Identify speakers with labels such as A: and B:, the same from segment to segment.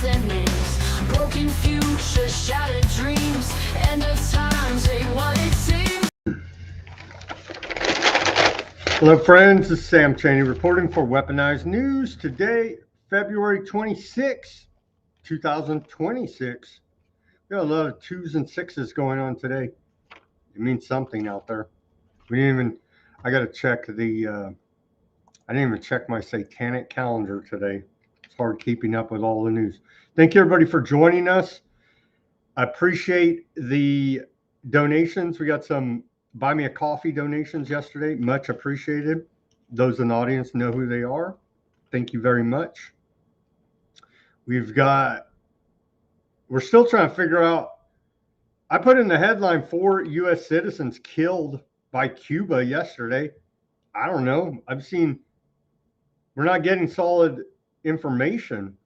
A: endings, broken futures, shattered dreams. End of times ain't what it seems.
B: Hello friends, this is Sam Chaney reporting for Weaponized News. Today, February 26, 2026. We got a lot of 2s and 6s going on today. It means something out there. I got to check I didn't even check my satanic calendar today. It's hard keeping up with all the news. Thank you everybody for joining us. I appreciate the donations. We got some buy me a coffee donations yesterday. Much appreciated. Those in the audience know who they are. Thank you very much. We're still trying to figure out. I put in the headline 4 U.S. citizens killed by Cuba yesterday. I don't know. We're not getting solid information.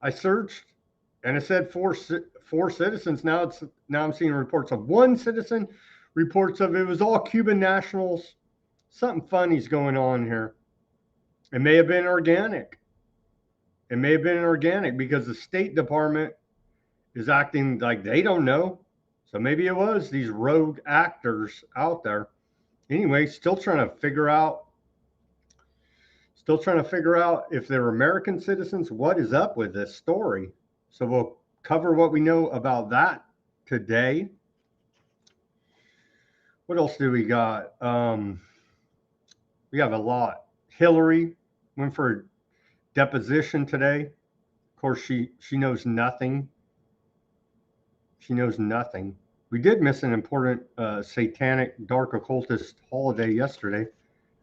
B: I searched and it said four citizens. Now I'm seeing reports of 1 citizen, reports of it was all Cuban nationals. Something funny's going on here. It may have been organic. It may have been organic because the State Department is acting like they don't know. So maybe it was these rogue actors out there. Anyway, still trying to figure out if they're American citizens. What is up with this story? So we'll cover what we know about that today. What else do we got? We have a lot. Hillary went for a deposition today. Of course, she knows nothing. She knows nothing. We did miss an important satanic dark occultist holiday yesterday.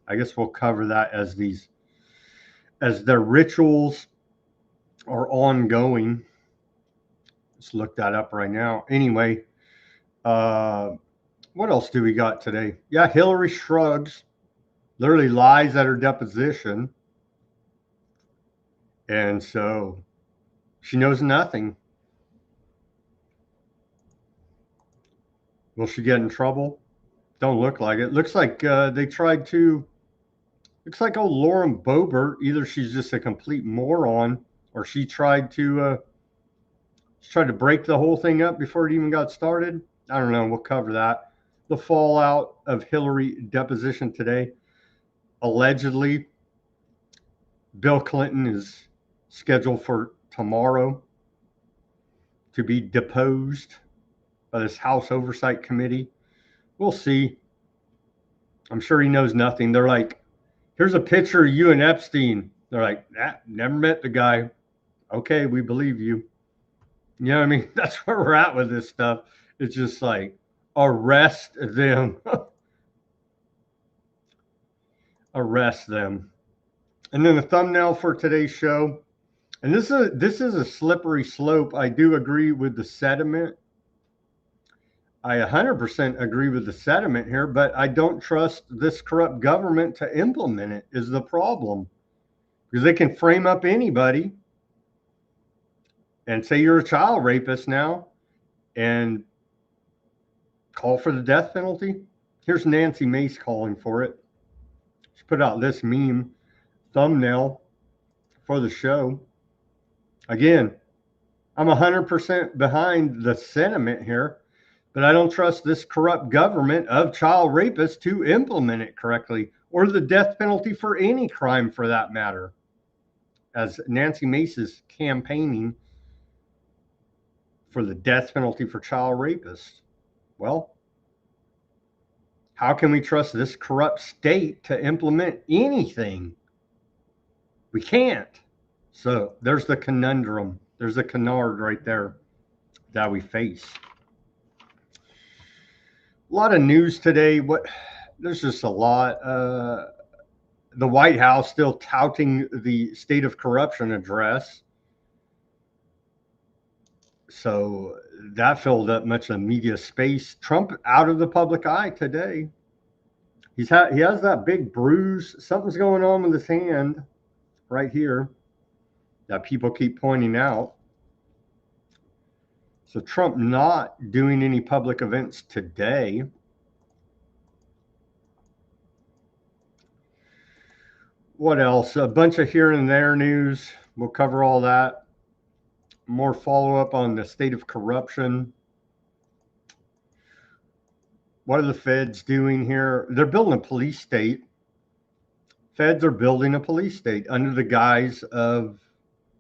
B: I guess we'll cover that as their rituals are ongoing. Let's look that up right now. Anyway, what else do we got today? Yeah, Hillary Shrugs literally lies at her deposition. And so she knows nothing. Will she get in trouble? Don't look like it. Looks like they tried to. Looks like old Lauren Boebert. Either she's just a complete moron, or she tried to break the whole thing up before it even got started. I don't know. We'll cover that. The fallout of Hillary deposition today. Allegedly, Bill Clinton is scheduled for tomorrow to be deposed by this House Oversight Committee. We'll see. I'm sure he knows nothing. They're like, here's a picture of you and Epstein. They're like, never met the guy. Okay, we believe you. You know what I mean? That's where we're at with this stuff. It's just like, arrest them. Arrest them. And then the thumbnail for today's show. And this is a slippery slope. I do agree with the sentiment. I 100% agree with the sentiment here, but I don't trust this corrupt government to implement it is the problem. Because they can frame up anybody and say you're a child rapist now and call for the death penalty. Here's Nancy Mace calling for it. She put out this meme thumbnail for the show. Again, I'm 100% behind the sentiment here. But I don't trust this corrupt government of child rapists to implement it correctly, or the death penalty for any crime for that matter, as Nancy Mace is campaigning for the death penalty for child rapists. Well, how can we trust this corrupt state to implement anything? We can't. So there's the conundrum. There's a canard right there that we face. A lot of news today. There's just a lot. The White House still touting the state of corruption address. So that filled up much of the media space. Trump out of the public eye today. He has that big bruise. Something's going on with his hand right here that people keep pointing out. So Trump not doing any public events today. What else? A bunch of here and there news. We'll cover all that. more follow-up on the state of corruption. What are the feds doing here? They're building a police state. Feds are building a police state under the guise of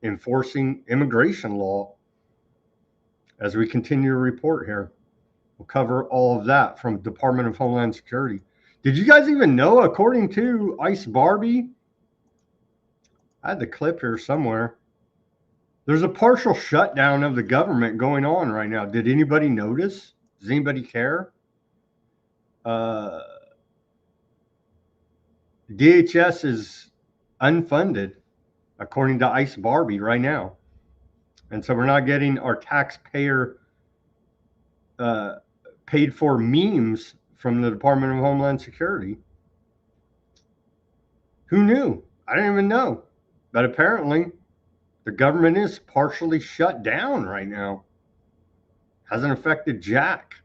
B: enforcing immigration law. As we continue to report here, we'll cover all of that from Department of Homeland Security. Did you guys even know, according to Ice Barbie, I had the clip here somewhere, there's a partial shutdown of the government going on right now. Did anybody notice? Does anybody care? DHS is unfunded, according to Ice Barbie right now. And so we're not getting our taxpayer paid for memes from the Department of Homeland Security. Who knew? I didn't even know. But apparently, the government is partially shut down right now. Hasn't affected jack.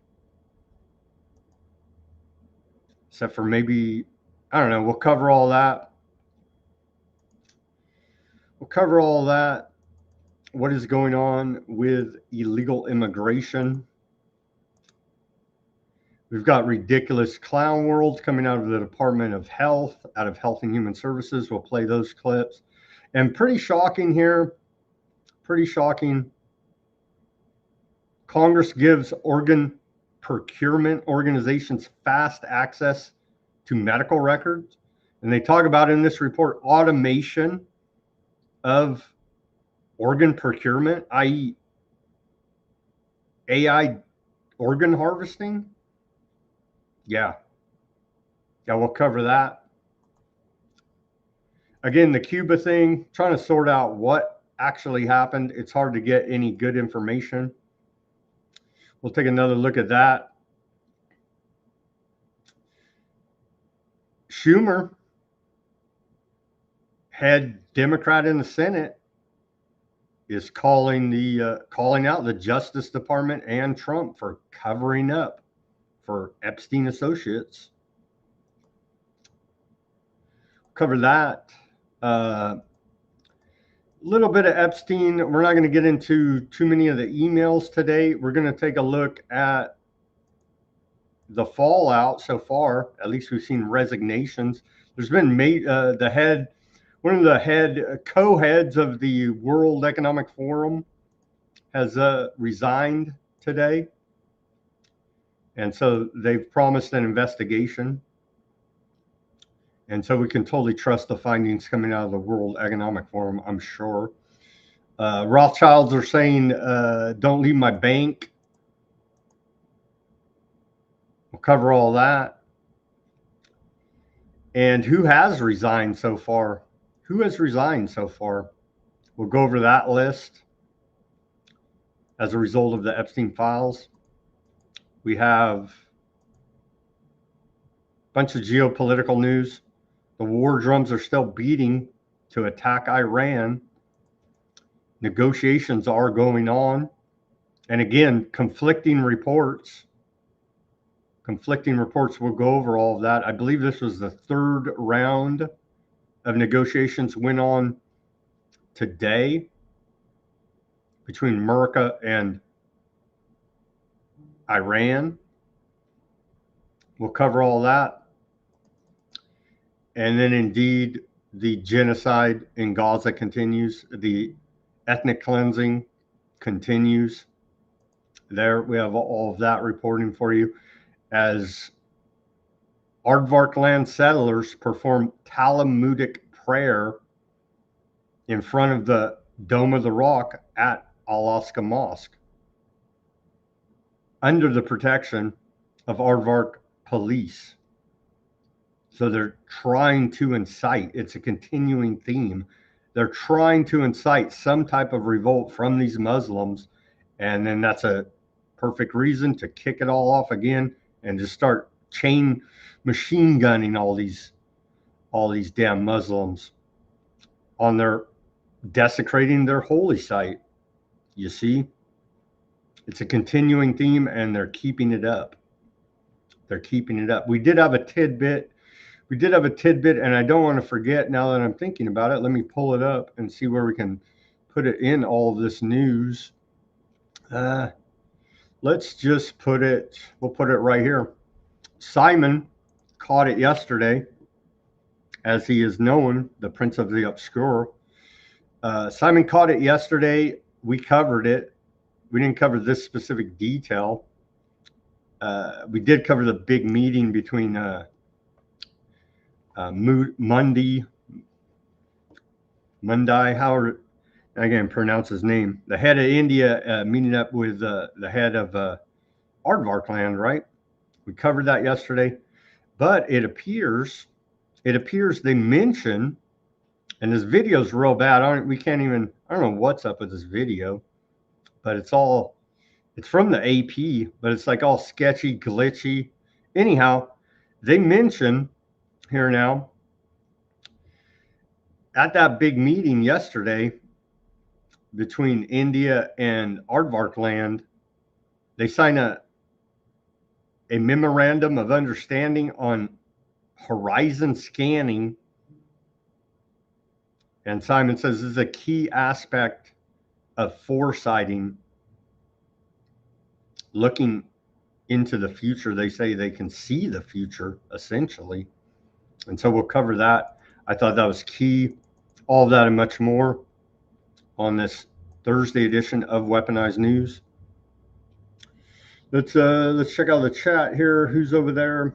B: Except for maybe, I don't know, we'll cover all that. We'll cover all that. What is going on with illegal immigration? We've got ridiculous clown worlds coming out of the Department of Health, out of Health and Human Services. We'll play those clips. And pretty shocking here, pretty shocking. Congress gives organ procurement organizations fast access to medical records. And they talk about in this report automation of organ procurement, i.e., AI organ harvesting. Yeah, we'll cover that. Again, the Cuba thing, trying to sort out what actually happened. It's hard to get any good information. We'll take another look at that. Schumer, head Democrat in the Senate, is calling out the Justice Department and Trump for covering up for Epstein associates. Cover that. Little bit of Epstein. We're not going to get into too many of the emails today. We're going to take a look at the fallout so far. At least we've seen resignations. There's been one of the co-heads of the World Economic Forum has resigned today. And so they've promised an investigation. And so we can totally trust the findings coming out of the World Economic Forum, I'm sure. Rothschilds are saying, don't leave my bank. We'll cover all that. And who has resigned so far? Who has resigned so far? We'll go over that list as a result of the Epstein files. We have a bunch of geopolitical news. The war drums are still beating to attack Iran. Negotiations are going on. And again, conflicting reports. We'll go over all of that. I believe this was the third round of negotiations went on today between America and Iran. We'll cover all that. And then indeed, the genocide in Gaza continues. The ethnic cleansing continues. There we have all of that reporting for you as Aardvark land settlers perform Talmudic prayer in front of the Dome of the Rock at Al-Aqsa Mosque under the protection of Aardvark police. So they're trying to incite, it's a continuing theme. They're trying to incite some type of revolt from these Muslims. And then that's a perfect reason to kick it all off again and just start machine gunning all these damn Muslims on their desecrating their holy site. You see, it's a continuing theme and they're keeping it up. We did have a tidbit, and I don't want to forget now that I'm thinking about it. Let me pull it up and see where we can put it in all of this news. Let's just put it, we'll put it right here. Simon caught it yesterday, as he is known, the Prince of the Obscure. Simon caught it yesterday. We covered it. We didn't cover this specific detail. We did cover the big meeting between Mundi, however I can pronounce his name, the head of India, meeting up with the head of Aardvark land, right? We covered that yesterday, but it appears they mention, and this video is real bad. I don't know what's up with this video, but it's from the AP, but it's like all sketchy, glitchy. Anyhow, they mention here now, at that big meeting yesterday between India and Aardvark land, they sign a memorandum of understanding on horizon scanning. And Simon says this is a key aspect of foresighting, looking into the future. They say they can see the future, essentially. And so we'll cover that. I thought that was key. All of that and much more on this Thursday edition of Weaponized News. Let's check out the chat here. Who's over there?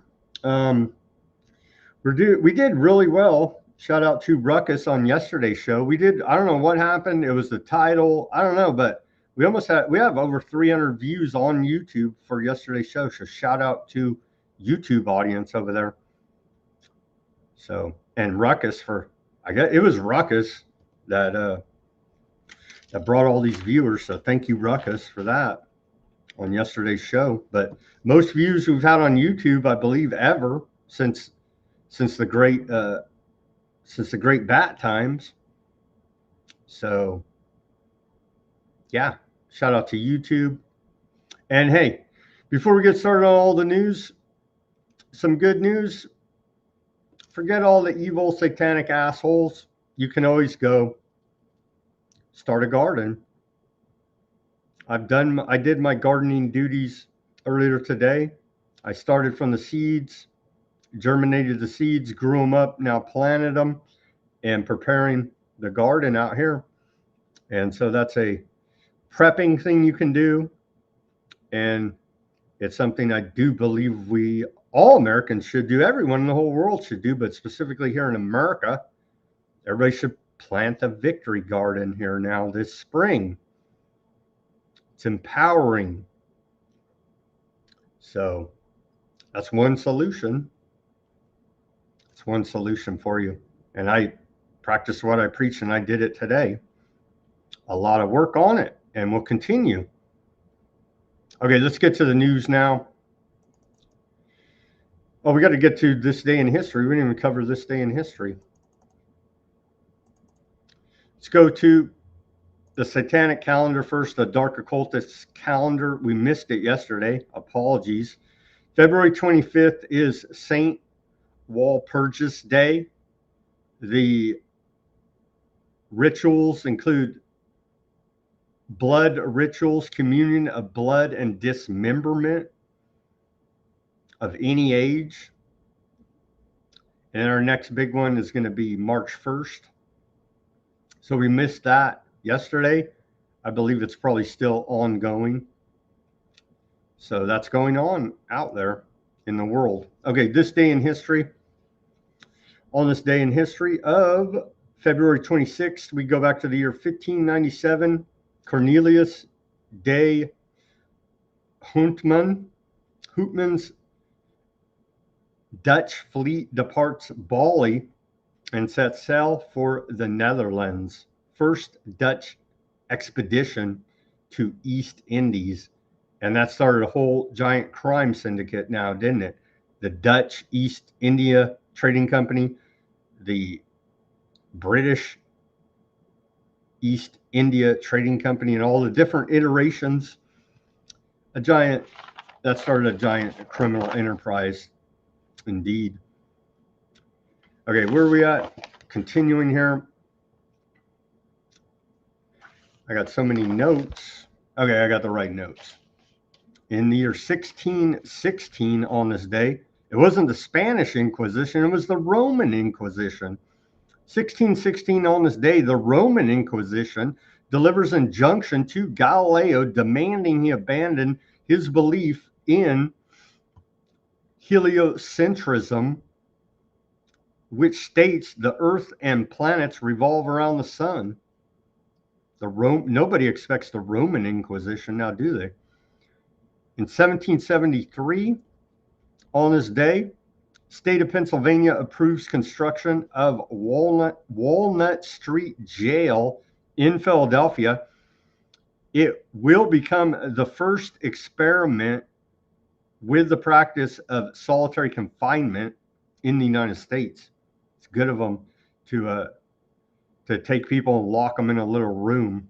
B: We did really well. Shout out to Ruckus on yesterday's show. I don't know what happened. It was the title. I don't know, but we have over 300 views on YouTube for yesterday's show. So shout out to YouTube audience over there. So, and Ruckus I guess it was Ruckus that brought all these viewers. So thank you, Ruckus, for that on yesterday's show. But most views we've had on YouTube, I believe, ever since the great bat times. So yeah, shout out to YouTube. And hey, before we get started on all the news, some good news. Forget all the evil satanic assholes. You can always go start a garden. I did my gardening duties earlier today. I started from the seeds, germinated the seeds, grew them up, now planted them, and preparing the garden out here. And so that's a prepping thing you can do. And it's something I do believe all Americans should do. Everyone in the whole world should do, but specifically here in America, everybody should plant a victory garden here now this spring. It's empowering. So that's one solution. It's one solution for you. And I practiced what I preach, and I did it today. A lot of work on it, and we'll continue. Okay, let's get to the news now. Oh, we got to get to this day in history. We didn't even cover this day in history. Let's go to the satanic calendar first, the dark occultist calendar. We missed it yesterday. Apologies. February 25th is Saint Walpurgis Day. The rituals include blood rituals, communion of blood, and dismemberment of any age. And our next big one is going to be March 1st. So we missed that yesterday. I believe it's probably still ongoing. So that's going on out there in the world. Okay, this day in history. On this day in history of February 26th, we go back to the year 1597. Cornelius de Houtman's Dutch fleet departs Bali and sets sail for the Netherlands. First Dutch expedition to East Indies. And that started a whole giant crime syndicate now, didn't it? The Dutch East India Trading Company, the British East India Trading Company, and all the different iterations. That started a giant criminal enterprise, indeed. Okay, where are we at? Continuing here. I got so many notes. Okay, I got the right notes. In the year 1616 on this day, it wasn't the Spanish Inquisition, it was the Roman Inquisition. 1616 on this day, the Roman Inquisition delivers injunction to Galileo demanding he abandon his belief in heliocentrism, which states the Earth and planets revolve around the sun. Nobody expects the Roman Inquisition now, do they? In 1773, on this day, state of Pennsylvania approves construction of Walnut Street Jail in Philadelphia. It will become the first experiment with the practice of solitary confinement in the United States. It's good of them to take people and lock them in a little room.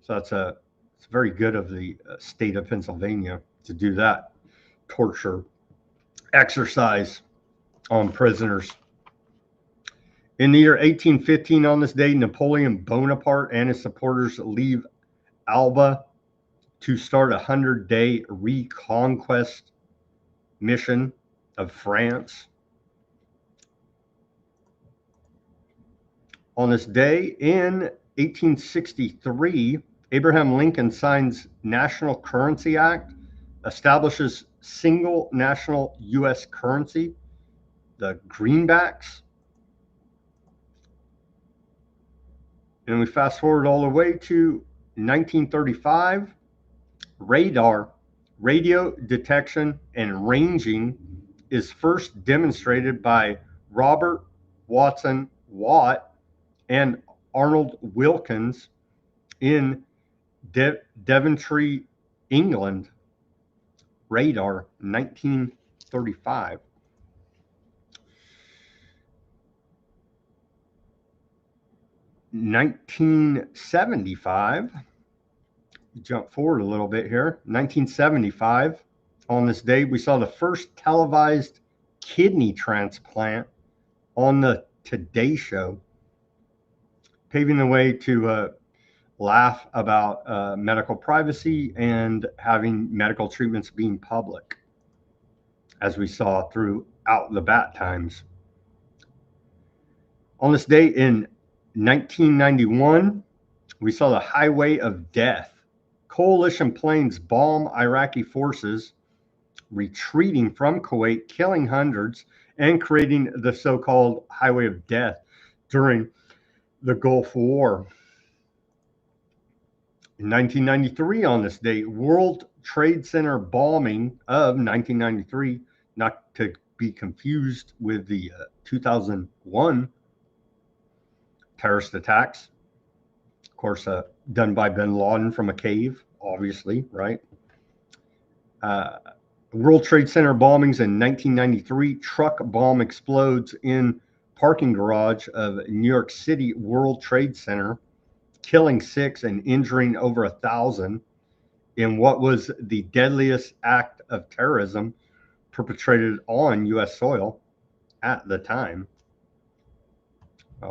B: So it's very good of the state of Pennsylvania to do that torture exercise on prisoners. In the year 1815, on this day, Napoleon Bonaparte and his supporters leave Alba to start a 100-day reconquest mission of France. On this day in 1863, Abraham Lincoln signs National Currency Act, establishes single national U.S. currency, the greenbacks. And we fast forward all the way to 1935, radar, radio detection and ranging is first demonstrated by Robert Watson Watt and Arnold Wilkins in Devonshire, England. Radar, 1935. In 1975, jump forward a little bit here. 1975, on this day, we saw the first televised kidney transplant on the Today Show, paving the way to laugh about medical privacy and having medical treatments being public, as we saw throughout the bat times. On this day in 1991, we saw the Highway of Death. Coalition planes bomb Iraqi forces retreating from Kuwait, killing hundreds, and creating the so-called Highway of Death during the Gulf War. In 1993, on this day, World Trade Center bombing of 1993, not to be confused with the 2001 terrorist attacks, of course, done by bin Laden from a cave, obviously, right? World Trade Center bombings in 1993, truck bomb explodes in parking garage of New York City World Trade Center, killing 6 and injuring over 1,000 in what was the deadliest act of terrorism perpetrated on U.S. soil at the time.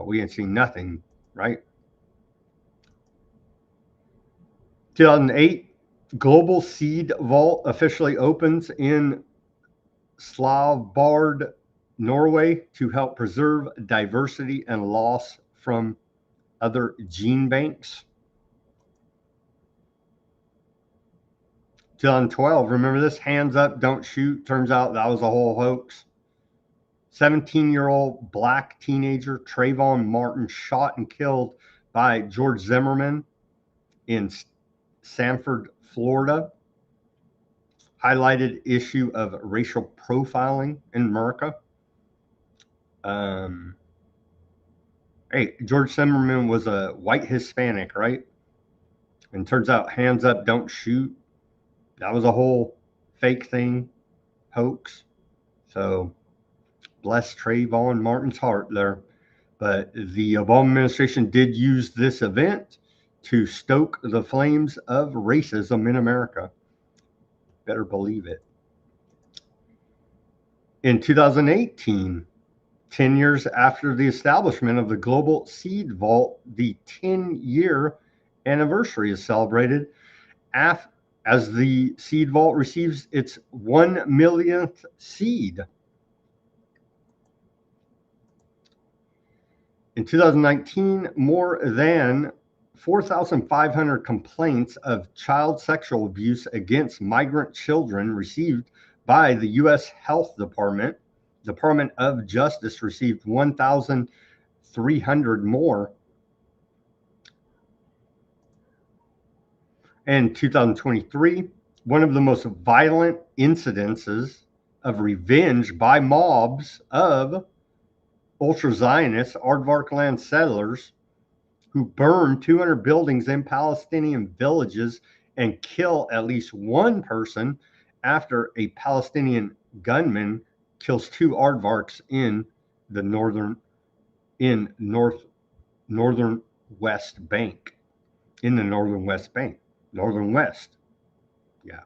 B: We ain't seen nothing, right? 2008, Global Seed Vault officially opens in Svalbard, Norway, to help preserve diversity and loss from other gene banks. 2012, remember this? Hands up, don't shoot. Turns out that was a whole hoax. 17-year-old black teenager Trayvon Martin shot and killed by George Zimmerman in Sanford, Florida. Highlighted issue of racial profiling in America. Hey, George Zimmerman was a white Hispanic, right? And turns out hands up, don't shoot. That was a whole fake thing, hoax. So bless Trayvon Martin's heart there. But the Obama administration did use this event to stoke the flames of racism in America. Better believe it. In 2018, 10 years after the establishment of the Global Seed Vault, the 10-year anniversary is celebrated as the Seed Vault receives its 1 millionth seed. In 2019, more than 4,500 complaints of child sexual abuse against migrant children received by the U.S. Health Department. Department of Justice received 1,300 more. In 2023, one of the most violent incidences of revenge by mobs of ultra-Zionist Aardvark land settlers who burn 200 buildings in Palestinian villages and kill at least one person after a Palestinian gunman kills 2 aardvarks in the northern West Bank. In the northern West Bank. Northern West. Yeah.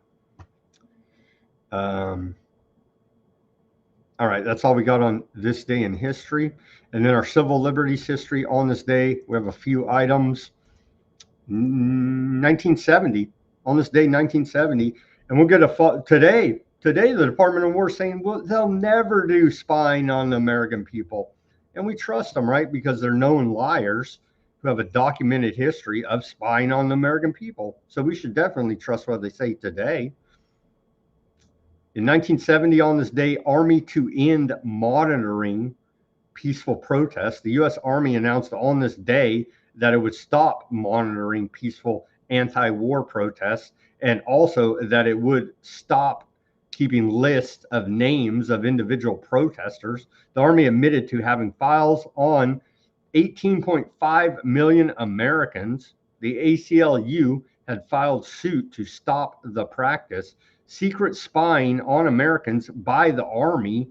B: All right, that's all we got on this day in history. And then our civil liberties history on this day, we have a few items. 1970, on this day, 1970, and we'll get today, the Department of War is saying, well, they'll never do spying on the American people. And we trust them, right? Because they're known liars who have a documented history of spying on the American people. So we should definitely trust what they say today. In 1970, on this day, Army to end monitoring peaceful protests. The U.S. Army announced on this day that it would stop monitoring peaceful anti-war protests, and also that it would stop keeping lists of names of individual protesters. The Army admitted to having files on 18.5 million Americans. The ACLU had filed suit to stop the practice. Secret spying on Americans by the Army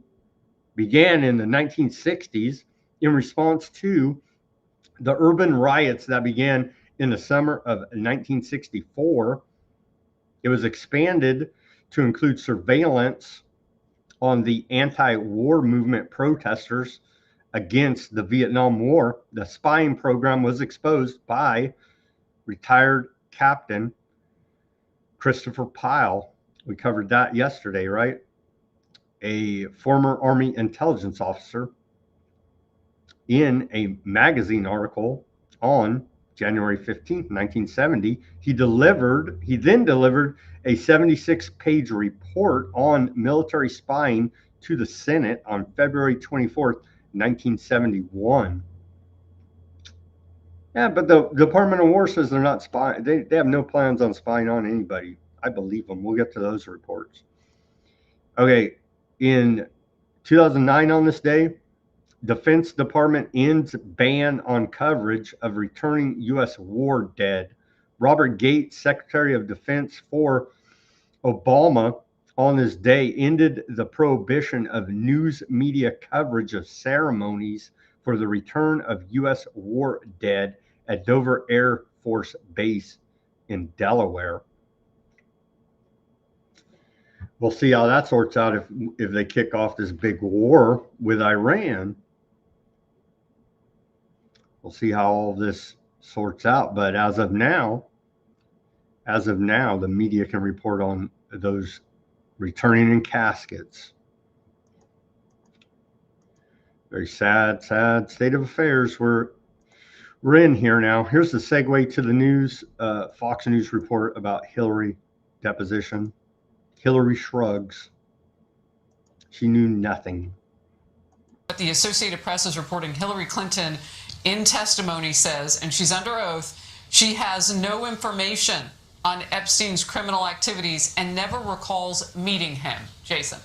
B: began in the 1960s in response to the urban riots that began in the summer of 1964. It was expanded to include surveillance on the anti-war movement protesters against the Vietnam War. The spying program was exposed by retired Captain Christopher Pyle. We covered that yesterday, right? A former Army intelligence officer, in a magazine article on January 15th, 1970, he then delivered a 76-page report on military spying to the Senate on February 24th, 1971. Yeah, but the Department of War says they're not spying. They have no plans on spying on anybody. I believe them. We'll get to those reports. Okay, in 2009 on this day, Defense Department ends ban on coverage of returning U.S. war dead. Robert Gates, Secretary of Defense for Obama, on this day ended the prohibition of news media coverage of ceremonies for the return of U.S. war dead at Dover Air Force Base in Delaware. We'll see how that sorts out if they kick off this big war with Iran. We'll see how all this sorts out. But as of now, the media can report on those returning in caskets. Very sad state of affairs we're in here now. Here's the segue to the news. Fox News report about Hillary deposition. Hillary shrugs. She knew nothing.
C: But the Associated Press is reporting Hillary Clinton in testimony says, and she's under oath, she has no information on Epstein's criminal activities and never recalls meeting him. Jason.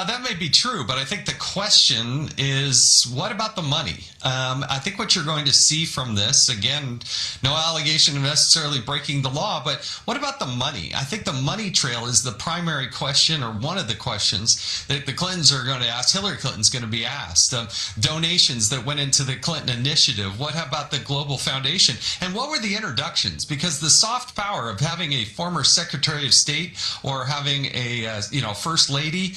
D: That may be true, but I think the question is, what about the money? I think what you're going to see from this, again, no allegation of necessarily breaking the law, but what about the money? I think the money trail is the primary question, or one of the questions that the Clintons are going to ask. Hillary Clinton's going to be asked. Donations that went into the Clinton Initiative. What about the Global Foundation? And what were the introductions? Because the soft power of having a former Secretary of State or having a First Lady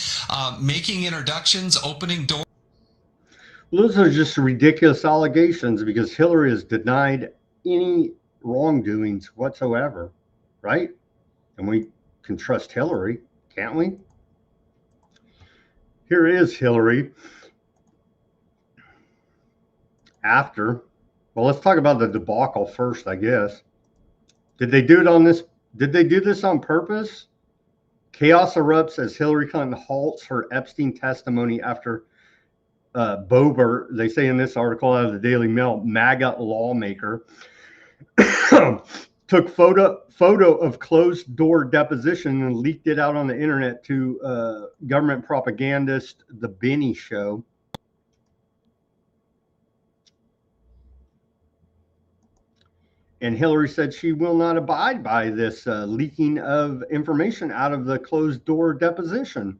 D: making introductions, opening doors.
B: Those are just ridiculous allegations because Hillary has denied any wrongdoings whatsoever, right? And we can trust Hillary, can't we? Here is Hillary after. Well, let's talk about the debacle first, I guess. Did they do it on this? Did they do this on purpose? Chaos erupts as Hillary Clinton halts her Epstein testimony after Boebert, they say in this article out of the Daily Mail, MAGA lawmaker, took photo of closed door deposition and leaked it out on the internet to government propagandist The Benny Show. And Hillary said she will not abide by this leaking of information out of the closed door deposition,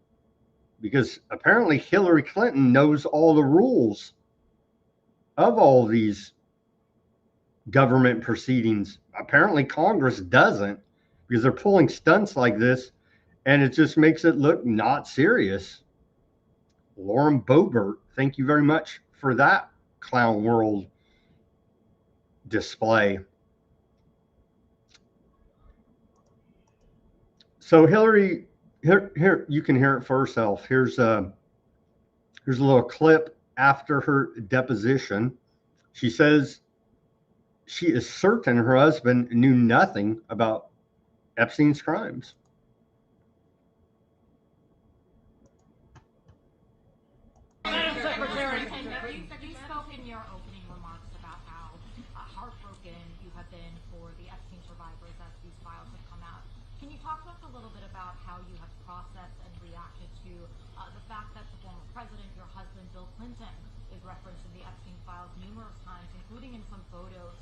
B: because apparently Hillary Clinton knows all the rules of all these government proceedings. Apparently Congress doesn't, because they're pulling stunts like this, and it just makes it look not serious. Lauren Boebert, thank you very much for that clown world display. So Hillary, here you can hear it for herself. Here's a little clip after her deposition. She says she is certain her husband knew nothing about Epstein's crimes.
E: Madam Secretary, you spoke in your opening remarks about how heartbroken you have been for the Epstein survivors as these files have come out. Can you talk to us a little bit about how you have processed and reacted to the fact that the former president, your husband, Bill Clinton, is referenced in the Epstein files numerous times, including in some photos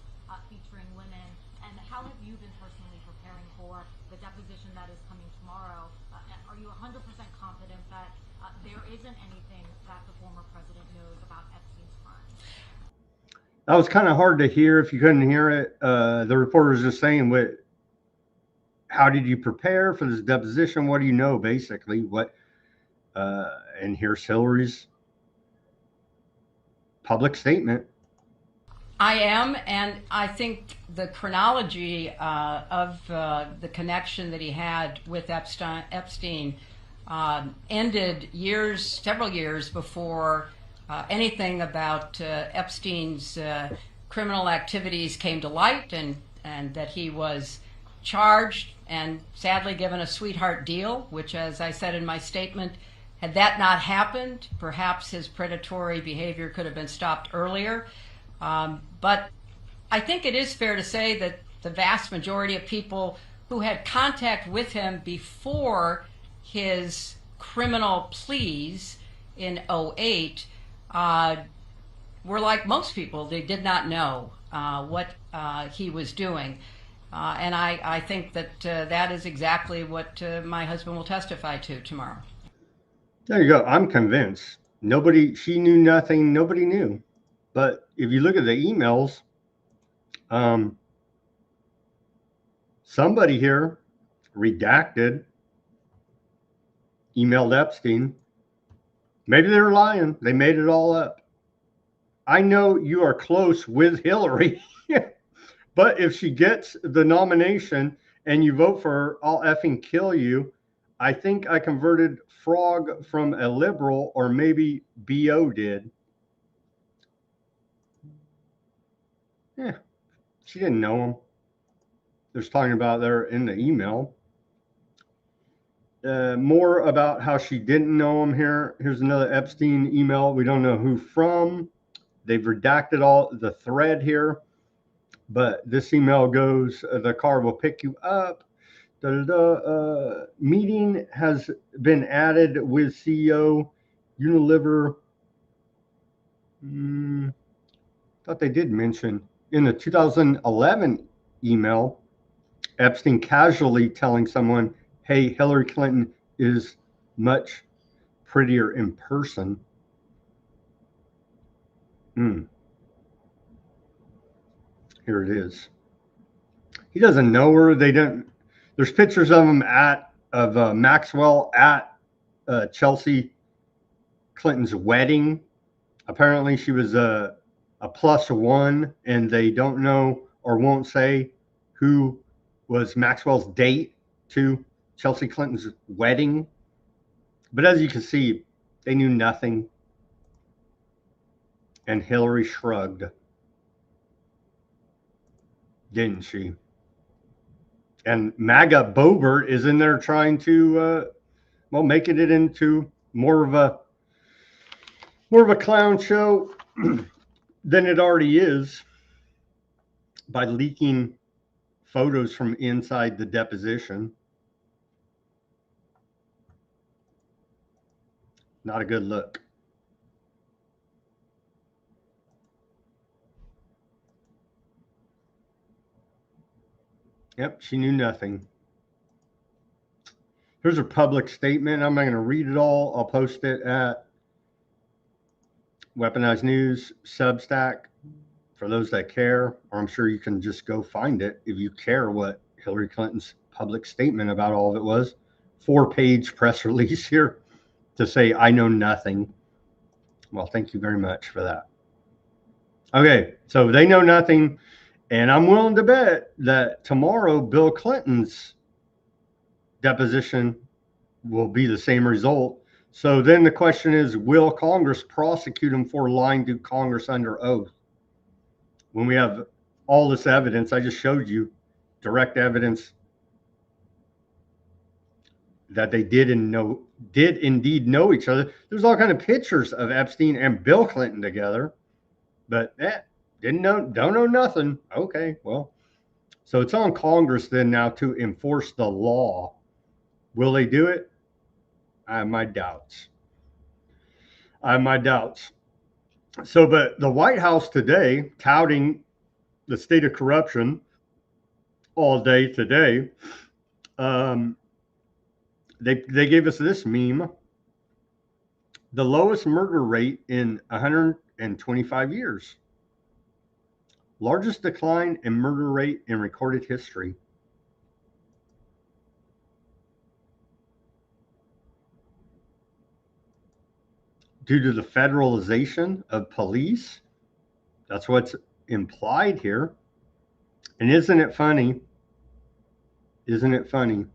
E: featuring women? And how have you been personally preparing for the deposition that is coming tomorrow? Are you 100% confident that there isn't anything that the former president knows about Epstein's crimes?
B: That was kind of hard to hear if you couldn't hear it. The reporter was just saying, how did you prepare for this deposition? What do you know, basically? And here's Hillary's public statement.
F: I am, and I think the chronology of the connection that he had with Epstein ended several years before anything about Epstein's criminal activities came to light, and that he was charged and sadly given a sweetheart deal, which, as I said in my statement, had that not happened, perhaps his predatory behavior could have been stopped earlier. But I think it is fair to say that the vast majority of people who had contact with him before his criminal pleas in 2008 were like most people. They did not know what he was doing. And I think that that is exactly what my husband will testify to tomorrow.
B: There you go. I'm convinced. She knew nothing. Nobody knew. But if you look at the emails, somebody here redacted, emailed Epstein. Maybe they were lying. They made it all up. I know you are close with Hillary, but if she gets the nomination and you vote for her, I'll effing kill you. I think I converted Frog from a liberal, or maybe BO did. Yeah, she didn't know him. There's talking about there in the email. More about how she didn't know him here. Here's another Epstein email. We don't know who from. They've redacted all the thread here. But this email goes, the car will pick you up. Meeting has been added with CEO Unilever. Thought they did mention in the 2011 email, Epstein casually telling someone, hey, Hillary Clinton is much prettier in person. Here it is. He doesn't know her. They don't. There's pictures of him Maxwell at Chelsea Clinton's wedding. Apparently, she was a +1, and they don't know or won't say who was Maxwell's date to Chelsea Clinton's wedding. But as you can see, they knew nothing. And Hillary shrugged, didn't she? And MAGA Boebert is in there trying to, making it into more of a clown show than it already is by leaking photos from inside the deposition. Not a good look. Yep, she knew nothing. Here's her public statement. I'm not going to read it all. I'll post it at Weaponized News Substack for those that care, or I'm sure you can just go find it if you care what Hillary Clinton's public statement about all of it was. 4-page press release here to say, I know nothing. Well, thank you very much for that. Okay, so they know nothing. And I'm willing to bet that tomorrow Bill Clinton's deposition will be the same result. So then the question is, will Congress prosecute him for lying to Congress under oath? When we have all this evidence, I just showed you direct evidence that they did indeed know each other. There's all kind of pictures of Epstein and Bill Clinton together, but don't know nothing. Okay, well, so it's on Congress then now to enforce the law. Will they do it? I have my doubts. So, but the White House today, touting the state of corruption all day today, they gave us this meme: the lowest murder rate in 125 years. Largest decline in murder rate in recorded history. Due to the federalization of police. That's what's implied here. And isn't it funny? Isn't it funny?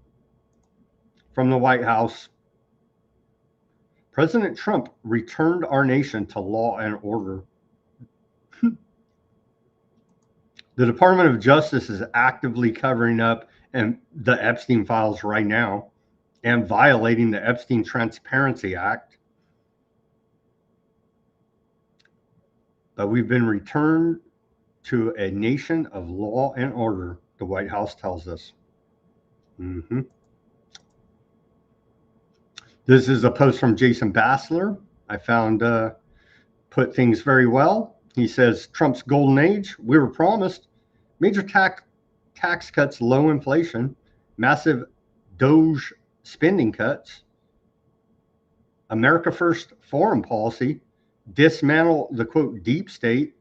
B: From the White House, President Trump returned our nation to law and order. The Department of Justice is actively covering up the Epstein files right now and violating the Epstein Transparency Act. But we've been returned to a nation of law and order, the White House tells us. This is a post from Jason Bassler. I found put things very well. He says, Trump's golden age, we were promised major tax cuts, low inflation, massive Doge spending cuts, America first foreign policy, dismantle the quote deep state,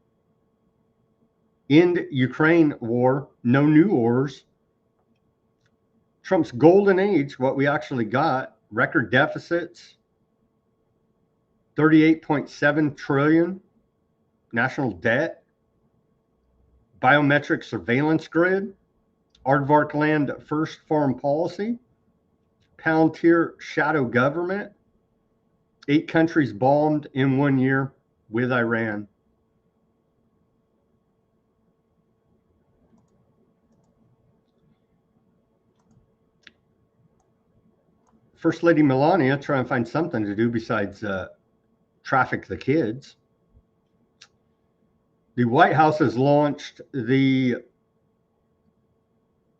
B: end Ukraine war, no new wars. Trump's golden age, what we actually got, record deficits, 38.7 trillion, national debt, biometric surveillance grid, aardvark land first foreign policy, Palantir shadow government, 8 countries bombed in 1 year with Iran. First Lady Melania trying to find something to do besides traffic the kids. The White House has launched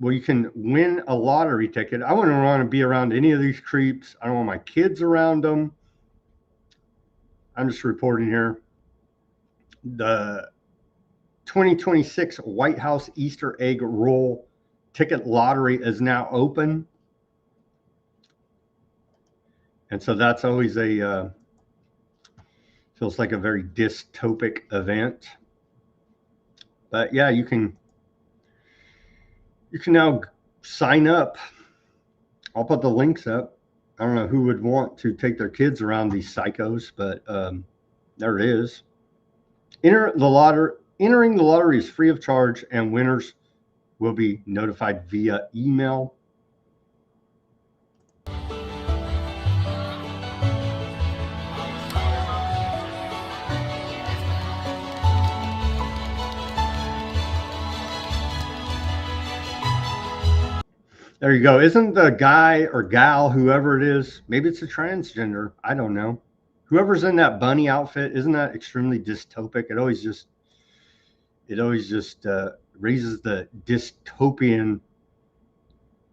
B: you can win a lottery ticket. I wouldn't want to be around any of these creeps. I don't want my kids around them. I'm just reporting here. The 2026 White House Easter egg roll ticket lottery is now open. And so that's always feels like a very dystopic event. But yeah, you can now sign up. I'll put the links up. I don't know who would want to take their kids around these psychos, but there it is. Entering the lottery is free of charge, and winners will be notified via email. There you go. Isn't the guy or gal, whoever it is, maybe it's a transgender, I don't know. Whoever's in that bunny outfit, isn't that extremely dystopic? It always just raises the dystopian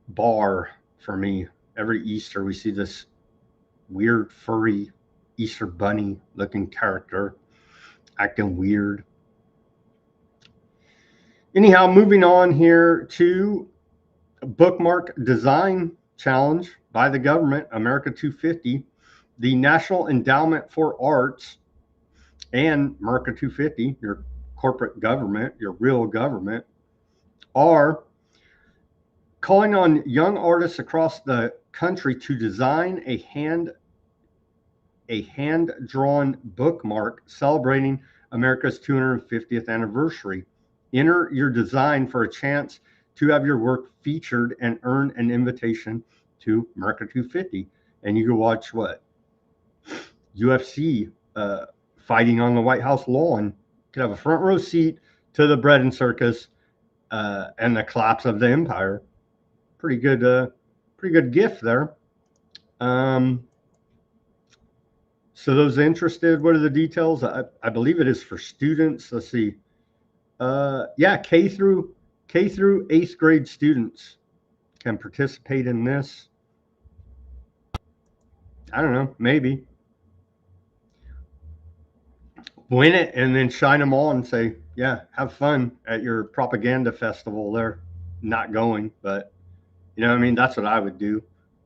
B: bar for me. Every Easter we see this weird furry Easter bunny looking character acting weird. Anyhow, moving on here to bookmark design challenge by the government, America 250, the National Endowment for Arts, and America 250, your corporate government, your real government, are calling on young artists across the country to design a hand-drawn bookmark celebrating America's 250th anniversary. Enter your design for a chance to have your work featured and earn an invitation to America 250. And you can watch what? UFC fighting on the White House lawn. You could have a front row seat to the bread and circus and the collapse of the empire. Pretty good gift there. So those interested, what are the details? I believe it is for students. Let's see. Yeah, K through 8th grade students can participate in this. I don't know, maybe. Win it and then shine them all and say, yeah, have fun at your propaganda festival. They're not going, but you know what I mean? That's what I would do.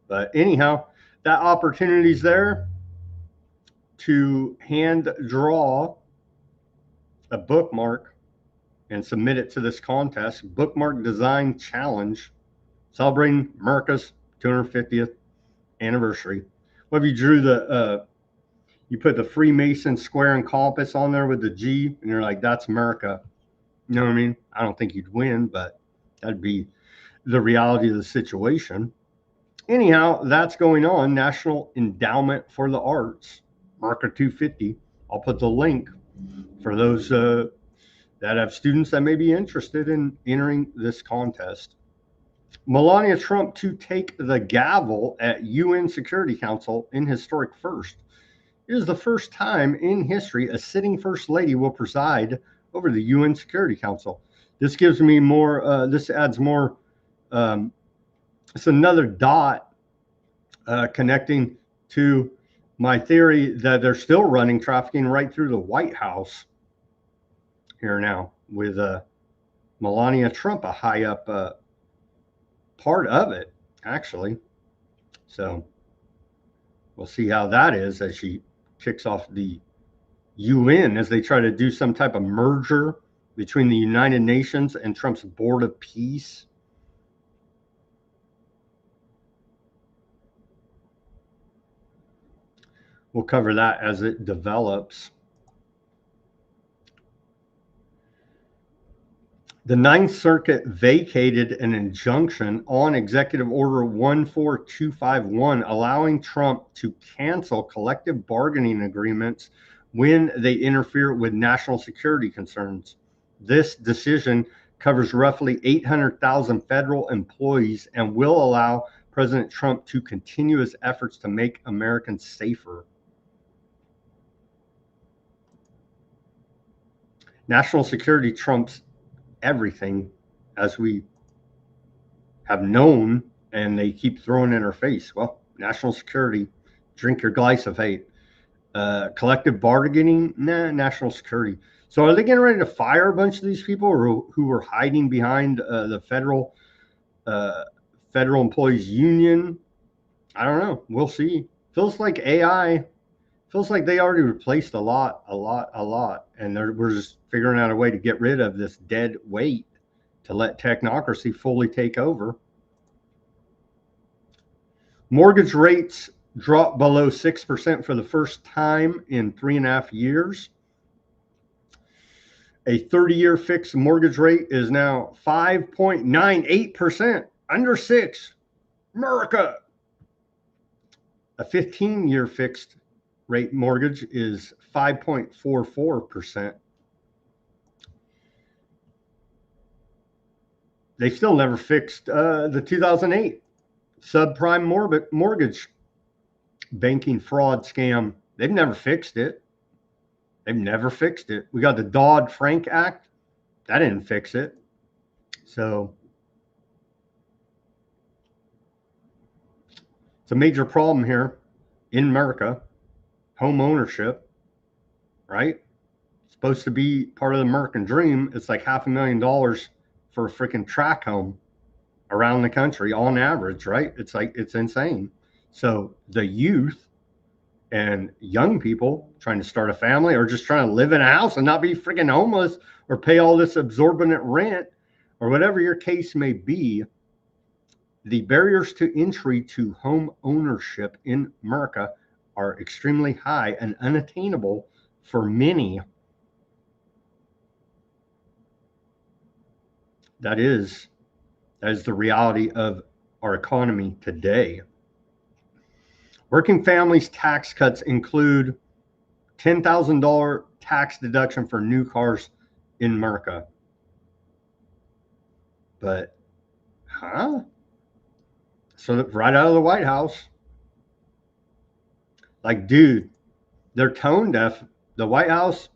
B: But anyhow, that opportunity's there to hand draw a bookmark and submit it to this contest, Bookmark Design Challenge, celebrating America's 250th anniversary. What if you drew you put the Freemason square and compass on there with the G, and you're like, that's America. You know what I mean? I don't think you'd win, but that'd be the reality of the situation. Anyhow, that's going on. National Endowment for the Arts, America 250. I'll put the link for those that have students that may be interested in entering this contest. Melania Trump to take the gavel at UN Security Council in historic first. It is the first time in history a sitting first lady will preside over the UN Security Council. This gives me more, this adds more, it's another dot connecting to my theory that they're still running trafficking right through the White House here now with Melania Trump, a high up part of it, actually. So we'll see how that is as she kicks off the UN as they try to do some type of merger between the United Nations and Trump's Board of Peace. We'll cover that as it develops. The Ninth Circuit vacated an injunction on Executive Order 14251, allowing Trump to cancel collective bargaining agreements when they interfere with national security concerns. This decision covers roughly 800,000 federal employees and will allow President Trump to continue his efforts to make Americans safer. National security trumps everything, as we have known, and they keep throwing in our face. Well, national security, drink your glyphosate. Collective bargaining, nah, national security. So are they getting ready to fire a bunch of these people who were hiding behind the federal employees union? I don't know. We'll see. Feels like AI, feels like they already replaced a lot. And we're just figuring out a way to get rid of this dead weight to let technocracy fully take over. Mortgage rates dropped below 6% for the first time in 3.5 years. A 30-year fixed mortgage rate is now 5.98%, under 6. America. A 15-year fixed rate mortgage is 5.44%. They still never fixed the 2008 subprime mortgage banking fraud scam. They've never fixed it. They've never fixed it. We got the Dodd-Frank Act. That didn't fix it. So it's a major problem here in America. Home ownership, right? It's supposed to be part of the American dream. It's like $500,000 for a freaking tract home around the country on average, right? It's like, it's insane. So the youth and young people trying to start a family or just trying to live in a house and not be freaking homeless or pay all this exorbitant rent or whatever your case may be, the barriers to entry to home ownership in America are extremely high and unattainable for many. That is the reality of our economy today. Working families tax cuts include $10,000 tax deduction for new cars in America. But, so right out of the White House, like, dude, they're tone deaf. The White House,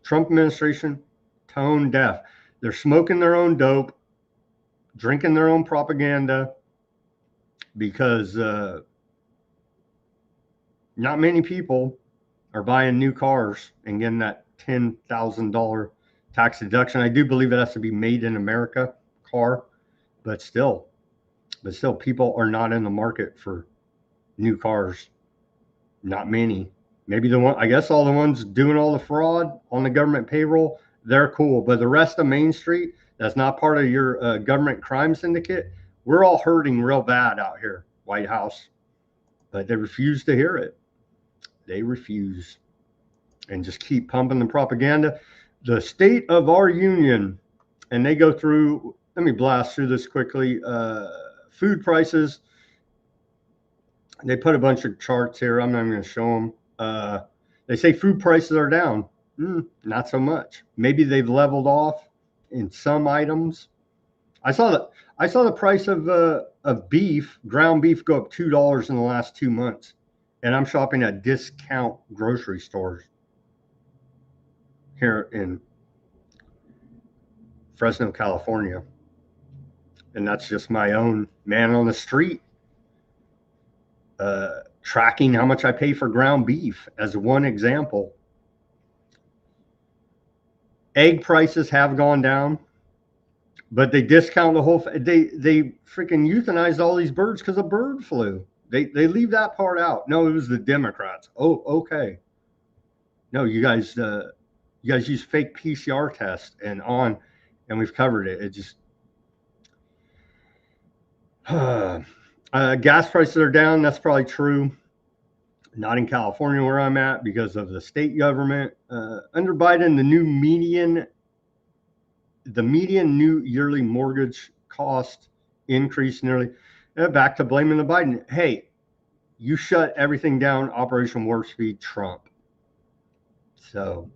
B: Trump administration, tone deaf. They're smoking their own dope, drinking their own propaganda, because not many people are buying new cars and getting that $10,000 tax deduction. I do believe it has to be made in America car, but still people are not in the market for new cars. Not many. Maybe the one, I guess all the ones doing all the fraud on the government payroll, they're cool. But the rest of Main Street, that's not part of your government crime syndicate, we're all hurting real bad out here, White House. But they refuse to hear it. They refuse, and just keep pumping the propaganda. The State of Our Union, and they go through, let me blast through this quickly. Food prices. They put a bunch of charts here. I'm not even going to show them. They say food prices are down. Not so much. Maybe they've leveled off in some items. I saw the price of beef, ground beef, go up $2 in the last 2 months, and I'm shopping at discount grocery stores here in Fresno, California, and that's just my own man on the street. Tracking how much I pay for ground beef as one example. Egg prices have gone down, but they discount the whole. They freaking euthanized all these birds because of bird flu. They leave that part out. No, it was the Democrats. Oh, okay. No, you guys use fake PCR tests and we've covered it. It just. Gas prices are down. That's probably true. Not in California where I'm at because of the state government. Under Biden, the median new yearly mortgage cost increased nearly. Back to blaming the Biden. Hey, you shut everything down, Operation Warp Speed, Trump. So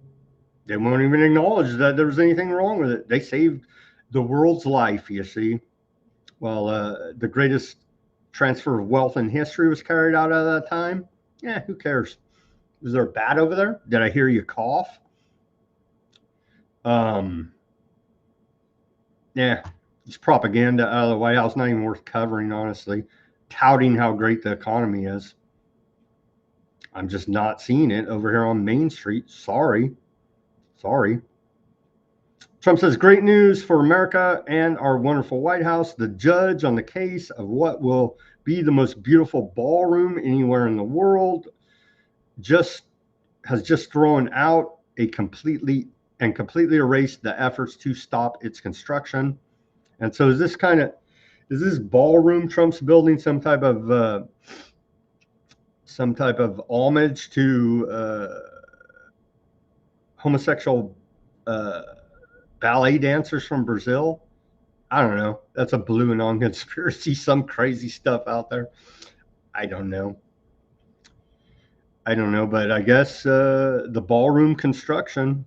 B: they won't even acknowledge that there was anything wrong with it. They saved the world's life, you see. Well, the greatest transfer of wealth in history was carried out at that time. Yeah, who cares? Is there a bat over there? Did I hear you cough? Yeah, it's propaganda out of the White House, not even worth covering, honestly. Touting how great the economy is. I'm just not seeing it over here on Main Street. Sorry. Trump says, great news for America and our wonderful White House. The judge on the case of what will be the most beautiful ballroom anywhere in the world has just thrown out completely erased the efforts to stop its construction. And so is this kind of, Is this ballroom Trump's building some type of homage to homosexual ballet dancers from Brazil? I don't know. That's a blue and on conspiracy. Some crazy stuff out there. I don't know. But I guess the ballroom construction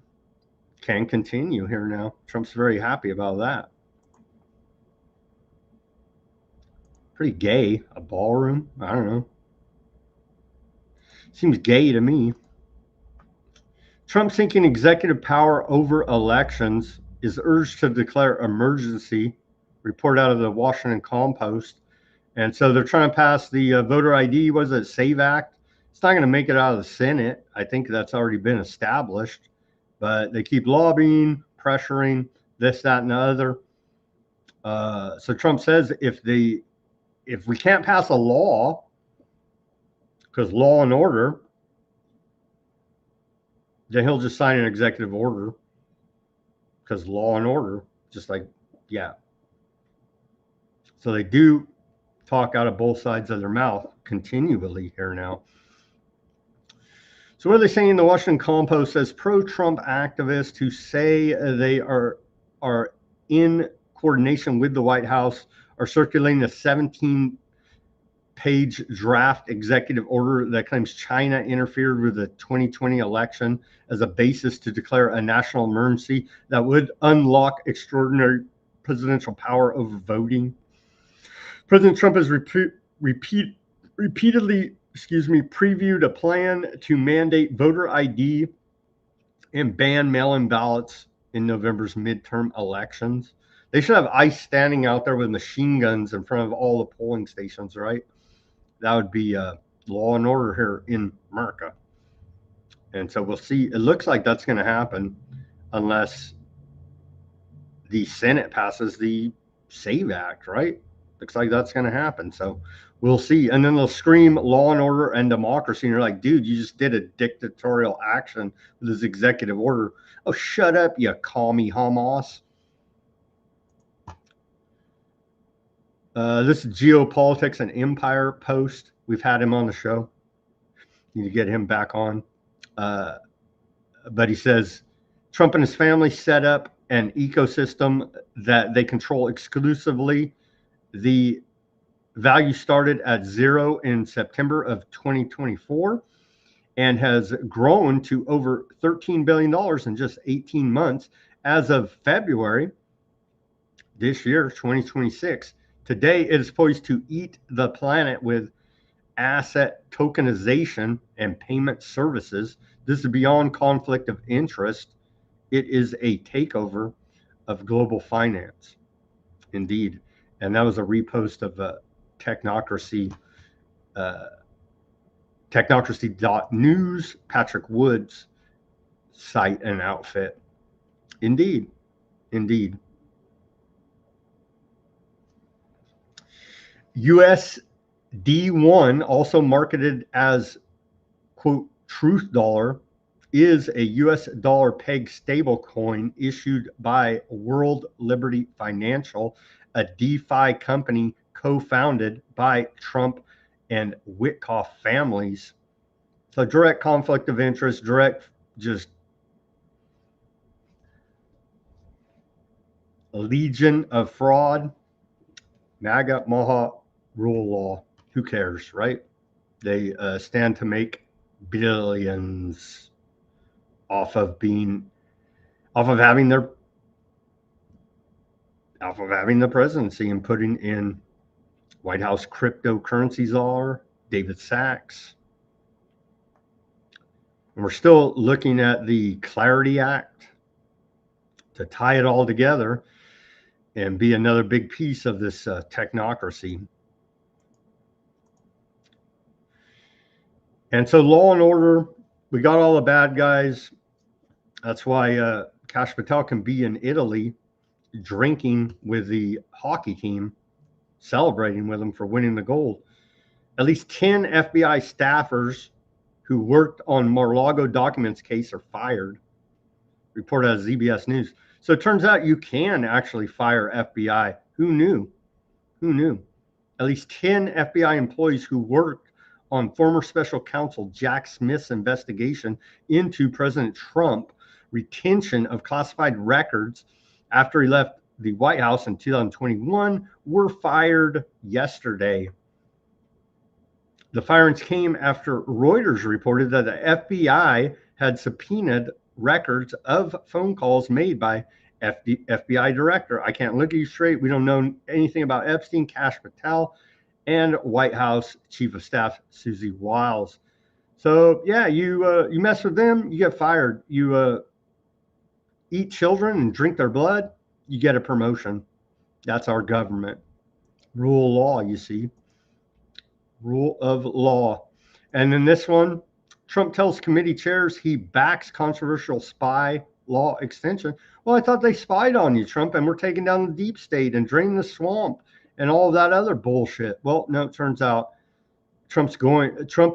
B: can continue here now. Trump's very happy about that. Pretty gay, a ballroom. I don't know. Seems gay to me. Trump seeking executive power over elections is urged to declare emergency, report out of the Washington Compost. And so they're trying to pass the voter ID, was it SAVE Act? It's not going to make it out of the Senate. I think that's already been established. But they keep lobbying, pressuring, this, that, and the other. So Trump says if we can't pass a law, because law and order, then he'll just sign an executive order, because law and order, just like, yeah. So they do talk out of both sides of their mouth continually here now. So what are they saying? The Washington Compost says pro-Trump activists who say they are in coordination with the White House are circulating a 17-page draft executive order that claims China interfered with the 2020 election as a basis to declare a national emergency that would unlock extraordinary presidential power over voting. President Trump has repeatedly previewed a plan to mandate voter ID and ban mail-in ballots in November's midterm elections. They should have ICE standing out there with machine guns in front of all the polling stations, right? That would be law and order here in America. And so we'll see. It looks like that's going to happen unless the Senate passes the SAVE Act, right? Looks like that's going to happen. So we'll see. And then they'll scream law and order and democracy. And you're like, dude, you just did a dictatorial action with this executive order. Oh, shut up, you commie Hamas. This is Geopolitics and Empire post. We've had him on the show. Need to get him back on. But he says Trump and his family set up an ecosystem that they control exclusively. The value started at zero in September of 2024 and has grown to over $13 billion in just 18 months as of February this year, 2026. Today, it is poised to eat the planet with asset tokenization and payment services. This is beyond conflict of interest. It is a takeover of global finance. Indeed. And that was a repost of Technocracy, technocracy.news, Patrick Wood's site and outfit. Indeed. USD1, also marketed as, quote, truth dollar, is a US dollar peg stable coin issued by World Liberty Financial, a DeFi company co-founded by Trump and Witkoff families. So direct conflict of interest, direct just legion of fraud. MAGA, Maha, rule of law. Who cares, right? They stand to make billions off of having the presidency and putting in White House cryptocurrency czar, David Sachs. And we're still looking at the Clarity Act to tie it all together and be another big piece of this technocracy. And so law and order, we got all the bad guys. That's why Kash Patel can be in Italy drinking with the hockey team, celebrating with them for winning the gold. At least 10 FBI staffers who worked on Mar-a-Lago documents case are fired, reported as ZBS News. So it turns out you can actually fire FBI. Who knew? Who knew? At least 10 FBI employees who worked on former special counsel Jack Smith's investigation into President Trump retention of classified records after he left the White House in 2021 were fired yesterday. The firings came after Reuters reported that the FBI had subpoenaed records of phone calls made by FBI director. I can't look at you straight. We don't know anything about Epstein, Kash Patel, and White House Chief of Staff Susie Wiles. So yeah, you mess with them, you get fired. You eat children and drink their blood, you get a promotion. That's our government. Rule of law, you see. Rule of law. And then this one, Trump tells committee chairs he backs controversial spy law extension. Well, I thought they spied on you, Trump, and we're taking down the deep state and draining the swamp and all of that other bullshit. Well, no, it turns out Trump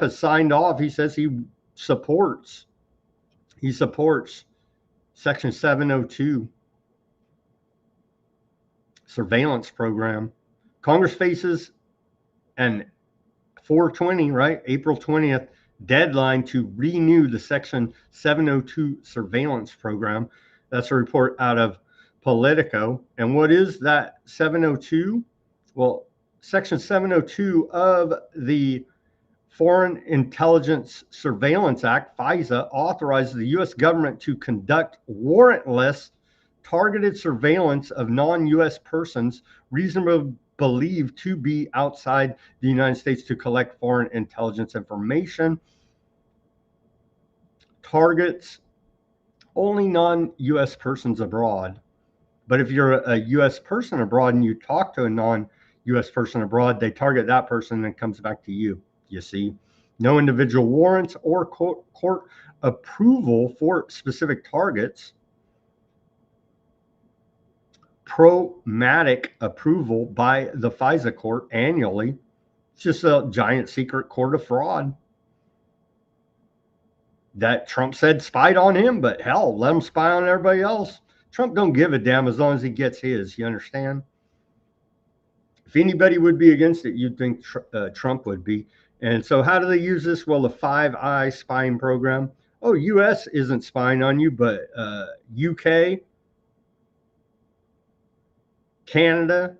B: has signed off. He says he supports Section 702 surveillance program. Congress faces an 420, right? April 20th deadline to renew the Section 702 surveillance program. That's a report out of Politico. And what is that 702? Well, Section 702 of the Foreign Intelligence Surveillance Act, FISA, authorizes the U.S. government to conduct warrantless targeted surveillance of non-U.S. persons reasonably believed to be outside the United States to collect foreign intelligence information. Targets only non-U.S. persons abroad. But if you're a U.S. person abroad and you talk to a non-U.S. person abroad, they target that person and it comes back to you. You see, no individual warrants or court approval for specific targets. Programmatic approval by the FISA court annually. It's just a giant secret court of fraud that Trump said spied on him, but hell, let him spy on everybody else. Trump don't give a damn as long as he gets his, you understand? If anybody would be against it, you'd think Trump would be. And so how do they use this? Well, the Five Eyes spying program. Oh, U.S. isn't spying on you, but U.K., Canada,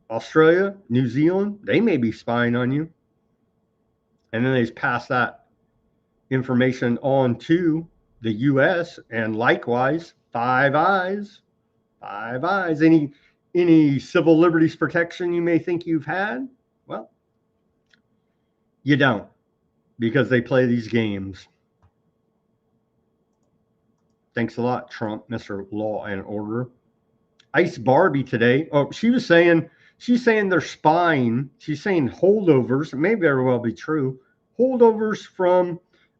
B: Australia, New Zealand, they may be spying on you. And then they pass that information on to the U.S. and likewise, Five Eyes. Any civil liberties protection you may think you've had? Well, you don't, because they play these games. Thanks a lot, Trump, Mr. Law and Order. Ice Barbie today. Oh, she's saying they're spying. She's saying holdovers. It may very well be true. Holdovers from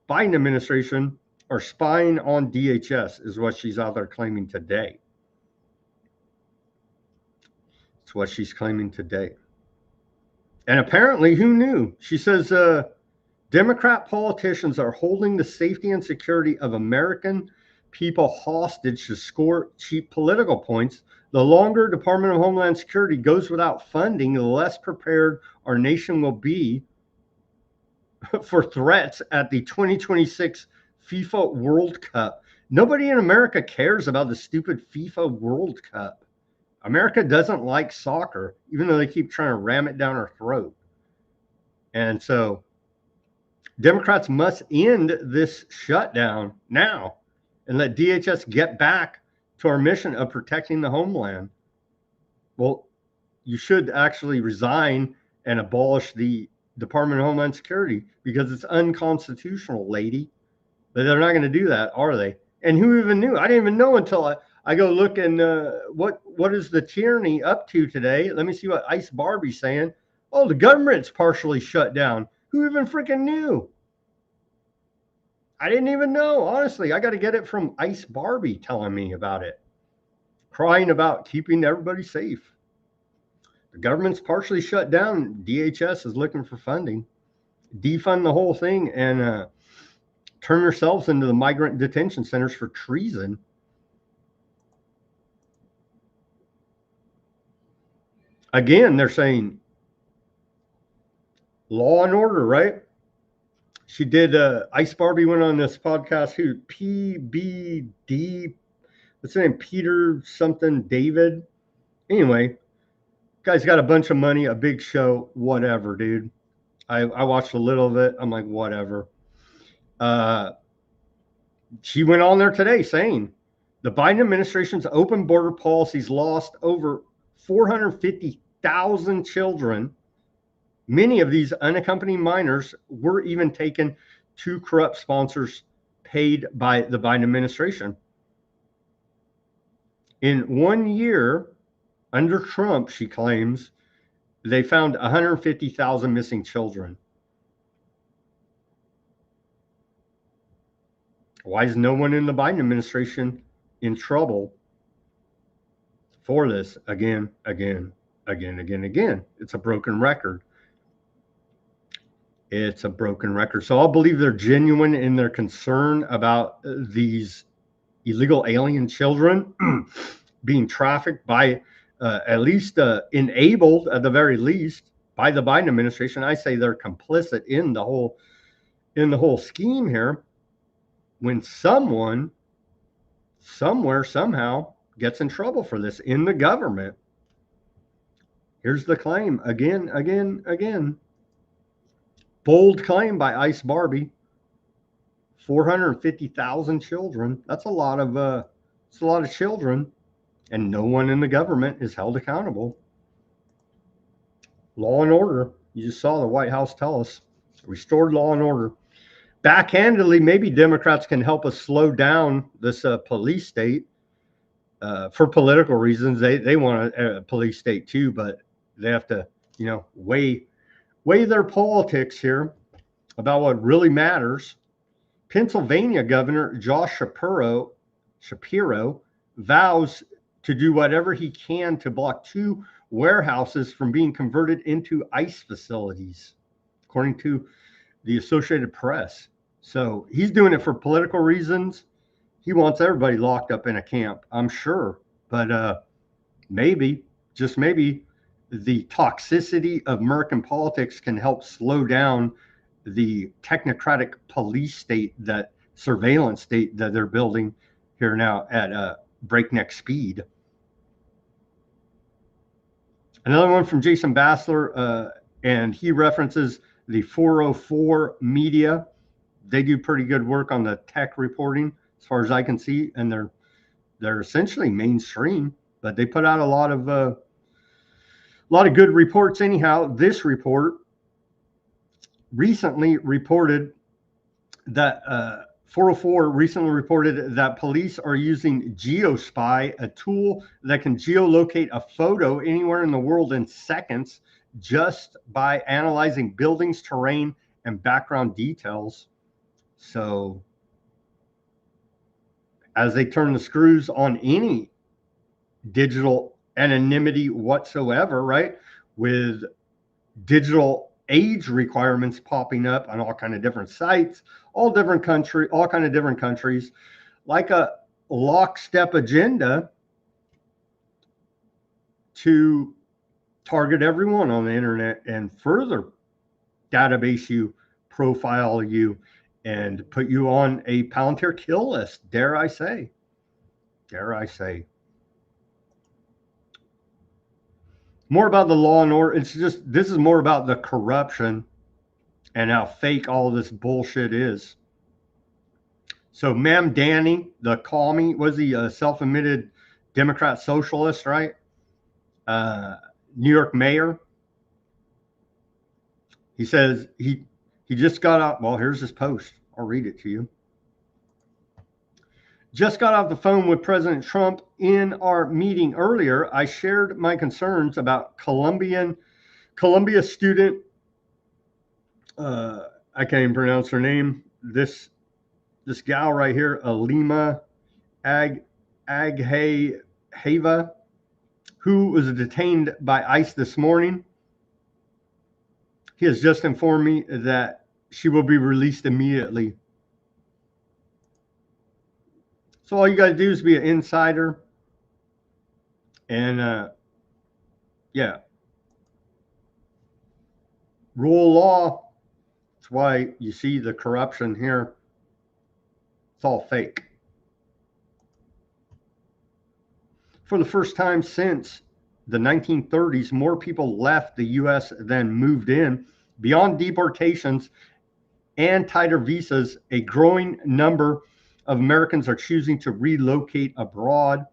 B: Biden administration are spying on DHS is what she's out there claiming today. It's what she's claiming today. And apparently, who knew? She says Democrat politicians are holding the safety and security of American people hostage to score cheap political points. The longer Department of Homeland Security goes without funding, the less prepared our nation will be for threats at the 2026 FIFA World Cup. Nobody in America cares about the stupid FIFA World Cup. America doesn't like soccer, even though they keep trying to ram it down our throat. And so Democrats must end this shutdown now and let DHS get back to our mission of protecting the homeland. Well, you should actually resign and abolish the Department of Homeland Security because it's unconstitutional, lady. But they're not going to do that, are they? And who even knew? I didn't even know until I go look and what is the tyranny up to today? Let me see what Ice Barbie's saying. Oh, the government's partially shut down. Who even freaking knew? I didn't even know, honestly. I got to get it from Ice Barbie telling me about it, crying about keeping everybody safe. The government's partially shut down. DHS is looking for funding. Defund the whole thing and turn yourselves into the migrant detention centers for treason. Again, they're saying law and order, right? She did, Ice Barbie went on this podcast, who, PBD, what's his name? Peter something David. Anyway, guy's got a bunch of money, a big show, whatever, dude. I watched a little of it. I'm like, whatever. She went on there today saying the Biden administration's open border policies lost over 450,000 children. Many of these unaccompanied minors were even taken to corrupt sponsors paid by the Biden administration. In 1 year under Trump, she claims, they found 150,000 missing children. Why is no one in the Biden administration in trouble for this? Again. It's a broken record. It's a broken record. So I'll believe they're genuine in their concern about these illegal alien children being trafficked by, at least enabled, at the very least, by the Biden administration. I say they're complicit in the whole scheme here. When someone, somewhere, somehow gets in trouble for this in the government. Here's the claim again. Bold claim by Ice Barbie. 450,000 children. That's a lot of children, and no one in the government is held accountable. Law and order. You just saw the White House tell us restored law and order. Backhandedly, maybe Democrats can help us slow down this police state for political reasons. They want a police state too, but they have to, weigh their politics here about what really matters. Pennsylvania Governor Josh Shapiro vows to do whatever he can to block 2 warehouses from being converted into ICE facilities, according to the Associated Press. So he's doing it for political reasons. He wants everybody locked up in a camp, I'm sure. But maybe, just maybe, the toxicity of American politics can help slow down the technocratic police state, that surveillance state that they're building here now at breakneck speed. Another one from Jason Bassler, and he references the 404 media. They do pretty good work on the tech reporting, as far as I can see, and they're essentially mainstream, but they put out a lot of good reports. Anyhow, this report recently reported that 404 recently reported that police are using GeoSpy, a tool that can geolocate a photo anywhere in the world in seconds, just by analyzing buildings, terrain, and background details. So as they turn the screws on any digital anonymity whatsoever, right, with digital age requirements popping up on all kind of different sites, all kind of different countries, like a lockstep agenda to target everyone on the internet and further database you, profile you, and put you on a Palantir kill list, dare I say. More about the law and order. This is more about the corruption and how fake all this bullshit is. So Ma'am Danny, the call me, was he a self-admitted Democrat socialist, right? New York mayor. He says he just got out. Well, here's his post. I'll read it to you. Just got off the phone with President Trump. In our meeting earlier, I shared my concerns about Columbia student. I can't even pronounce her name. This gal right here, Alima Agheva, who was detained by ICE this morning. He has just informed me that she will be released immediately. So all you got to do is be an insider. And yeah, Rule of law. That's why you see the corruption here. It's all fake. For the first time since the 1930s, more people left the U.S. than moved in. Beyond deportations and tighter visas, a growing number of Americans are choosing to relocate abroad.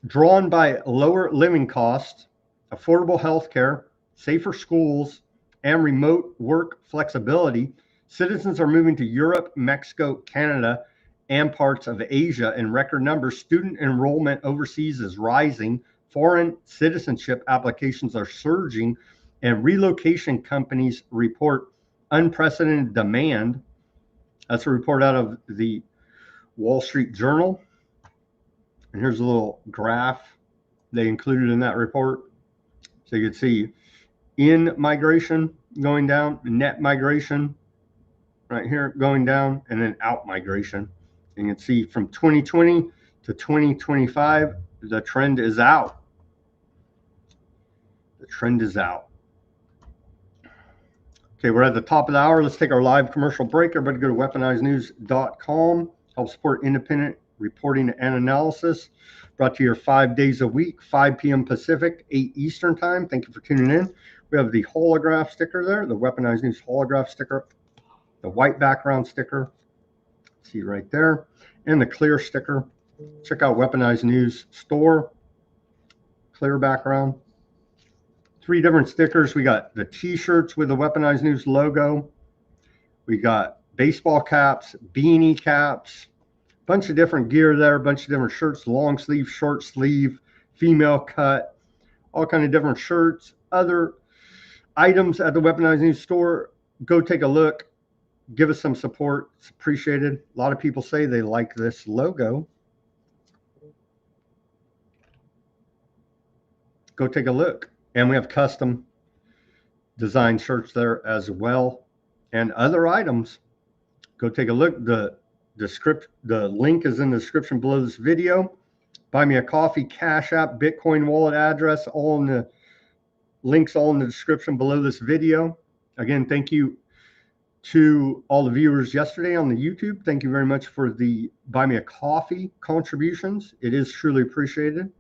B: Drawn by lower living costs, affordable health care, safer schools, and remote work flexibility, citizens are moving to Europe, Mexico, Canada, and parts of Asia in record numbers. Student enrollment overseas is rising. Foreign citizenship applications are surging, and relocation companies report unprecedented demand. That's a report out of the Wall Street Journal. And here's a little graph they included in that report. So you can see in migration going down, net migration right here going down, and then out migration. And you can see from 2020 to 2025, the trend is out. The trend is out. Okay, we're at the top of the hour. Let's take our live commercial break. Everybody go to weaponizednews.com. Help support independent reporting and analysis. Brought to you 5 days a week, 5 p.m. Pacific, 8 Eastern time. Thank you for tuning in. We have the holograph sticker there, the Weaponized News holograph sticker, the white background sticker. See right there, and the clear sticker. Check out Weaponized News store, clear background. 3 different stickers. We got the t-shirts with the Weaponized News logo. We got baseball caps, beanie caps, bunch of different gear there, a bunch of different shirts, long sleeve, short sleeve, female cut, all kind of different shirts, other items at the Weaponized News store. Go take a look. Give us some support. It's appreciated. A lot of people say they like this logo. Go take a look. And we have custom design shirts there as well, and other items. Go take a look. The link is in the description below this video. Buy me a coffee, Cash App, Bitcoin wallet address, all in the links, all in the description below this video. Again, thank you to all the viewers yesterday on the YouTube. Thank you very much for the Buy Me a Coffee contributions. It is truly appreciated.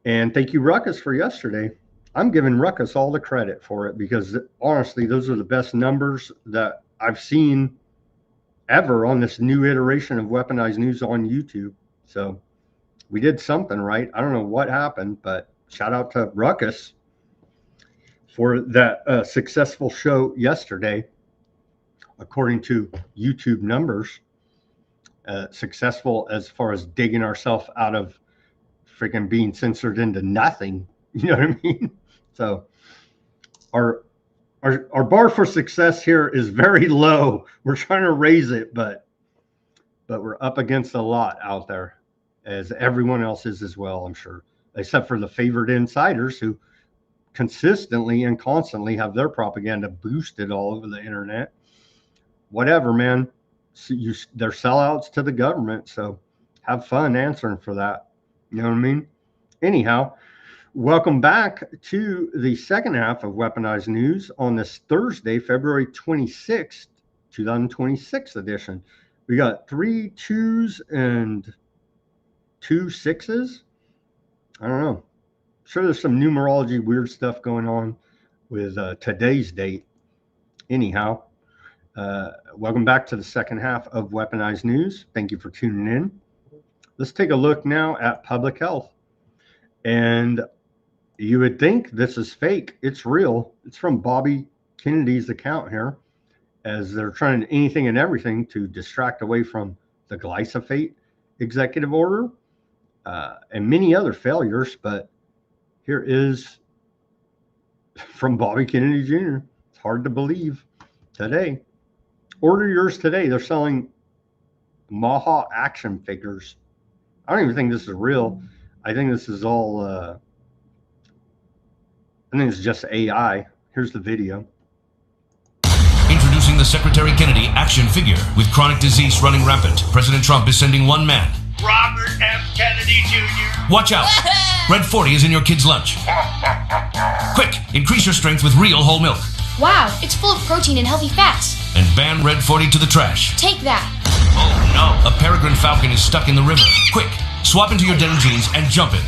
B: And thank you, Ruckus, for yesterday. I'm giving Ruckus all the credit for it because, honestly, those are the best numbers that I've seen ever on this new iteration of Weaponized News on YouTube. So we did something right. I don't know what happened, but shout out to Ruckus for that successful show yesterday. According to YouTube numbers, successful as far as digging ourselves out of freaking being censored into nothing. You know what I mean? So our bar for success here is very low. We're trying to raise it, but we're up against a lot out there, as everyone else is as well, I'm sure, except for the favored insiders who consistently and constantly have their propaganda boosted all over the internet. Whatever, man. They're sellouts to the government, so have fun answering for that. You know what I mean? Anyhow, welcome back to the second half of Weaponized News on this Thursday, February 26th, 2026 edition. We got 3 2s and 2 6s. I don't know. Sure, there's some numerology weird stuff going on with today's date. Anyhow, welcome back to the second half of Weaponized News. Thank you for tuning in. Let's take a look now at public health. And you would think this is fake. It's real. It's from Bobby Kennedy's account here, as they're trying anything and everything to distract away from the glyphosate executive order and many other failures. But here is from Bobby Kennedy Jr. It's hard to believe today. Order yours today. They're selling Maha action figures. I don't even think this is real. I think this is all, I think it's just AI. Here's the video.
G: Introducing the Secretary Kennedy action figure. With chronic disease running rampant, President Trump is sending one man, Robert F. Kennedy Jr.
H: Watch out. Red 40 is in your kid's lunch. Quick, increase your strength with real whole milk.
I: Wow, it's full of protein and healthy fats.
H: And ban Red 40 to the trash.
I: Take that.
H: Oh no, a peregrine falcon is stuck in the river. Quick, swap into your denim jeans and jump in.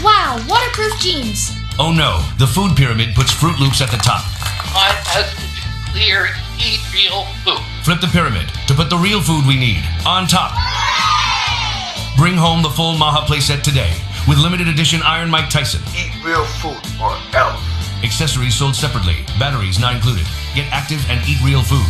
I: Wow, waterproof jeans.
H: Oh no, the food pyramid puts Fruit Loops at the top.
G: My message is clear. Eat real food.
H: Flip the pyramid to put the real food we need on top. Bring home the full Maha playset today with limited edition Iron Mike Tyson.
J: Eat real food or else.
H: Accessories sold separately. Batteries not included. Get active and eat real food.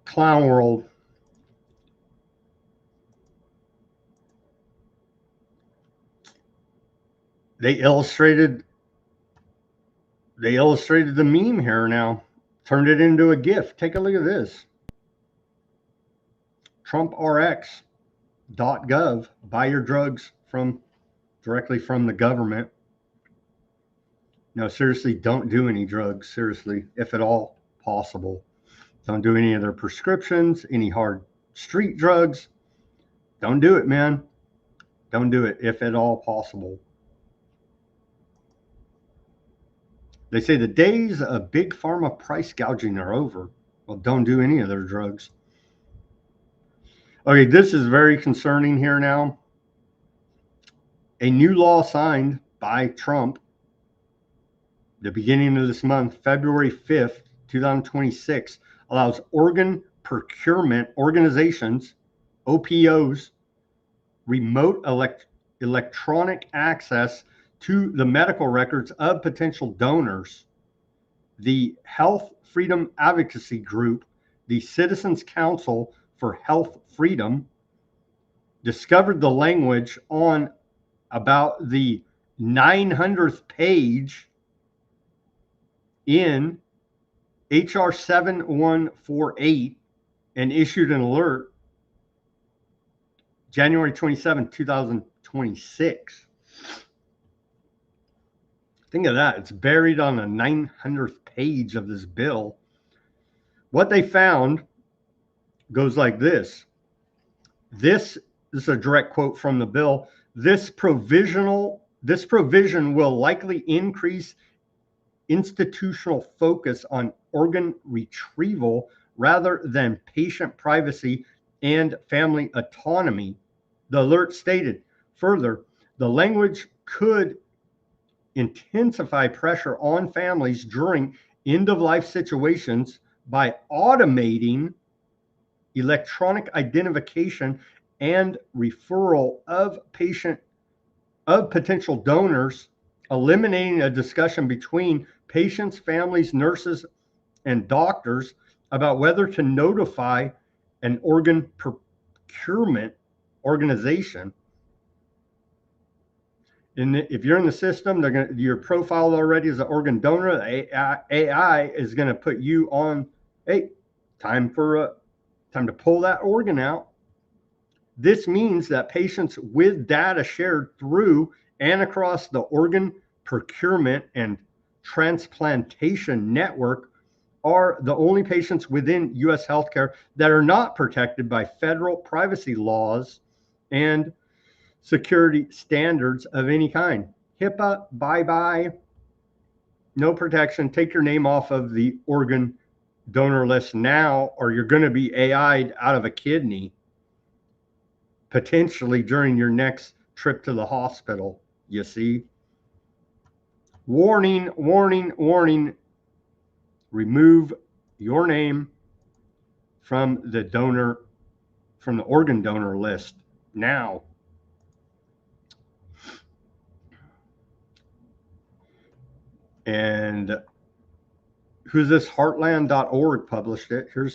B: Clown World. They illustrated the meme here now. Turned it into a GIF. Take a look at this. TrumpRx.gov. Buy your drugs directly from the government. No, seriously, don't do any drugs. Seriously, if at all possible. Don't do any of their prescriptions, any hard street drugs. Don't do it, man. Don't do it if at all possible. They say the days of big pharma price gouging are over. Well, don't do any of their drugs. Okay, this is very concerning here now. A new law signed by Trump the beginning of this month, February 5th, 2026, allows organ procurement organizations, OPOs, remote electronic access to the medical records of potential donors. The Health Freedom Advocacy Group, the Citizens Council for Health Freedom, discovered the language on about the 900th page in HR 7148 and issued an alert January 27, 2026. Think of that. It's buried on the 900th page of this bill. What they found goes like this. This is a direct quote from the bill. This provision will likely increase institutional focus on organ retrieval rather than patient privacy and family autonomy. The alert stated further, the language could intensify pressure on families during end-of-life situations by automating electronic identification and referral of potential donors, eliminating a discussion between patients, families, nurses, and doctors about whether to notify an organ procurement organization. And if you're in the system, you're profiled already as an organ donor. AI is going to put you on, hey, time to pull that organ out. This means that patients with data shared through and across the organ procurement and transplantation network are the only patients within U.S. healthcare that are not protected by federal privacy laws and security standards of any kind. HIPAA, bye-bye, no protection. Take your name off of the organ donor list now, or you're going to be AI'd out of a kidney, potentially during your next trip to the hospital, you see. Warning, warning, warning. Remove your name from the organ donor list now. And who's this? Heartland.org published it. Here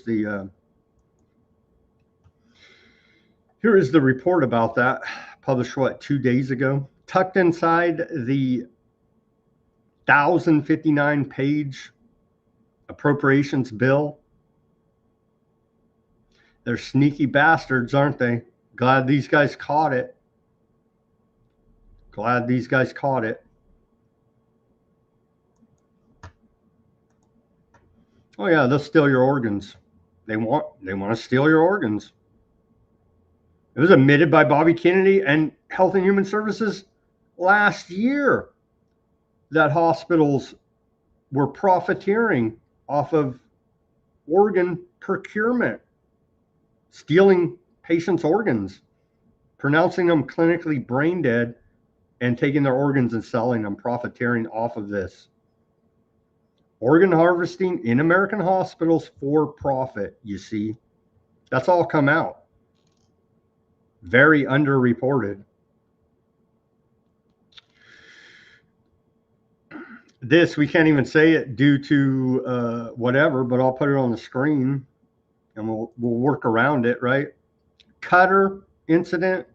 B: is the report about that, published 2 days ago. Tucked inside the 1,059-page appropriations bill. They're sneaky bastards, aren't they? Glad these guys caught it. Oh yeah, they'll steal your organs. They want to steal your organs. It was admitted by Bobby Kennedy and Health and Human Services last year that hospitals were profiteering off of organ procurement, stealing patients' organs, pronouncing them clinically brain dead, and taking their organs and selling them, profiteering off of this. Organ harvesting in American hospitals for profit, you see. That's all come out. Very underreported. This, we can't even say it due to whatever, but I'll put it on the screen and we'll work around it, right? Cutter incident.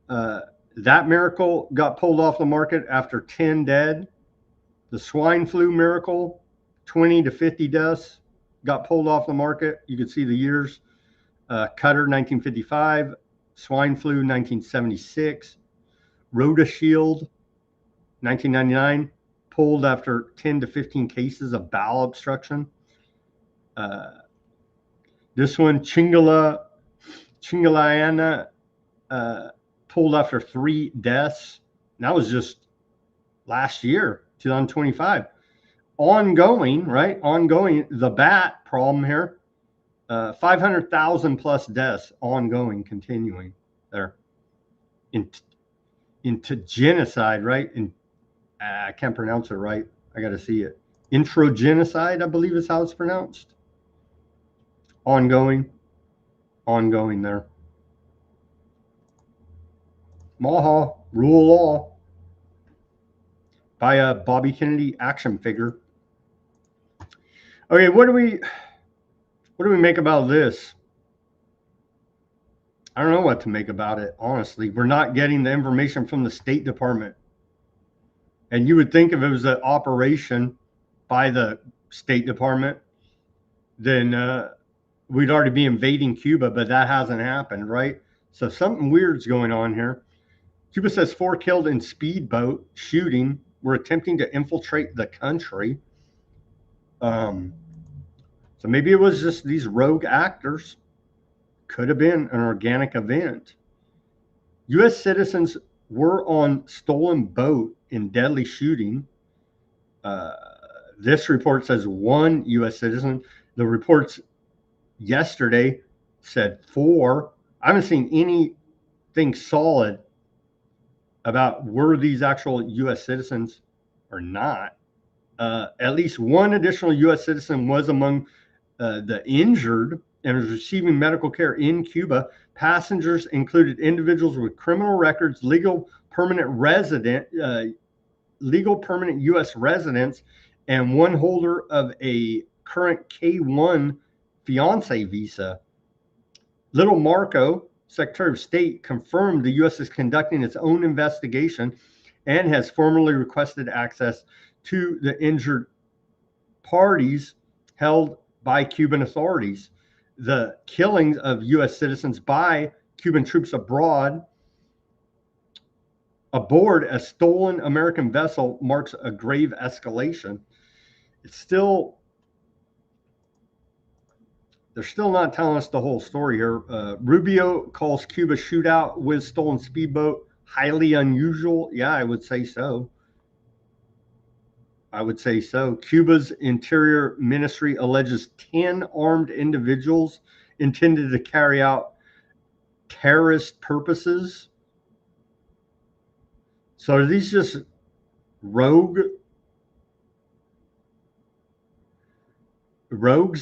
B: That miracle got pulled off the market after 10 dead. The swine flu miracle, 20 to 50 deaths, got pulled off the market. You can see the years. Cutter, 1955. Swine flu, 1976. Rotoshield, 1999. Pulled after 10 to 15 cases of bowel obstruction. This one, Chingalayana, pulled after 3 deaths. And that was just last year, 2025. Ongoing, right? Ongoing, the bat problem here. 500,000 plus deaths ongoing, continuing there. Into genocide, right? I can't pronounce it right. I got to see it. Introgenocide, I believe is how it's pronounced. Ongoing there. Maha, rule of law. By a Bobby Kennedy action figure. Okay, what do we make about this? I don't know what to make about it, honestly. We're not getting the information from the State Department. And you would think if it was an operation by the State Department, then we'd already be invading Cuba, but that hasn't happened, right? So something weird's going on here. Cuba says 4 killed in speedboat shooting. We're attempting to infiltrate the country. So maybe it was just these rogue actors. Could have been an organic event. U.S. citizens were on stolen boat in deadly shooting. This report says 1 U.S. citizen. The reports yesterday said 4. I haven't seen anything solid about were these actual U.S. citizens or not. At least 1 additional U.S. citizen was among the injured and is receiving medical care in Cuba. Passengers included individuals with criminal records, legal permanent U.S. residents, and 1 holder of a current K-1 fiance visa. Little Marco, Secretary of State, confirmed the U.S. is conducting its own investigation and has formally requested access to the injured parties held by Cuban authorities. The killings of U.S. citizens by Cuban troops aboard a stolen American vessel marks a grave escalation. They're still not telling us the whole story here. Rubio calls Cuba's shootout with stolen speedboat highly unusual. Yeah, I would say so. Cuba's Interior Ministry alleges 10 armed individuals intended to carry out terrorist purposes. So are these just rogues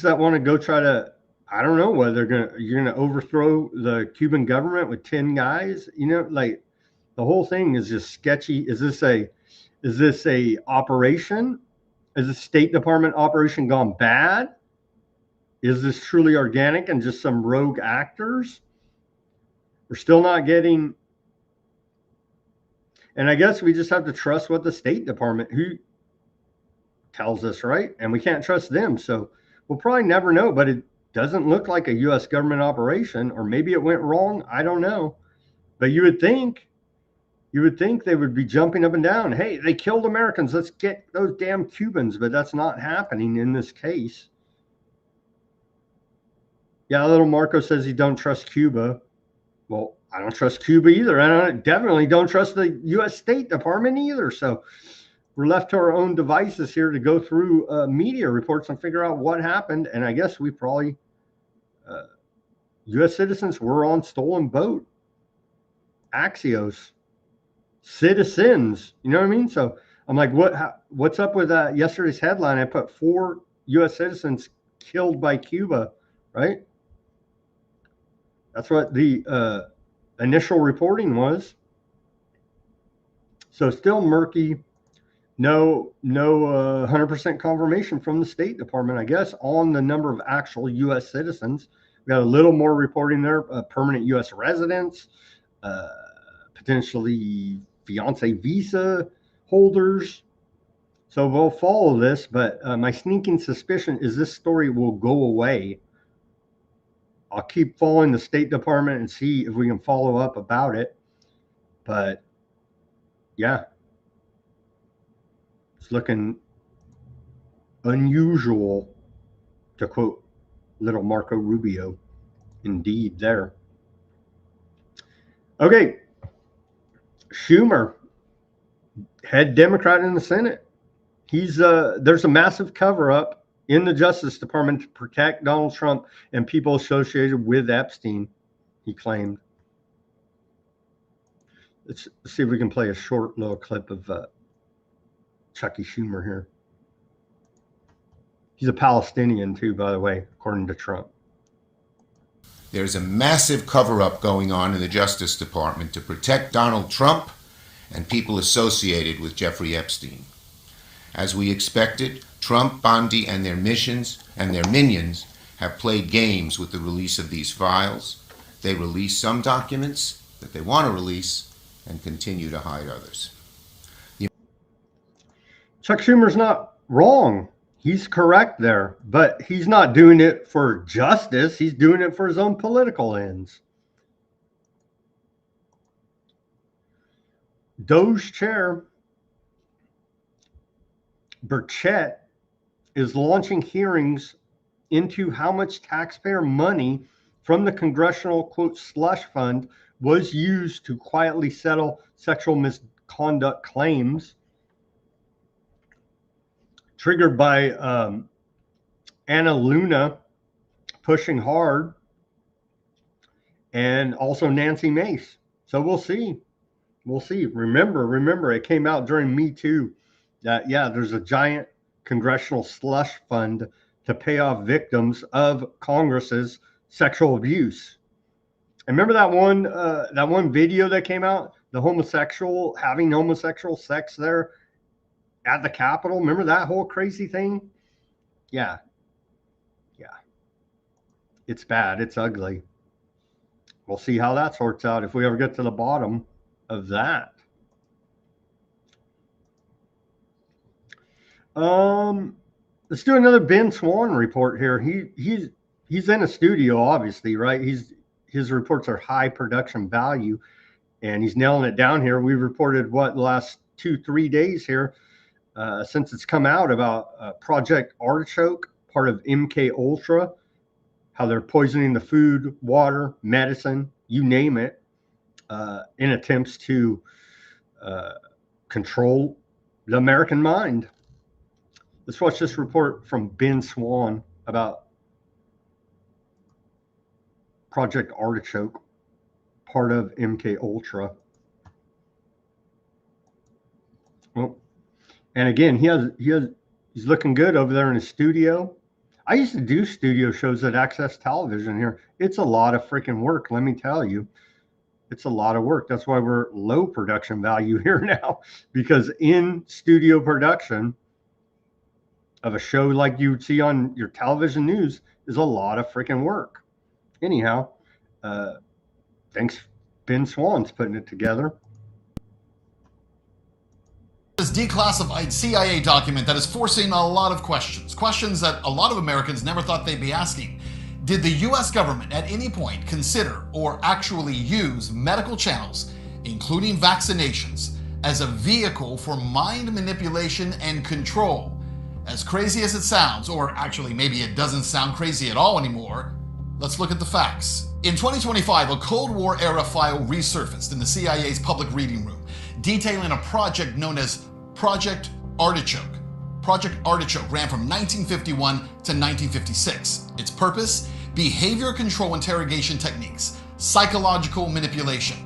B: that want to go try to, I don't know whether you're gonna overthrow the Cuban government with 10 guys? You know, like the whole thing is just sketchy. Is this a operation? Is a State Department operation gone bad? Is this truly organic and just some rogue actors? We're still not getting. And I guess we just have to trust what the State Department who tells us, right? And we can't trust them. So we'll probably never know, but it doesn't look like a U.S. government operation, or maybe it went wrong. I don't know. But you would think You would think they would be jumping up and down. Hey, they killed Americans. Let's get those damn Cubans. But that's not happening in this case. Yeah, little Marco says he don't trust Cuba. Well, I don't trust Cuba either. I definitely don't trust the U.S. State Department either. So we're left to our own devices here to go through media reports and figure out what happened. And I guess we probably, U.S. citizens were on stolen boat. Axios. Citizens. You know what I mean? So I'm like, what's up with yesterday's headline? I put 4 U.S. citizens killed by Cuba, right? That's what the initial reporting was. So still murky. No 100% confirmation from the State Department, I guess, on the number of actual U.S. citizens. We got a little more reporting there. Permanent U.S. residents, potentially fiance visa holders. So we'll follow this, but my sneaking suspicion is this story will go away. I'll keep following the State Department and see if we can follow up about it. But yeah, it's looking unusual, to quote little Marco Rubio. Indeed there. Okay. Schumer, head Democrat in the Senate. There's a massive cover-up in the Justice Department to protect Donald Trump and people associated with Epstein, he claimed. Let's see if we can play a short little clip of Chucky Schumer here. He's a Palestinian too, by the way, according to Trump.
K: There's a massive cover-up going on in the Justice Department to protect Donald Trump and people associated with Jeffrey Epstein. As we expected, Trump, Bondi, and their minions have played games with the release of these files. They release some documents that they want to release and continue to hide others.
B: Chuck Schumer's not wrong. He's correct there, but he's not doing it for justice. He's doing it for his own political ends. Doge chair Bitchute is launching hearings into how much taxpayer money from the congressional, quote, slush fund was used to quietly settle sexual misconduct claims triggered by Anna Luna pushing hard and also Nancy Mace. So we'll see. We'll see. Remember, it came out during Me Too that, yeah, there's a giant congressional slush fund to pay off victims of Congress's sexual abuse. And remember that one video that came out, the homosexual having homosexual sex there at the Capitol? Remember that whole crazy thing? Yeah. It's bad. It's ugly. We'll see how that sorts out if we ever get to the bottom of that. Let's do another Ben Swan report here. He's in a studio, obviously, right? His reports are high production value, and he's nailing it down here. We reported the last 2-3 days here since it's come out about Project Artichoke, part of MK Ultra, how they're poisoning the food, water, medicine, you name it, in attempts to control the American mind. Let's watch this report from Ben Swan about Project Artichoke, part of MK Ultra. Well, and again, he's looking good over there in his studio. I used to do studio shows at Access Television here. It's a lot of freaking work, let me tell you. It's a lot of work. That's why we're low production value here now, because in studio production of a show like you would see on your television news is a lot of freaking work. Anyhow, thanks, Ben Swan's putting it together.
L: This declassified CIA document that is forcing a lot of questions that a lot of Americans never thought they'd be asking. Did the U.S. government at any point consider or actually use medical channels including vaccinations, as a vehicle for mind manipulation and control. As crazy as it sounds, or actually maybe it doesn't sound crazy at all anymore, let's look at the facts. In 2025, a Cold War era file resurfaced in the CIA's public reading room, detailing a project known as Project Artichoke. Project Artichoke ran from 1951 to 1956. Its purpose? Behavior control interrogation techniques, psychological manipulation.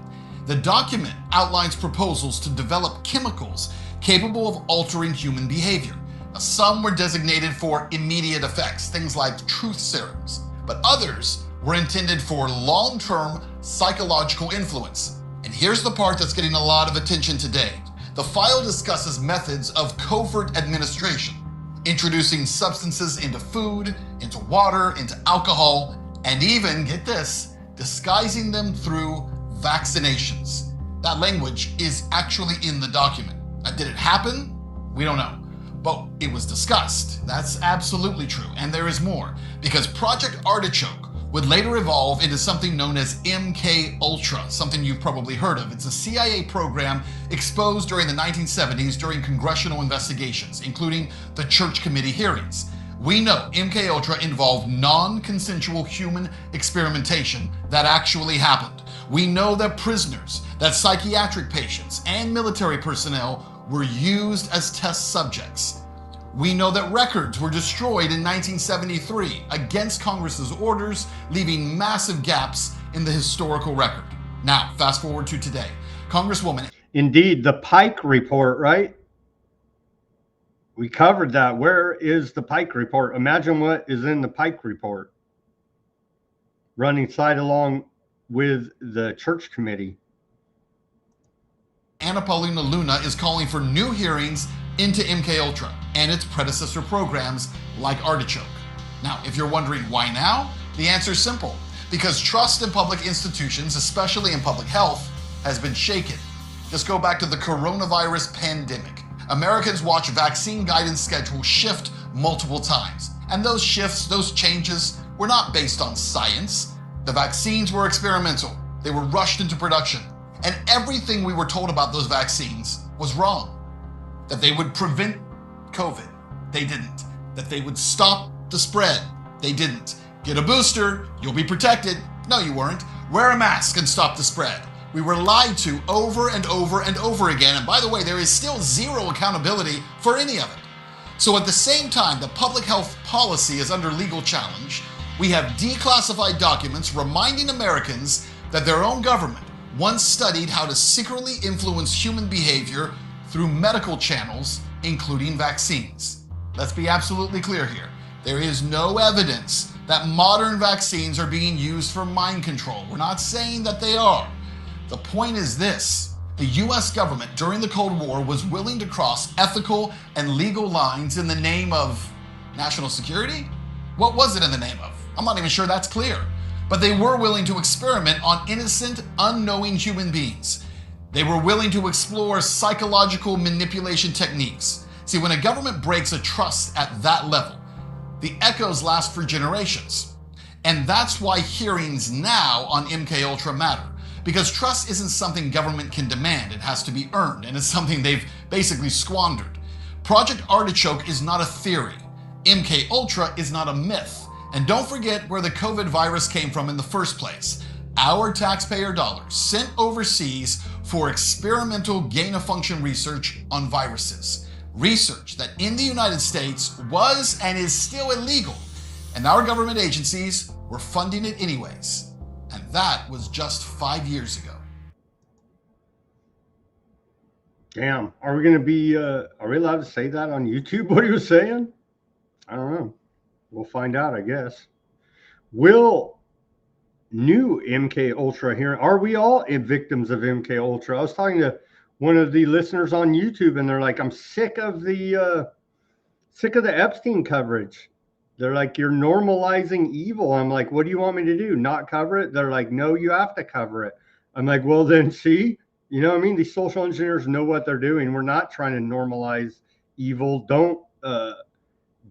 L: The document outlines proposals to develop chemicals capable of altering human behavior. Now, some were designated for immediate effects, things like truth serums, but others were intended for long-term psychological influence. And here's the part that's getting a lot of attention today. The file discusses methods of covert administration, introducing substances into food, into water, into alcohol, and even, get this, disguising them through vaccinations. That language is actually in the document. Did it happen? We don't know. But it was discussed. That's absolutely true. And there is more, because Project Artichoke would later evolve into something known as MK Ultra, something you've probably heard of. It's a CIA program exposed during the 1970s during congressional investigations, including the Church Committee hearings. We know MK Ultra involved non-consensual human experimentation that actually happened. We know that prisoners, that psychiatric patients, and military personnel were used as test subjects. We know that records were destroyed in 1973 against Congress's orders, leaving massive gaps in the historical record. Now, fast forward to today. Congresswoman...
B: Indeed, the Pike report, right? We covered that. Where is the Pike report? Imagine what is in the Pike report. Running side along with the Church Committee.
L: Anna Paulina Luna is calling for new hearings into MK Ultra and its predecessor programs like Artichoke. Now, if you're wondering why now, the answer is simple. Because trust in public institutions, especially in public health, has been shaken. Just go back to the coronavirus pandemic. Americans watch vaccine guidance schedules shift multiple times. And those shifts, those changes, were not based on science. The vaccines were experimental. They were rushed into production. And everything we were told about those vaccines was wrong. That they would prevent COVID. They didn't. That they would stop the spread. They didn't. Get a booster, you'll be protected. No, you weren't. Wear a mask and stop the spread. We were lied to over and over and over again. And by the way, there is still zero accountability for any of it. So at the same time that public health policy is under legal challenge, we have declassified documents reminding Americans that their own government once studied how to secretly influence human behavior through medical channels, including vaccines. Let's be absolutely clear here. There is no evidence that modern vaccines are being used for mind control. We're not saying that they are. The point is this: the US government during the Cold War was willing to cross ethical and legal lines in the name of national security? What was it in the name of? I'm not even sure that's clear. But they were willing to experiment on innocent, unknowing human beings. They were willing to explore psychological manipulation techniques. See, when a government breaks a trust at that level, the echoes last for generations. And that's why hearings now on MK Ultra matter. Because trust isn't something government can demand. It has to be earned, and it's something they've basically squandered. Project Artichoke is not a theory. MK Ultra is not a myth. And don't forget where the COVID virus came from in the first place. Our taxpayer dollars sent overseas for experimental gain-of-function research on viruses. Research that in the United States was and is still illegal. And our government agencies were funding it anyways. And that was just 5 years ago.
B: Damn, are we allowed to say that on YouTube, what he was saying? I don't know. We'll find out, I guess. Will new MK Ultra here, are we all victims of MK Ultra? I was talking to one of the listeners on YouTube, and they're like, I'm sick of the Epstein coverage. They're like, you're normalizing evil. I'm like, what do you want me to do? Not cover it? They're like, no, you have to cover it. I'm like, well, then see, you know what I mean? These social engineers know what they're doing. We're not trying to normalize evil.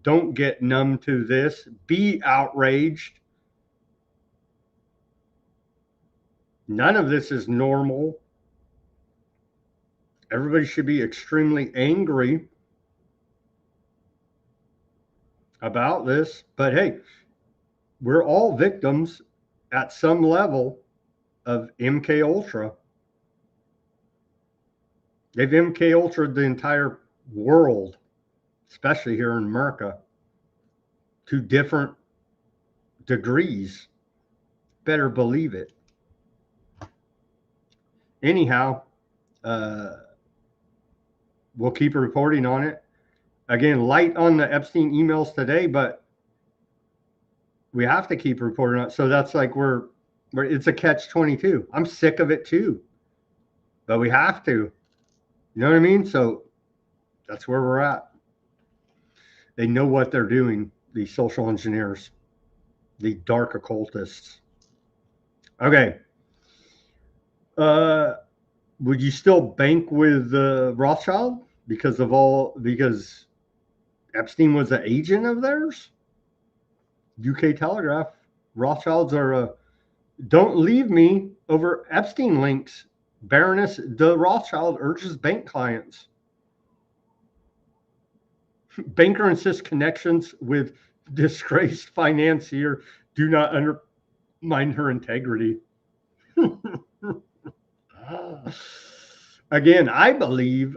B: Don't get numb to this. Be outraged. None of this is normal. everybody should be extremely angry about this. But hey, we're all victims at some level of MK Ultra. They've MK Ultra'd the entire world, especially here in America, to different degrees. Better believe it. Anyhow, we'll keep reporting on it. Again, light on the Epstein emails today, but we have to keep reporting on it. So that's like it's a catch-22. I'm sick of it too, but we have to. You know what I mean? So that's where we're at. They know what they're doing, these social engineers, the dark occultists. Okay. Would you still bank with Rothschild because Epstein was an agent of theirs? UK Telegraph. Rothschilds are don't leave me over Epstein links. Baroness de Rothschild urges bank clients. Banker insists connections with disgraced financier do not undermine her integrity. Again, I believe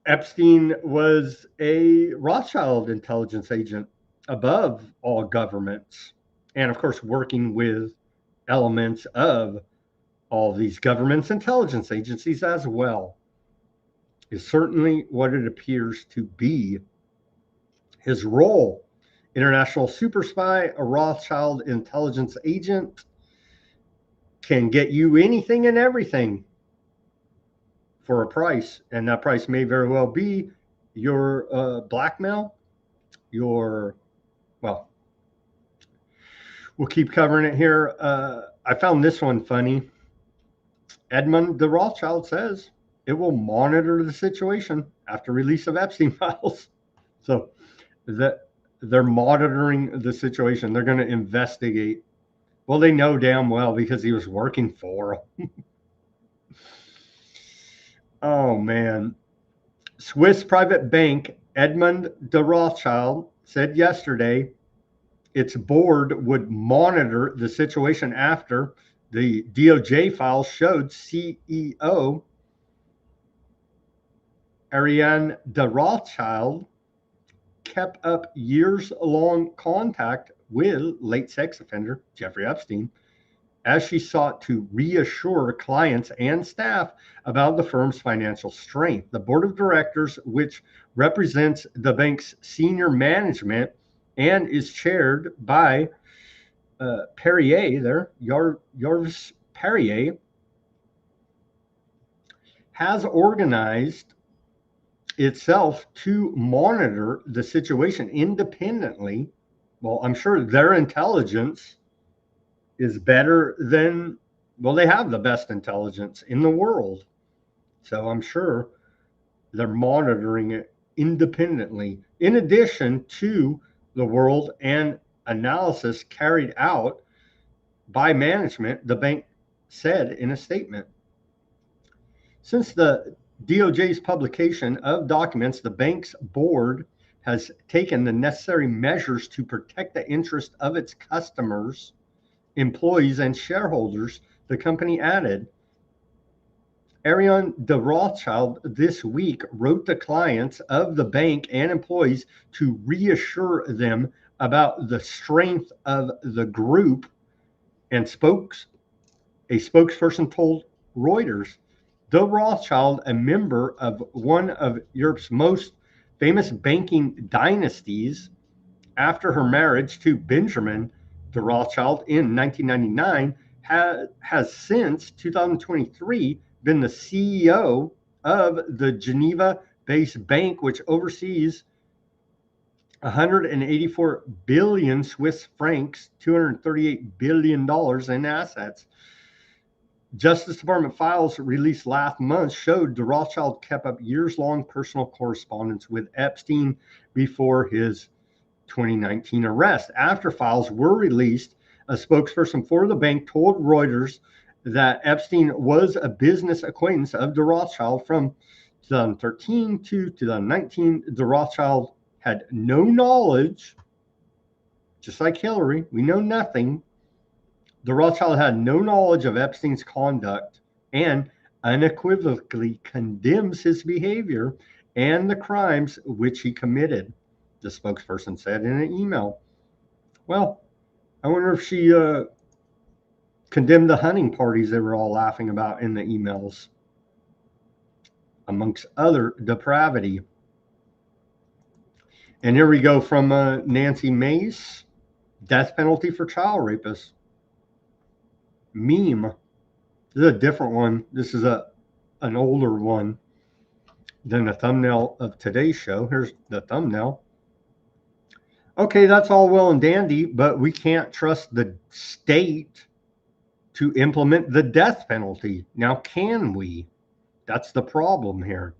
B: Epstein was a Rothschild intelligence agent above all governments, and of course working with elements of all these governments' intelligence agencies as well, is certainly what it appears to be. His role: international super spy, a Rothschild intelligence agent, can get you anything and everything for a price, and that price may very well be your blackmail, we'll keep covering it here. I found this one funny. Edmund de Rothschild says it will monitor the situation after release of Epstein files. So they're monitoring the situation. They're going to investigate. Well, they know damn well because he was working for them. Oh, man. Swiss private bank Edmund de Rothschild said yesterday its board would monitor the situation after the DOJ files showed CEO Ariane de Rothschild kept up years-long contact with late sex offender Jeffrey Epstein as she sought to reassure clients and staff about the firm's financial strength. The board of directors, which represents the bank's senior management and is chaired by Perrier, Jarvis Perrier, has organized itself to monitor the situation independently. Well, I'm sure their intelligence is better than, well, they have the best intelligence in the world. So I'm sure they're monitoring it independently, in addition to the world and analysis carried out by management, the bank said in a statement. Since the DOJ's publication of documents, the bank's board has taken the necessary measures to protect the interest of its customers, employees, and shareholders, the company added. Ariane de Rothschild this week wrote to clients of the bank and employees to reassure them about the strength of the group, and a spokesperson told Reuters. De Rothschild, a member of one of Europe's most famous banking dynasties, after her marriage to Benjamin de Rothschild in 1999, has since 2023 been the CEO of the Geneva-based bank, which oversees 184 billion Swiss francs, $238 billion in assets. Justice Department files released last month showed de Rothschild kept up years-long personal correspondence with Epstein before his 2019 arrest. After files were released, a spokesperson for the bank told Reuters that Epstein was a business acquaintance of de Rothschild from 2013 to 2019, the Rothschild had no knowledge, just like Hillary, we know nothing. The Rothschild had no knowledge of Epstein's conduct and unequivocally condemns his behavior and the crimes which he committed, the spokesperson said in an email. Well, I wonder if she condemned the hunting parties they were all laughing about in the emails, amongst other depravity. And here we go from Nancy Mace, death penalty for child rapists. Meme. This is a different one. This is an older one than the thumbnail of today's show. Here's the thumbnail. Okay, that's all well and dandy, but we can't trust the state to implement the death penalty. Now, can we? That's the problem here.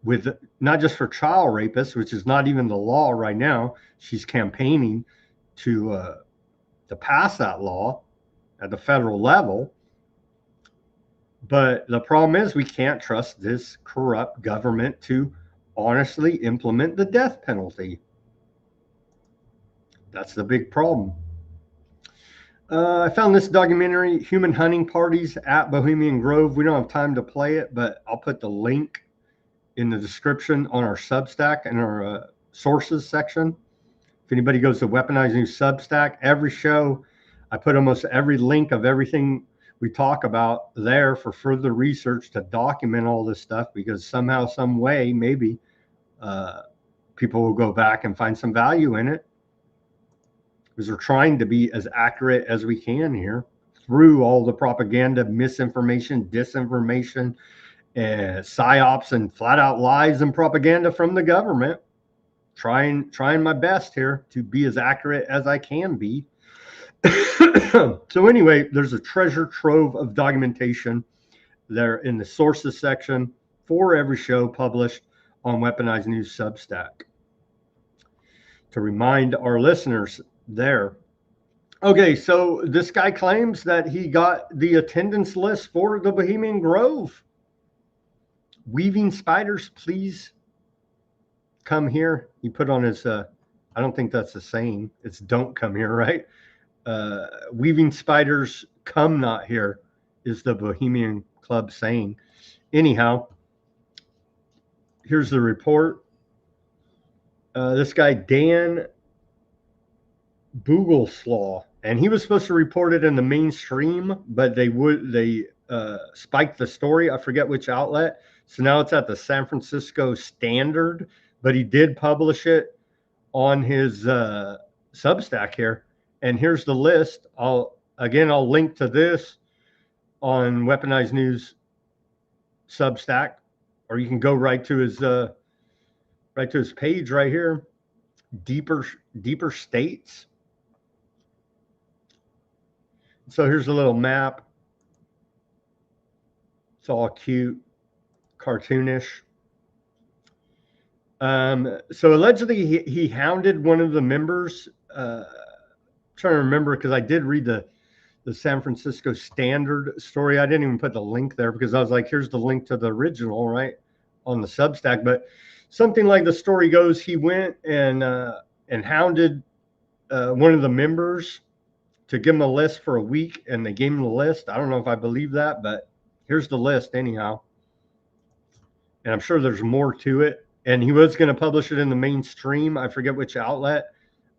B: With not just for child rapists, which is not even the law right now. She's campaigning to pass that law at the federal level. But the problem is we can't trust this corrupt government to honestly implement the death penalty. That's the big problem. I found this documentary, Human Hunting Parties at Bohemian Grove. We don't have time to play it, but I'll put the link in the description on our Substack and our sources section. If anybody goes to Weaponized News Substack, every show, I put almost every link of everything we talk about there for further research to document all this stuff, because somehow, some way, maybe people will go back and find some value in it. Because we're trying to be as accurate as we can here through all the propaganda, misinformation, disinformation, psyops, and flat out lies and propaganda from the government. Trying my best here to be as accurate as I can be. So anyway, there's a treasure trove of documentation there in the sources section for every show published on Weaponized News Substack. To remind our listeners there. Okay, so this guy claims that he got the attendance list for the Bohemian Grove. Weaving spiders, please come here. He put on his, I don't think that's a saying. It's don't come here, right? Weaving spiders, come not here, is the Bohemian Club saying. Anyhow, here's the report. This guy, Dan Boogleslaw, and he was supposed to report it in the mainstream, but they spiked the story. I forget which outlet. So now it's at the San Francisco Standard, but he did publish it on his Substack here. And here's the list. I'll link to this on Weaponized News Substack, or you can go right to his page right here. Deeper states. So here's a little map. It's all cute, cartoonish. So allegedly he hounded one of the members. Trying to remember, because I did read the San Francisco Standard story. I didn't even put the link there because I was like, here's the link to the original, right, on the Substack. But something like the story goes, he went and hounded one of the members to give him a list for a week, and they gave him the list. I don't know if I believe that, but here's the list anyhow. And I'm sure there's more to it. And he was going to publish it in the mainstream. I forget which outlet,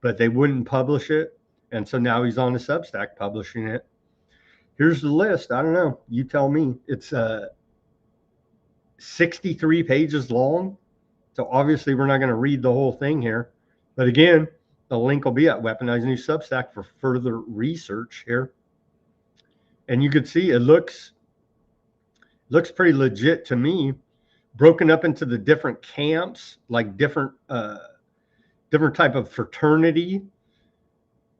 B: but they wouldn't publish it. And so now he's on the Substack publishing it. Here's the list. I don't know. You tell me. It's 63 pages long. So obviously we're not going to read the whole thing here. But again, the link will be at Weaponized News Substack for further research here. And you can see it looks pretty legit to me. Broken up into the different camps, like different type of fraternity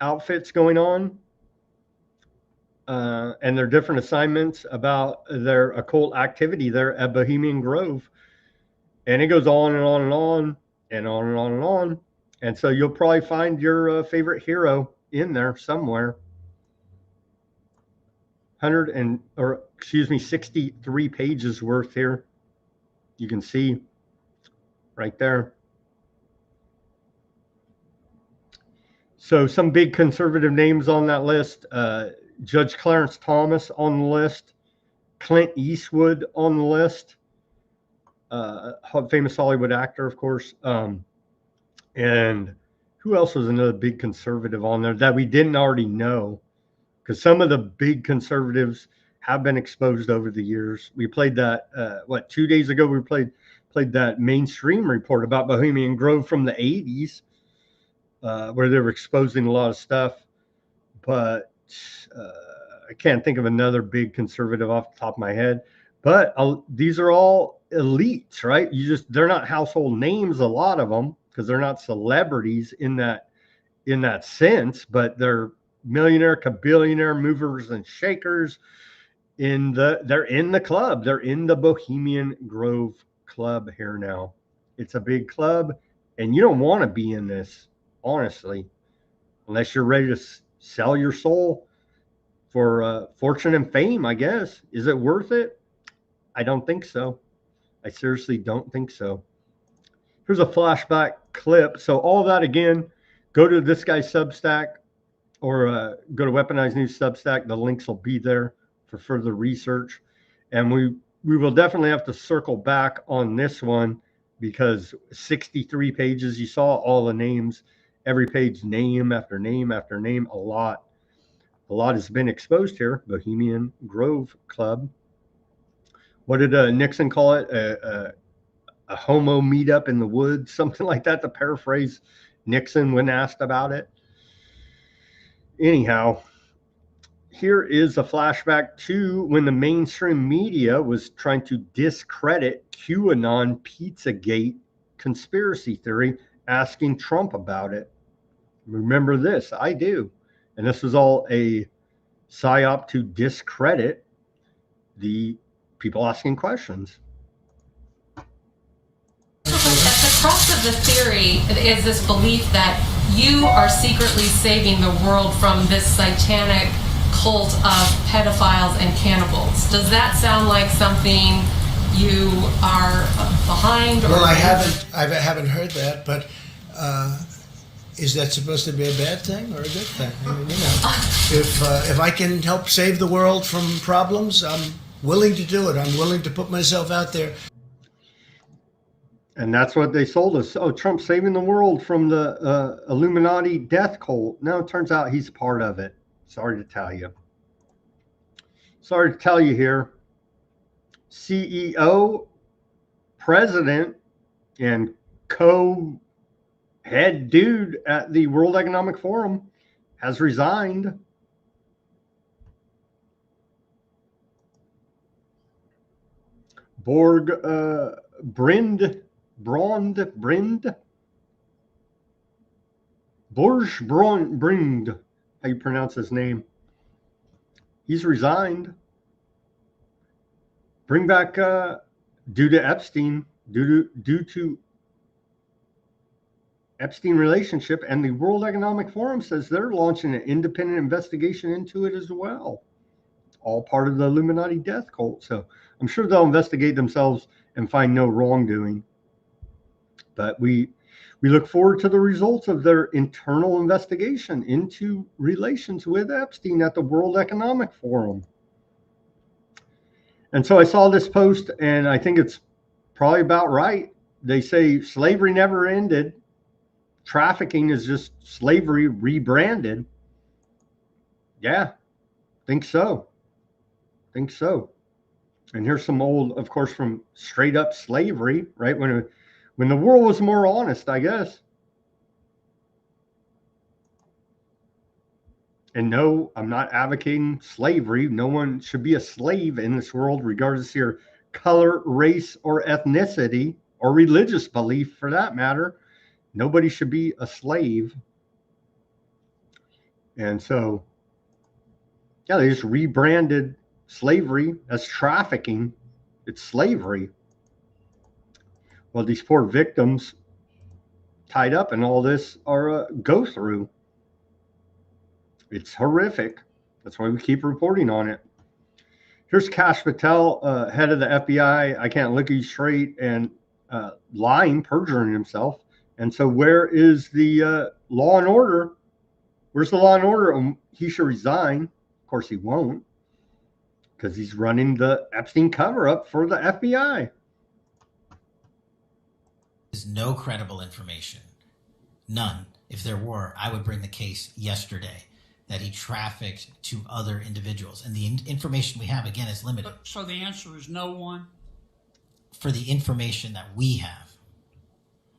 B: outfits going on, and their different assignments about their occult activity there at Bohemian Grove. And it goes on and on and on and on and on and on. And so you'll probably find your favorite hero in there somewhere. 63 pages worth here. You can see right there. So some big conservative names on that list. Judge Clarence Thomas on the list. Clint Eastwood on the list. Famous Hollywood actor, of course. And who else was another big conservative on there that we didn't already know? Because some of the big conservatives have been exposed over the years. We played that, 2 days ago, we played that mainstream report about Bohemian Grove from the 80s, where they were exposing a lot of stuff. But I can't think of another big conservative off the top of my head. But these are all elites, right? They're not household names, a lot of them, because they're not celebrities in that sense, but they're millionaire, billionaire movers and shakers they're in the club. They're in the Bohemian Grove Club here now. It's a big club, and you don't want to be in this, honestly, unless you're ready to sell your soul for fortune and fame, I guess. Is it worth it? I don't think so. I seriously don't think so. Here's a flashback clip. So all that, again, go to this guy's Substack or go to Weaponized News Substack. The links will be there for further research. And we will definitely have to circle back on this one because 63 pages, you saw all the names, every page, name after name after name, a lot has been exposed here. Bohemian Grove Club. What did Nixon call it? A homo meetup in the woods, something like that, to paraphrase Nixon when asked about it. Anyhow, here is a flashback to when the mainstream media was trying to discredit QAnon Pizzagate conspiracy theory, asking Trump about it. Remember this? I do. And this was all a psyop to discredit the people asking questions.
M: At the crux of the theory is this belief that you are secretly saving the world from this satanic cult of pedophiles and cannibals. Does that sound like something you are behind?
N: Well, I haven't heard that, but is that supposed to be a bad thing or a good thing? I mean, if I can help save the world from problems, I'm willing to do it. I'm willing to put myself out there.
B: And that's what they sold us. Oh, Trump's saving the world from the Illuminati death cult. No, it turns out he's part of it. Sorry to tell you. Sorry to tell you here. CEO, president, and co-head dude at the World Economic Forum has resigned. Borg Brind, how you pronounce his name. He's resigned. Bring back due to Epstein, due to Epstein relationship, and the World Economic Forum says they're launching an independent investigation into it as well. All part of the Illuminati death cult. So I'm sure they'll investigate themselves and find no wrongdoing. But we look forward to the results of their internal investigation into relations with Epstein at the World Economic Forum. And so I saw this post, and I think it's probably about right. They say slavery never ended. Trafficking is just slavery rebranded. Yeah, think so. Think so. And here's some old, of course, from straight up slavery, right? When the world was more honest, I guess. And no, I'm not advocating slavery. No one should be a slave in this world, regardless of your color, race, or ethnicity, or religious belief for that matter. Nobody should be a slave. And so, yeah, they just rebranded slavery as trafficking. It's slavery. Well, these poor victims tied up in all this are go through. It's horrific. That's why we keep reporting on it. Here's Kash Patel, head of the FBI. I can't look you straight, and lying, perjuring himself. And so where is the law and order? Where's the law and order? He should resign. Of course he won't, because he's running the Epstein cover-up for the FBI.
O: There's no credible information. None. If there were, I would bring the case yesterday that he trafficked to other individuals. And the information we have, again, is limited.
P: So the answer is no one?
O: For the information that we have.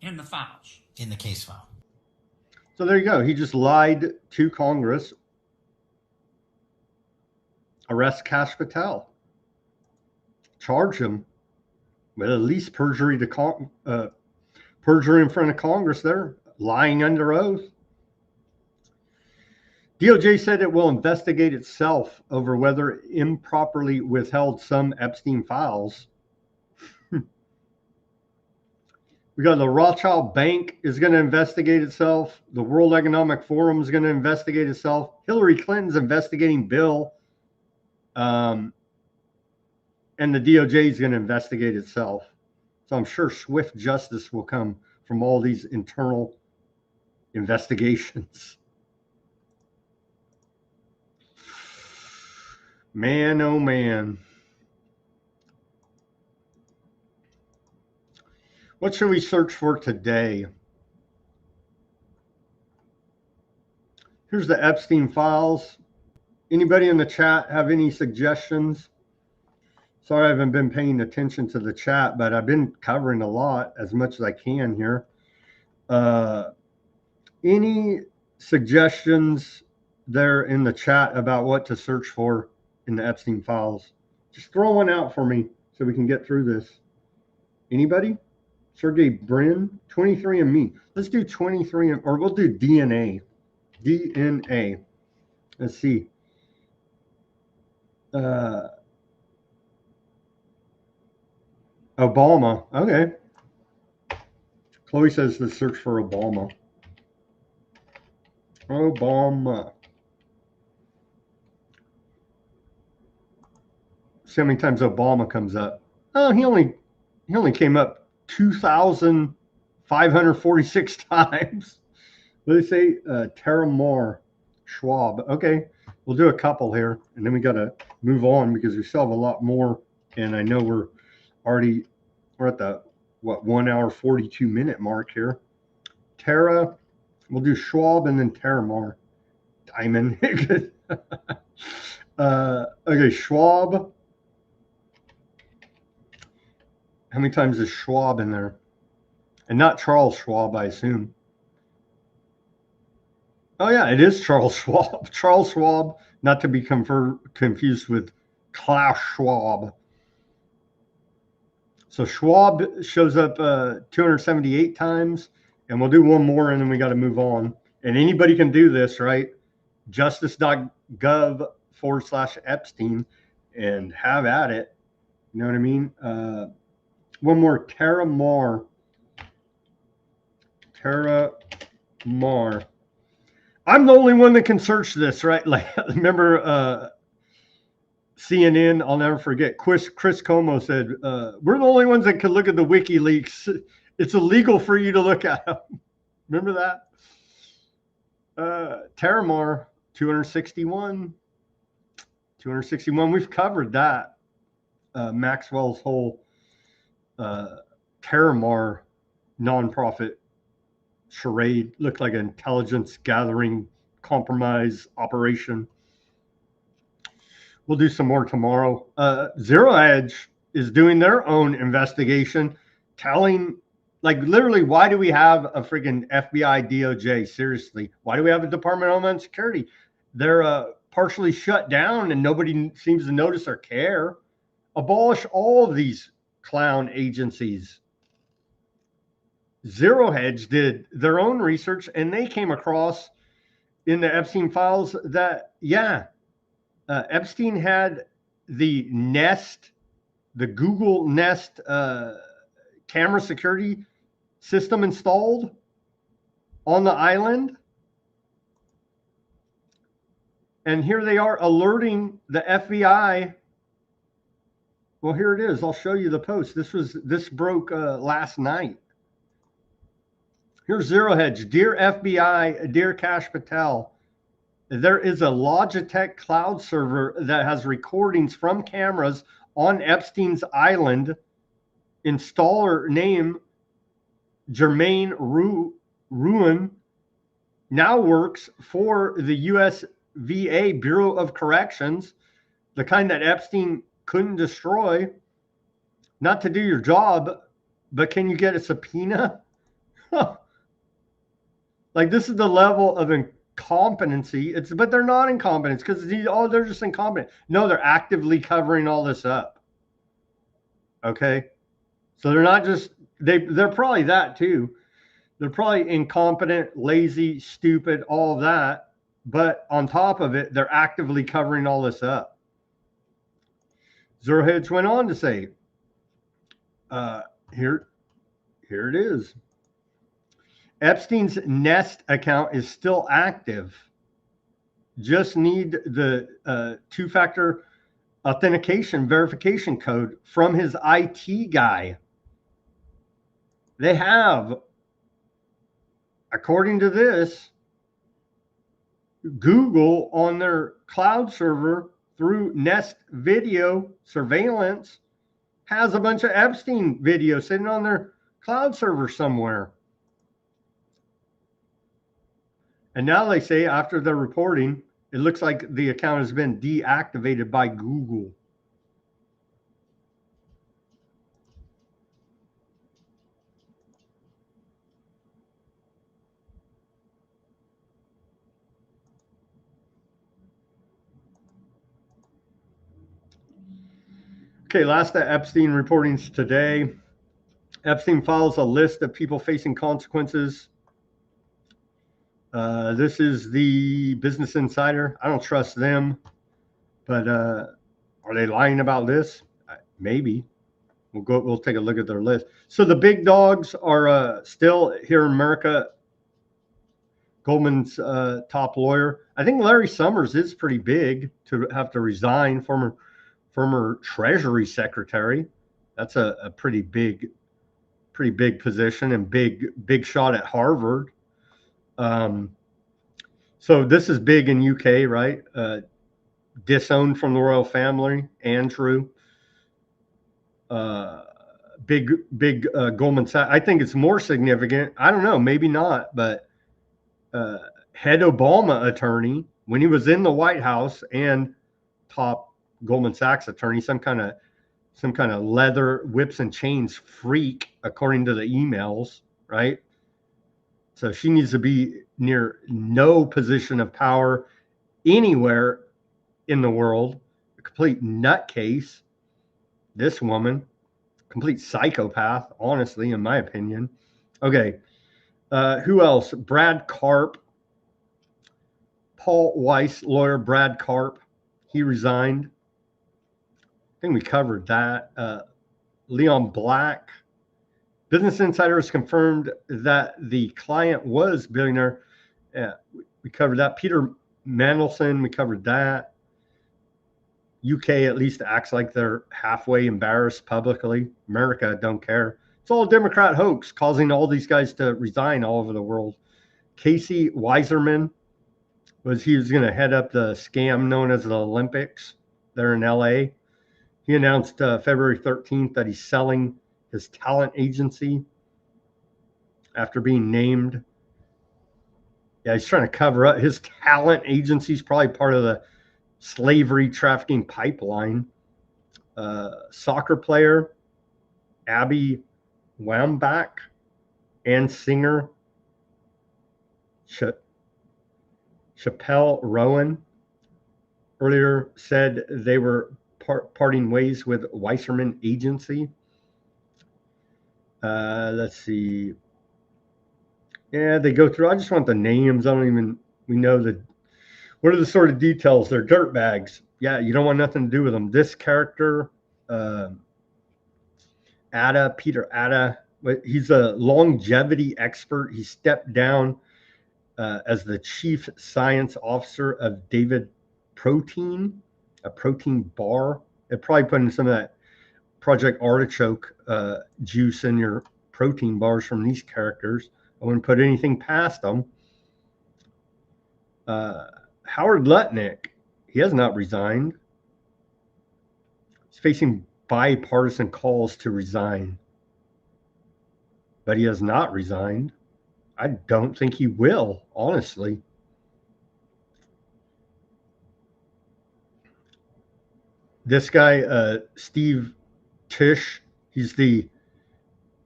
P: In the files?
O: In the case file.
B: So there you go. He just lied to Congress. Arrest Kash Patel. Charge him with at least perjury to perjury in front of Congress there, lying under oath. DOJ said it will investigate itself over whether it improperly withheld some Epstein files. We got the Rothschild Bank is going to investigate itself. The World Economic Forum is going to investigate itself. Hillary Clinton's investigating Bill. And the DOJ is going to investigate itself. So I'm sure swift justice will come from all these internal investigations. Man, oh man. What should we search for today? Here's the Epstein files. Anybody in the chat have any suggestions? Sorry, I haven't been paying attention to the chat, but I've been covering a lot, as much as I can here. Any suggestions there in the chat about what to search for in the Epstein files? Just throw one out for me so we can get through this. Anybody? Sergey Brin, 23andMe. Let's do 23, or we'll do DNA. DNA. Let's see. Obama. Okay. Chloe says to search for Obama. Obama. See how many times Obama comes up. Oh, he only came up 2,546 times. What do they say? Tara Moore, Schwab. Okay, we'll do a couple here, and then we got to move on because we still have a lot more. And I know we're at the 1 hour 42 minute mark here. Tara, we'll do Schwab and then Tara Moore. Diamond. Okay, Schwab. How many times is Schwab in there? And not Charles Schwab, I assume. Oh, yeah, it is Charles Schwab. Charles Schwab, not to be confused with Klaus Schwab. So Schwab shows up 278 times, and we'll do one more, and then we got to move on. And anybody can do this, right? Justice.gov/Epstein and have at it. You know what I mean? One more, Tara Moore. Tara Moore. I'm the only one that can search this, right? Like, remember CNN, I'll never forget, Chris Como said, we're the only ones that can look at the WikiLeaks. It's illegal for you to look at them. Remember that? Tara Moore, 261. 261, we've covered that. Maxwell's whole Terramar nonprofit charade looked like an intelligence gathering compromise operation. We'll do some more tomorrow. Zero Hedge is doing their own investigation, telling, like, literally, why do we have a freaking FBI, DOJ? Seriously, why do we have a Department of Homeland Security? They're partially shut down and nobody seems to notice or care. Abolish all of these clown agencies. Zero Hedge did their own research, and they came across in the Epstein files that, yeah, Epstein had the Nest, the Google Nest camera security system installed on the island. And here they are alerting the FBI Well, here it is. I'll show you the post. This broke last night. Here's Zero Hedge. Dear FBI, dear Kash Patel, there is a Logitech cloud server that has recordings from cameras on Epstein's island. Installer name Jermaine Ruin now works for the US VA Bureau of Corrections, the kind that Epstein couldn't destroy. Not to do your job, but can you get a subpoena? Like, this is the level of incompetency. But they're not incompetent because they're just incompetent. No, they're actively covering all this up. Okay, so they're not just they're probably that too. They're probably incompetent, lazy, stupid, all of that. But on top of it, they're actively covering all this up. Zero Hedge went on to say, here it is. Epstein's Nest account is still active. Just need the two-factor authentication verification code from his IT guy. They have, according to this, Google on their cloud server through Nest Video Surveillance has a bunch of Epstein videos sitting on their cloud server somewhere. And now they say, after the reporting, it looks like the account has been deactivated by Google. Okay, last Epstein reportings today. Epstein files a list of people facing consequences. This is the Business Insider. I don't trust them, but are they lying about this? Maybe. We'll take a look at their list. So the big dogs are still here in America. Goldman's top lawyer. I think Larry Summers is pretty big to have to resign, former Treasury Secretary. That's a pretty big position and big shot at Harvard. So this is big in UK, right? Disowned from the royal family, Andrew. Big Goldman Sachs. I think it's more significant. I don't know, maybe not, but head Obama attorney when he was in the White House and top Goldman Sachs attorney, some kind of leather whips and chains freak, according to the emails, right? So she needs to be near no position of power anywhere in the world. A complete nutcase. This woman, complete psychopath, honestly, in my opinion. Okay. Who else? Brad Karp. Paul Weiss lawyer, Brad Karp. He resigned. I think we covered that. Leon Black. Business Insider has confirmed that the client was billionaire. We covered that. Peter Mandelson, we covered that. UK at least acts like they're halfway embarrassed publicly. America don't care. It's all a Democrat hoax causing all these guys to resign all over the world. Casey Weiserman he was going to head up the scam known as the Olympics there in LA. He announced February 13th that he's selling his talent agency after being named. Yeah, he's trying to cover up. His talent agency is probably part of the slavery trafficking pipeline. Soccer player Abby Wambach and singer Chappelle Rowan earlier said they were parting ways with Weiserman Agency. Let's see. Yeah, they go through. I just want the names. We know what are the sort of details? They're dirtbags. Yeah, you don't want nothing to do with them. This character, Peter Atta, he's a longevity expert. He stepped down as the chief science officer of David Protein, a protein bar. It probably put in some of that Project Artichoke juice in your protein bars from these characters. I wouldn't put anything past them. Howard Lutnick, he has not resigned. He's facing bipartisan calls to resign, but he has not resigned. I don't think he will, honestly. This guy, Steve Tisch, he's the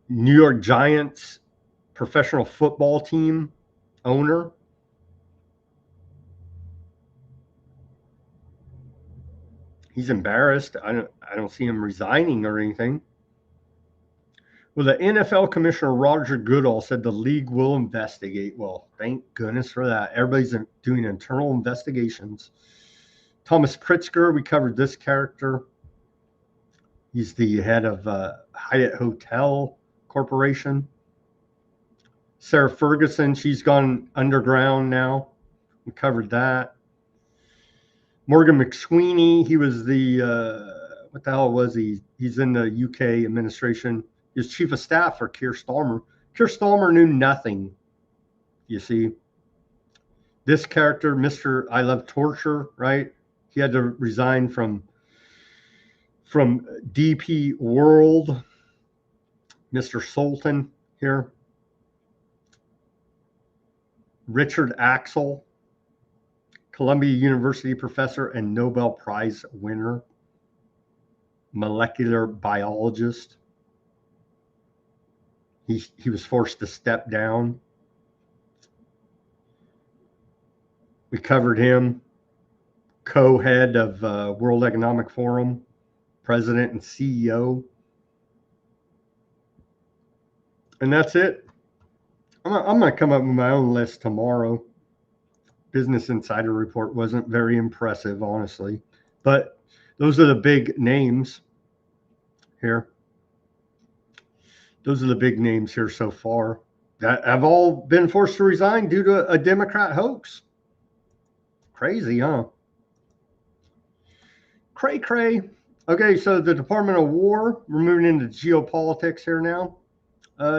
B: New York Giants professional football team owner. He's embarrassed. I don't see him resigning or anything. Well, the NFL commissioner Roger Goodall said the league will investigate. Well, thank goodness for that. Everybody's doing internal investigations. Thomas Pritzker, we covered this character. He's the head of Hyatt Hotel Corporation. Sarah Ferguson, she's gone underground now. We covered that. Morgan McSweeney, he was the, what the hell was he? He's in the UK administration. He was chief of staff for Keir Starmer. Keir Starmer knew nothing, you see. This character, Mr. I Love Torture, right? He had to resign from DP World. Mr. Sultan here. Richard Axel, Columbia University professor and Nobel Prize winner, molecular biologist. He was forced to step down. We covered him, co-head of World Economic Forum, president and CEO. And that's it. I'm going to come up with my own list tomorrow. Business Insider report wasn't very impressive, honestly. But those are the big names here. Those are the big names here so far that have all been forced to resign due to a Democrat hoax. Crazy, huh? Cray, cray. Okay, so the Department of War, we're moving into geopolitics here now.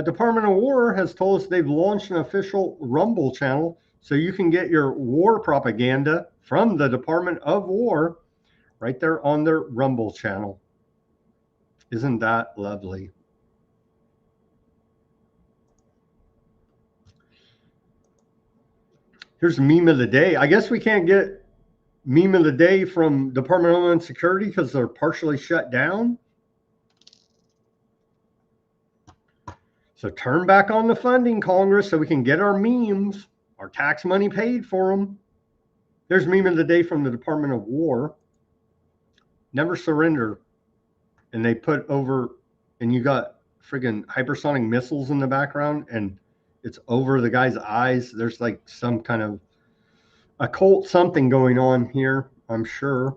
B: Department of War has told us they've launched an official Rumble channel so you can get your war propaganda from the Department of War right there on their Rumble channel. Isn't that lovely? Here's meme of the day. I guess we can't get meme of the day from Department of Homeland Security because they're partially shut down. So turn back on the funding, Congress, so we can get our memes, our tax money paid for them. There's meme of the day from the Department of War. Never surrender. And they put over, and you got friggin' hypersonic missiles in the background, and it's over the guy's eyes. There's like some kind of occult something going on here, I'm sure.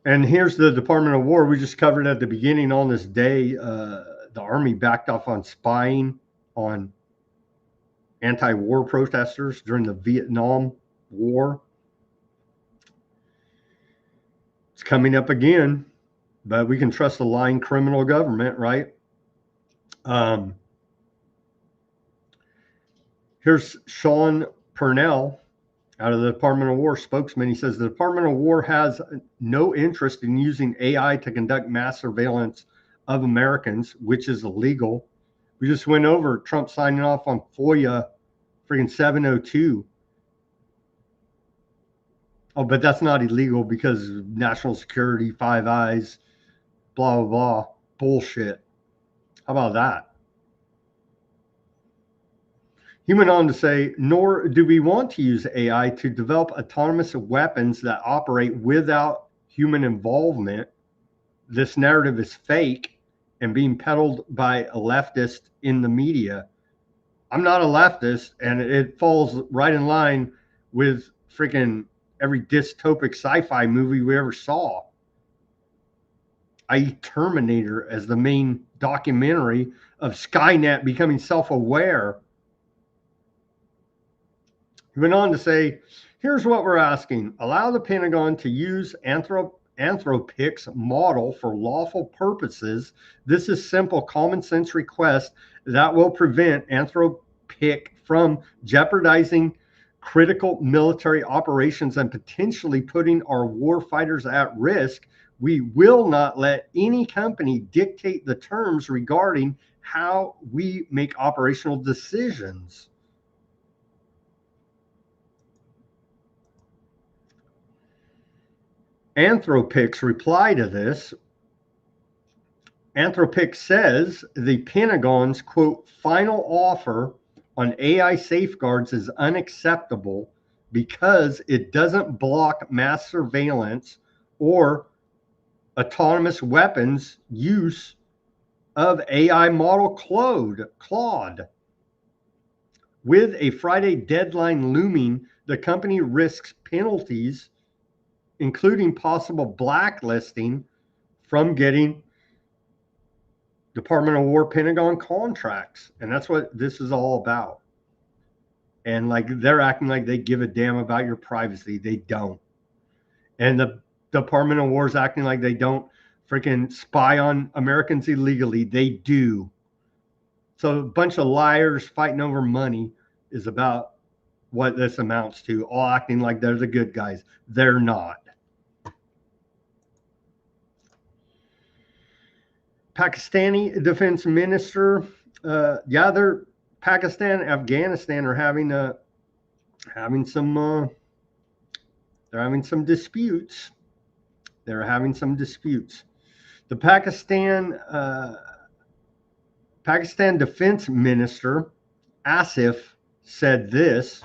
B: And here's the Department of War. We just covered at the beginning on this day. The Army backed off on spying on anti-war protesters during the Vietnam War. It's coming up again, but we can trust the lying criminal government, right? Here's Sean Purnell, out of the Department of War spokesman. He says the Department of War has no interest in using AI to conduct mass surveillance of Americans, which is illegal. We just went over Trump signing off on FOIA freaking 702. Oh, but that's not illegal because national security, Five Eyes, blah, blah, blah. Bullshit. How about that? He went on to say, nor do we want to use AI to develop autonomous weapons that operate without human involvement. This narrative is fake and being peddled by a leftist in the media. I'm not a leftist, and it falls right in line with freaking every dystopic sci-fi movie we ever saw. i.e. Terminator as the main documentary of Skynet becoming self-aware He went on to say, here's what we're asking. Allow the Pentagon to use Anthropic's model for lawful purposes. This is simple common sense request that will prevent Anthropic from jeopardizing critical military operations and potentially putting our war fighters at risk. We will not let any company dictate the terms regarding how we make operational decisions. Anthropic's reply to this, Anthropic says the Pentagon's, quote, final offer on AI safeguards is unacceptable because it doesn't block mass surveillance or autonomous weapons use of AI model Claude. With a Friday deadline looming, the company risks penalties, including possible blacklisting, from getting Department of War Pentagon contracts. And that's what this is all about. And like they're acting like they give a damn about your privacy. They don't. And the Department of War is acting like they don't freaking spy on Americans illegally. They do. So a bunch of liars fighting over money is about what this amounts to, all acting like they're the good guys. They're not. Pakistani defense minister, they're Pakistan, Afghanistan are having some disputes. They're having some disputes. The Pakistan defense minister, Asif, said this.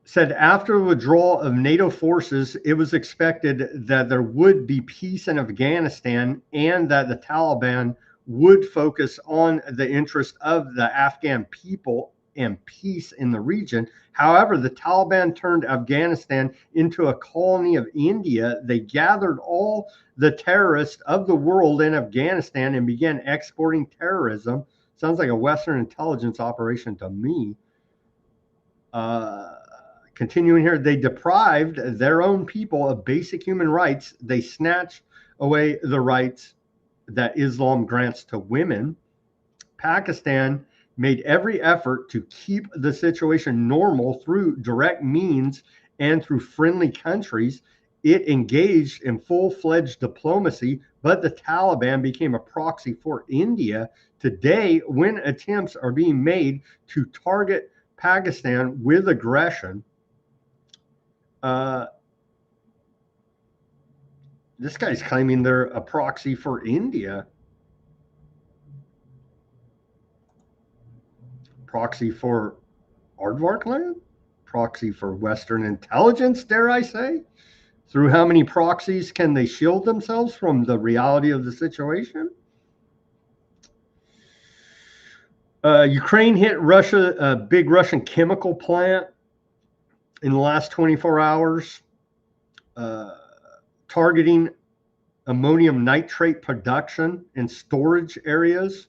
B: Said after the withdrawal of NATO forces, it was expected that there would be peace in Afghanistan and that the Taliban would focus on the interest of the Afghan people and peace in the region. However, the Taliban turned Afghanistan into a colony of India. They gathered all the terrorists of the world in Afghanistan and began exporting terrorism. Sounds like a Western intelligence operation to me. Continuing here, they deprived their own people of basic human rights. They snatched away the rights that Islam grants to women. Pakistan made every effort to keep the situation normal through direct means and through friendly countries. It engaged in full-fledged diplomacy, but the Taliban became a proxy for India. Today, when attempts are being made to target Pakistan with aggression, this guy's claiming they're a proxy for India. Proxy for Aardvark land? Proxy for Western intelligence, dare I say? Through how many proxies can they shield themselves from the reality of the situation? Ukraine hit Russia, a big Russian chemical plant in the last 24 hours, targeting ammonium nitrate production and storage areas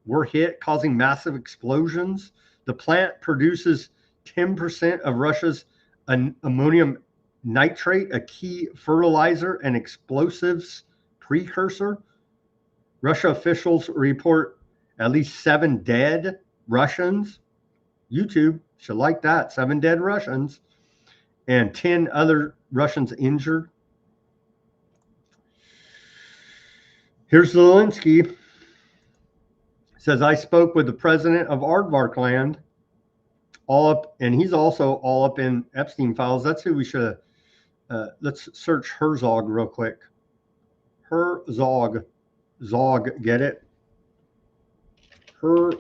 B: were hit, causing massive explosions. The plant produces 10% of Russia's ammonium nitrate, a key fertilizer and explosives precursor. Russia officials report at least 7 dead Russians. YouTube should like that. 7 dead Russians and 10 other Russians injured. Here's Zelensky. Says, I spoke with the president of Aardvark land, all up, and he's also all up in Epstein files. That's who we should have. Let's search Herzog real quick. Herzog. Zog, get it? Herzog.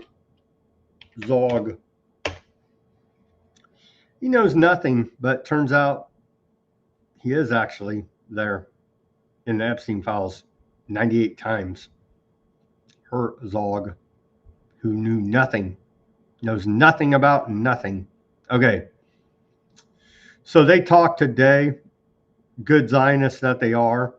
B: He knows nothing, but turns out he is actually there in the Epstein files 98 times. Herzog, who knew nothing, knows nothing about nothing. Okay. So they talked today, good Zionists that they are.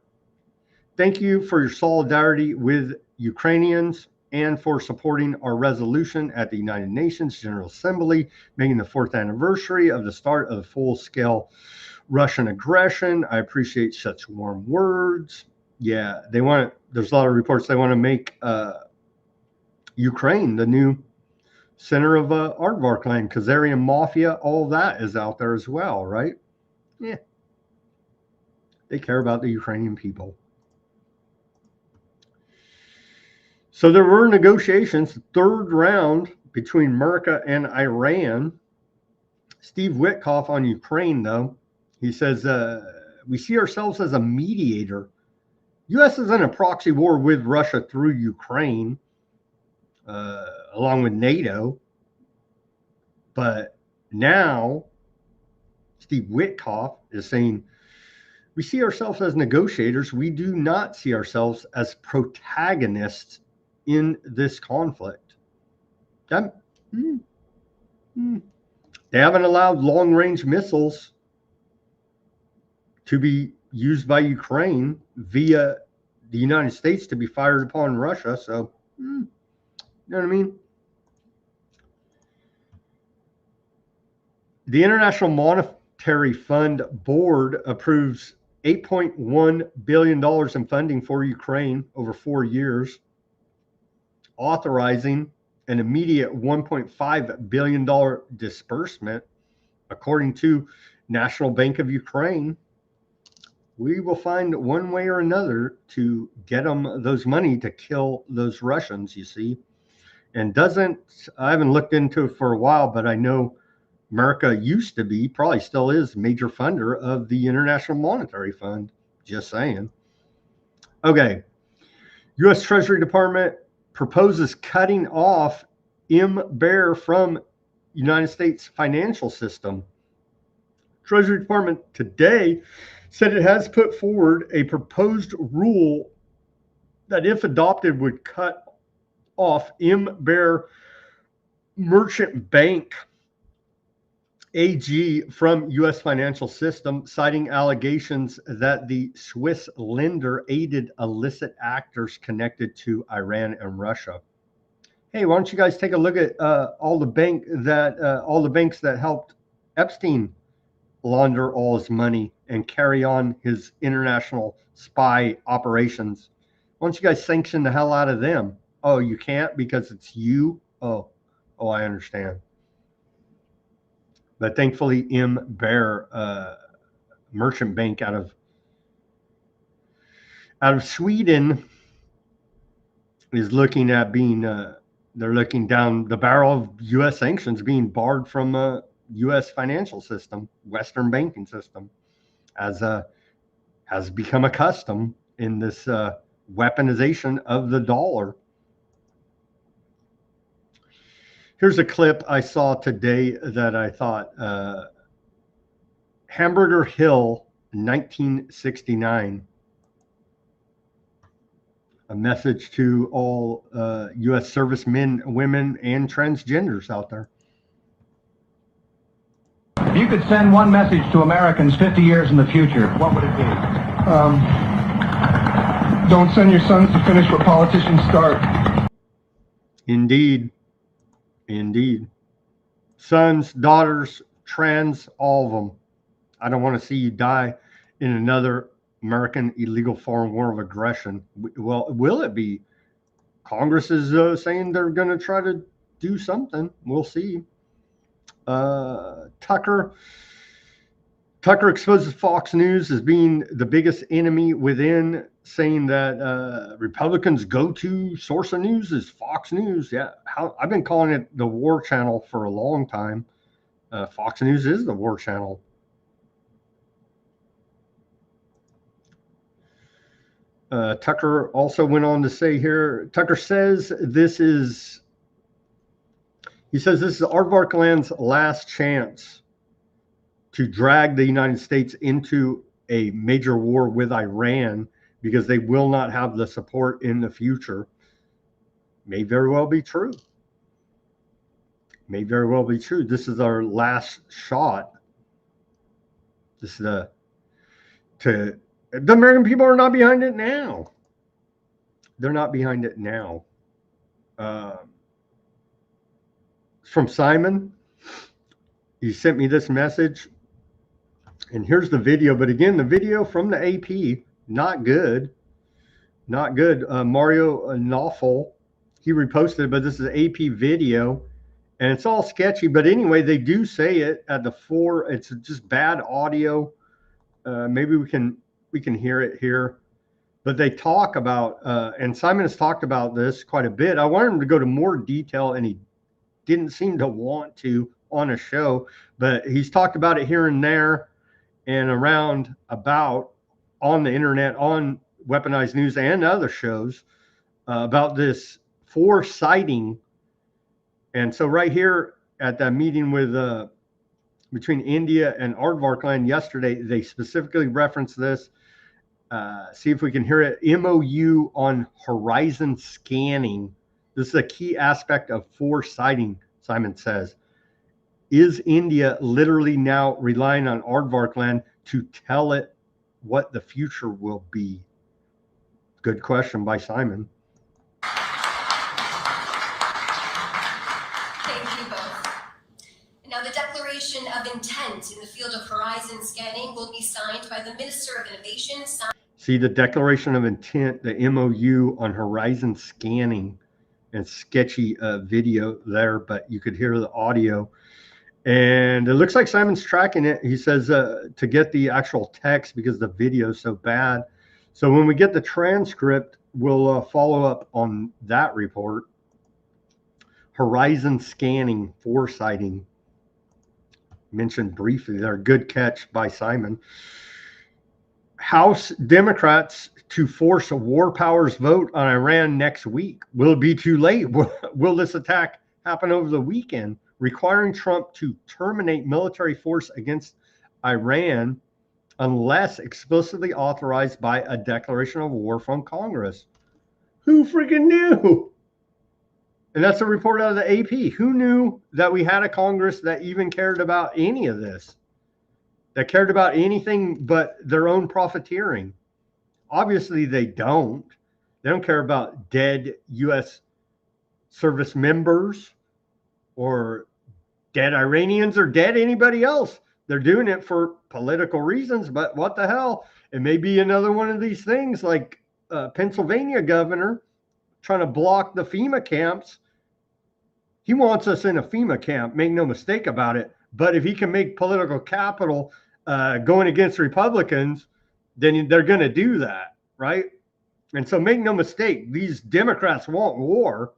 B: Thank you for your solidarity with Ukrainians. and for supporting our resolution at the United Nations General Assembly, making the 4th anniversary of the start of the full-scale Russian aggression. I appreciate such warm words. Yeah, there's a lot of reports they want to make Ukraine the new center of Aardvark land, Khazarian mafia, all that is out there as well, right? Yeah. They care about the Ukrainian people. So there were negotiations, third round between America and Iran. Steve Witkoff on Ukraine, though, he says, we see ourselves as a mediator. U.S. is in a proxy war with Russia through Ukraine, along with NATO. But now Steve Witkoff is saying, we see ourselves as negotiators. We do not see ourselves as protagonists in this conflict. They haven't allowed long-range missiles to be used by Ukraine via the United States to be fired upon Russia. So, you know what I mean? The International Monetary Fund Board approves $8.1 billion in funding for Ukraine over 4 years, authorizing an immediate $1.5 billion disbursement. According to National Bank of Ukraine, we will find one way or another to get them those money to kill those Russians, you see. And I haven't looked into it for a while, but I know America used to be, probably still is, major funder of the International Monetary Fund. Just saying. Okay. U.S. Treasury Department proposes cutting off MBER from United States financial system. Treasury Department today said it has put forward a proposed rule that, if adopted, would cut off MBER Merchant Bank AG from U.S. financial system, citing allegations that the Swiss lender aided illicit actors connected to Iran and Russia. Hey, why don't you guys take a look at all the banks that helped Epstein launder all his money and carry on his international spy operations? Why don't you guys sanction the hell out of them? Oh, you can't because it's you? Oh, I understand. But thankfully, MBER Merchant Bank out of Sweden is looking at being, they're looking down the barrel of U.S. sanctions being barred from U.S. financial system, Western banking system, as has become a custom in this weaponization of the dollar. Here's a clip I saw today that I thought, Hamburger Hill, 1969. A message to all U.S. servicemen, women, and transgenders out there.
Q: If you could send one message to Americans 50 years in the future, what would it be?
R: Don't send your sons to finish what politicians start.
B: Indeed. Indeed. Sons, daughters, trans, all of them. I don't want to see you die in another American illegal foreign war of aggression. Well, will it be? Congress is saying they're going to try to do something. We'll see. Tucker exposes Fox News as being the biggest enemy within, saying that Republicans' go-to source of news is Fox News. Yeah, I've been calling it the war channel for a long time. Fox News is the war channel. Tucker also went on to say here, Tucker says this is Aardvark Land's last chance to drag the United States into a major war with Iran, because they will not have the support in the future. May very well be true. May very well be true. This is our last shot. The American people are not behind it now. They're not behind it now. from Simon. He sent me this message, and here's the video. But again, the video from the AP, not good. Not good. Mario Nawful, he reposted it, but this is an AP video, and it's all sketchy. But anyway, they do say it at the 4. It's just bad audio. Maybe we can hear it here. But they talk about, and Simon has talked about this quite a bit. I wanted him to go to more detail, and he didn't seem to want to on a show. But he's talked about it here and there and around about on the internet, on Weaponized News and other shows, about this 4 sighting. And so right here at that meeting with between India and Aardvarkland yesterday, they specifically referenced this. See if we can hear it. MOU on horizon scanning. This is a key aspect of 4 sighting, Simon says. Is India literally now relying on Aardvarkland to tell it what the future will be? Good question by Simon.
S: Thank you both. Now, the Declaration of Intent in the field of horizon scanning will be signed by the Minister of Innovation.
B: See the Declaration of Intent, the MOU on horizon scanning, and sketchy video there, but you could hear the audio. And it looks like Simon's tracking it. He says to get the actual text because the video is so bad. So when we get the transcript, we'll follow up on that report. Horizon scanning, 4 sighting. Mentioned briefly there. Good catch by Simon. House Democrats to force a war powers vote on Iran next week. Will it be too late? Will this attack happen over the weekend? Requiring Trump to terminate military force against Iran unless explicitly authorized by a declaration of war from Congress. Who freaking knew? And that's a report out of the AP. Who knew that we had a Congress that even cared about any of this? That cared about anything but their own profiteering? Obviously, they don't. They don't care about dead U.S. service members or dead Iranians or dead anybody else. They're doing it for political reasons, but what the hell? It may be another one of these things like Pennsylvania governor trying to block the FEMA camps. He wants us in a FEMA camp, make no mistake about it. But if he can make political capital going against Republicans, then they're going to do that, right? And so make no mistake, these Democrats want war.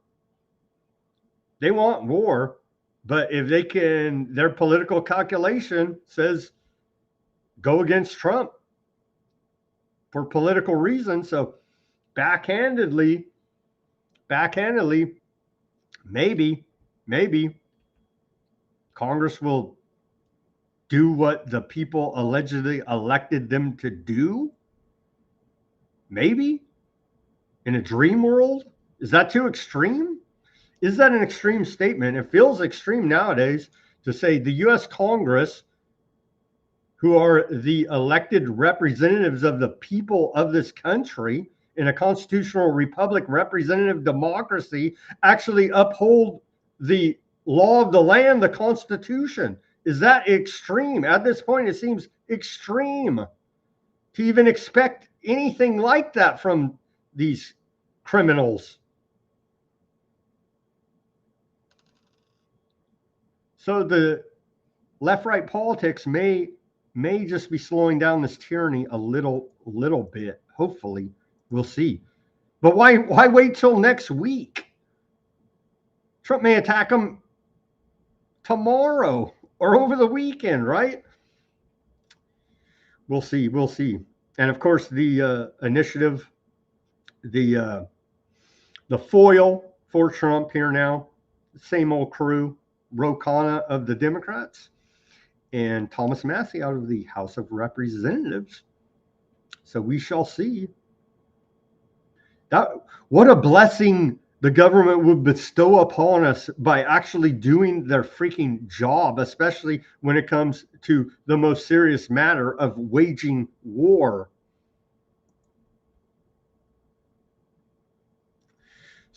B: They want war. But if they can, their political calculation says go against Trump for political reasons. So backhandedly, maybe Congress will do what the people allegedly elected them to do. Maybe in a dream world. Is that too extreme? Is that an extreme statement? It feels extreme nowadays to say the U.S. Congress, who are the elected representatives of the people of this country in a constitutional republic, representative democracy, actually uphold the law of the land, the Constitution. Is that extreme? At this point, it seems extreme to even expect anything like that from these criminals. So the left-right politics may just be slowing down this tyranny a little bit. Hopefully, we'll see. But why wait till next week? Trump may attack them tomorrow or over the weekend, right? We'll see. We'll see. And of course, the initiative, the foil for Trump here now, same old crew. Ro Khanna of the Democrats and Thomas Massie out of the House of Representatives. So we shall see. What a blessing the government would bestow upon us by actually doing their freaking job, especially when it comes to the most serious matter of waging war.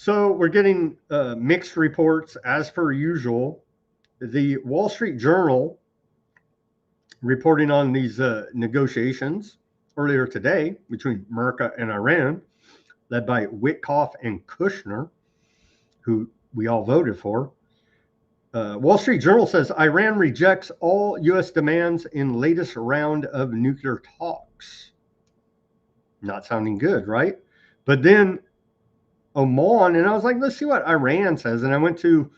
B: So we're getting mixed reports as per usual. The Wall Street Journal reporting on these negotiations earlier today between America and Iran, led by Witkoff and Kushner, who we all voted for. Wall Street Journal says Iran rejects all U.S. demands in latest round of nuclear talks. Not sounding good, right? But then Oman, and I was like, let's see what Iran says. And I went to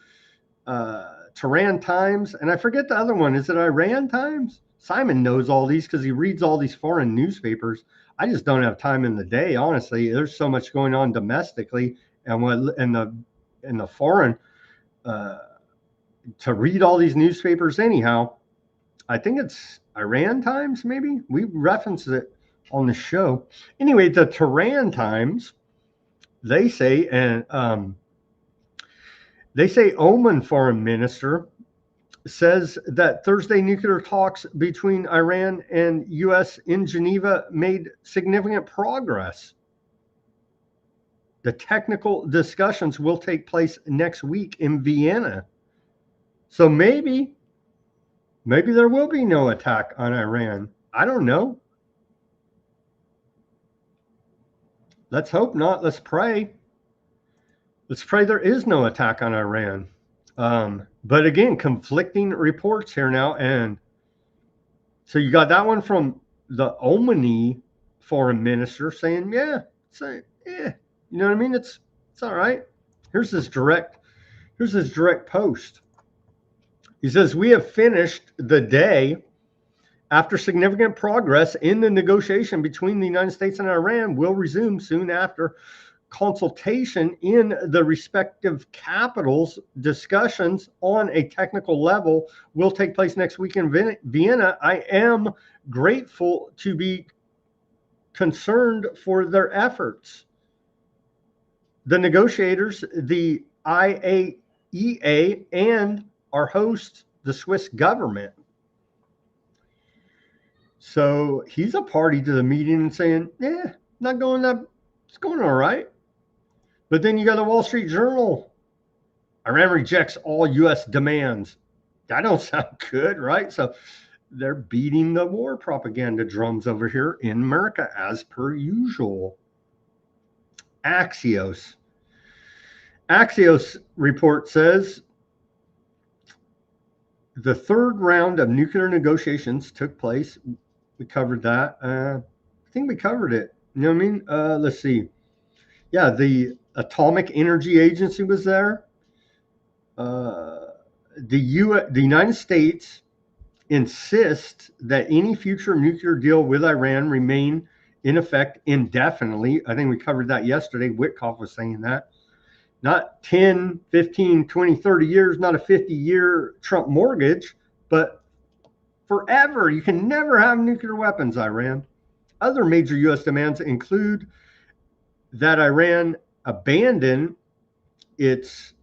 B: Tehran Times, and I forget the other one. Is it Iran Times? Simon knows all these because he reads all these foreign newspapers. I just don't have time in the day, honestly. There's so much going on domestically and what in the foreign to read all these newspapers anyhow. I think it's Iran Times, maybe. We referenced it on the show. Anyway, the Tehran Times, they say, and they say Oman foreign minister says that Thursday nuclear talks between Iran and U.S. in Geneva made significant progress. The technical discussions will take place next week in Vienna. So maybe there will be no attack on Iran. I don't know. Let's hope not. Let's pray. Let's pray there is no attack on Iran. But again, conflicting reports here now. And so you got that one from the Omani foreign minister saying, yeah, you know what I mean? It's all right. Here's his direct post. He says, we have finished the day after significant progress in the negotiation between the United States and Iran will resume soon after consultation in the respective capitals. Discussions on a technical level will take place next week in Vienna. I am grateful to be concerned for their efforts. The negotiators, the IAEA, and our host, the Swiss government. So he's a party to the meeting and saying, yeah, not going that, it's going all right. But then you got the Wall Street Journal. Iran rejects all U.S. demands. That don't sound good, right? So they're beating the war propaganda drums over here in America as per usual. Axios report says the third round of nuclear negotiations took place. We covered that. I think we covered it. You know what I mean? Let's see. Yeah, the Atomic Energy Agency was there. The United States insists that any future nuclear deal with Iran remain in effect indefinitely. I think we covered that yesterday. Witkoff was saying that. Not 10, 15, 20, 30 years, not a 50-year Trump mortgage, but forever. You can never have nuclear weapons, Iran. Other major U.S. demands include that Iran abandon its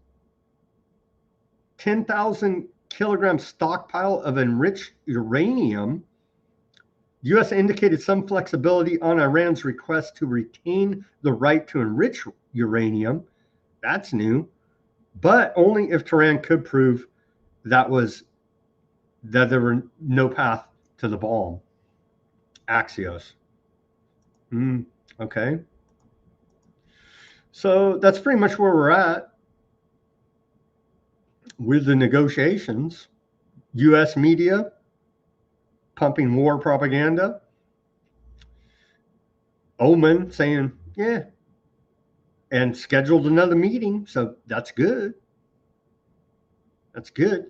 B: 10,000 kilogram stockpile of enriched uranium. The U.S. indicated some flexibility on Iran's request to retain the right to enrich uranium. That's new, but only if Tehran could prove that there were no path to the bomb. Axios. Okay. So that's pretty much where we're at with the negotiations. U.S. media pumping war propaganda. Oman saying, yeah, and scheduled another meeting. So that's good. That's good.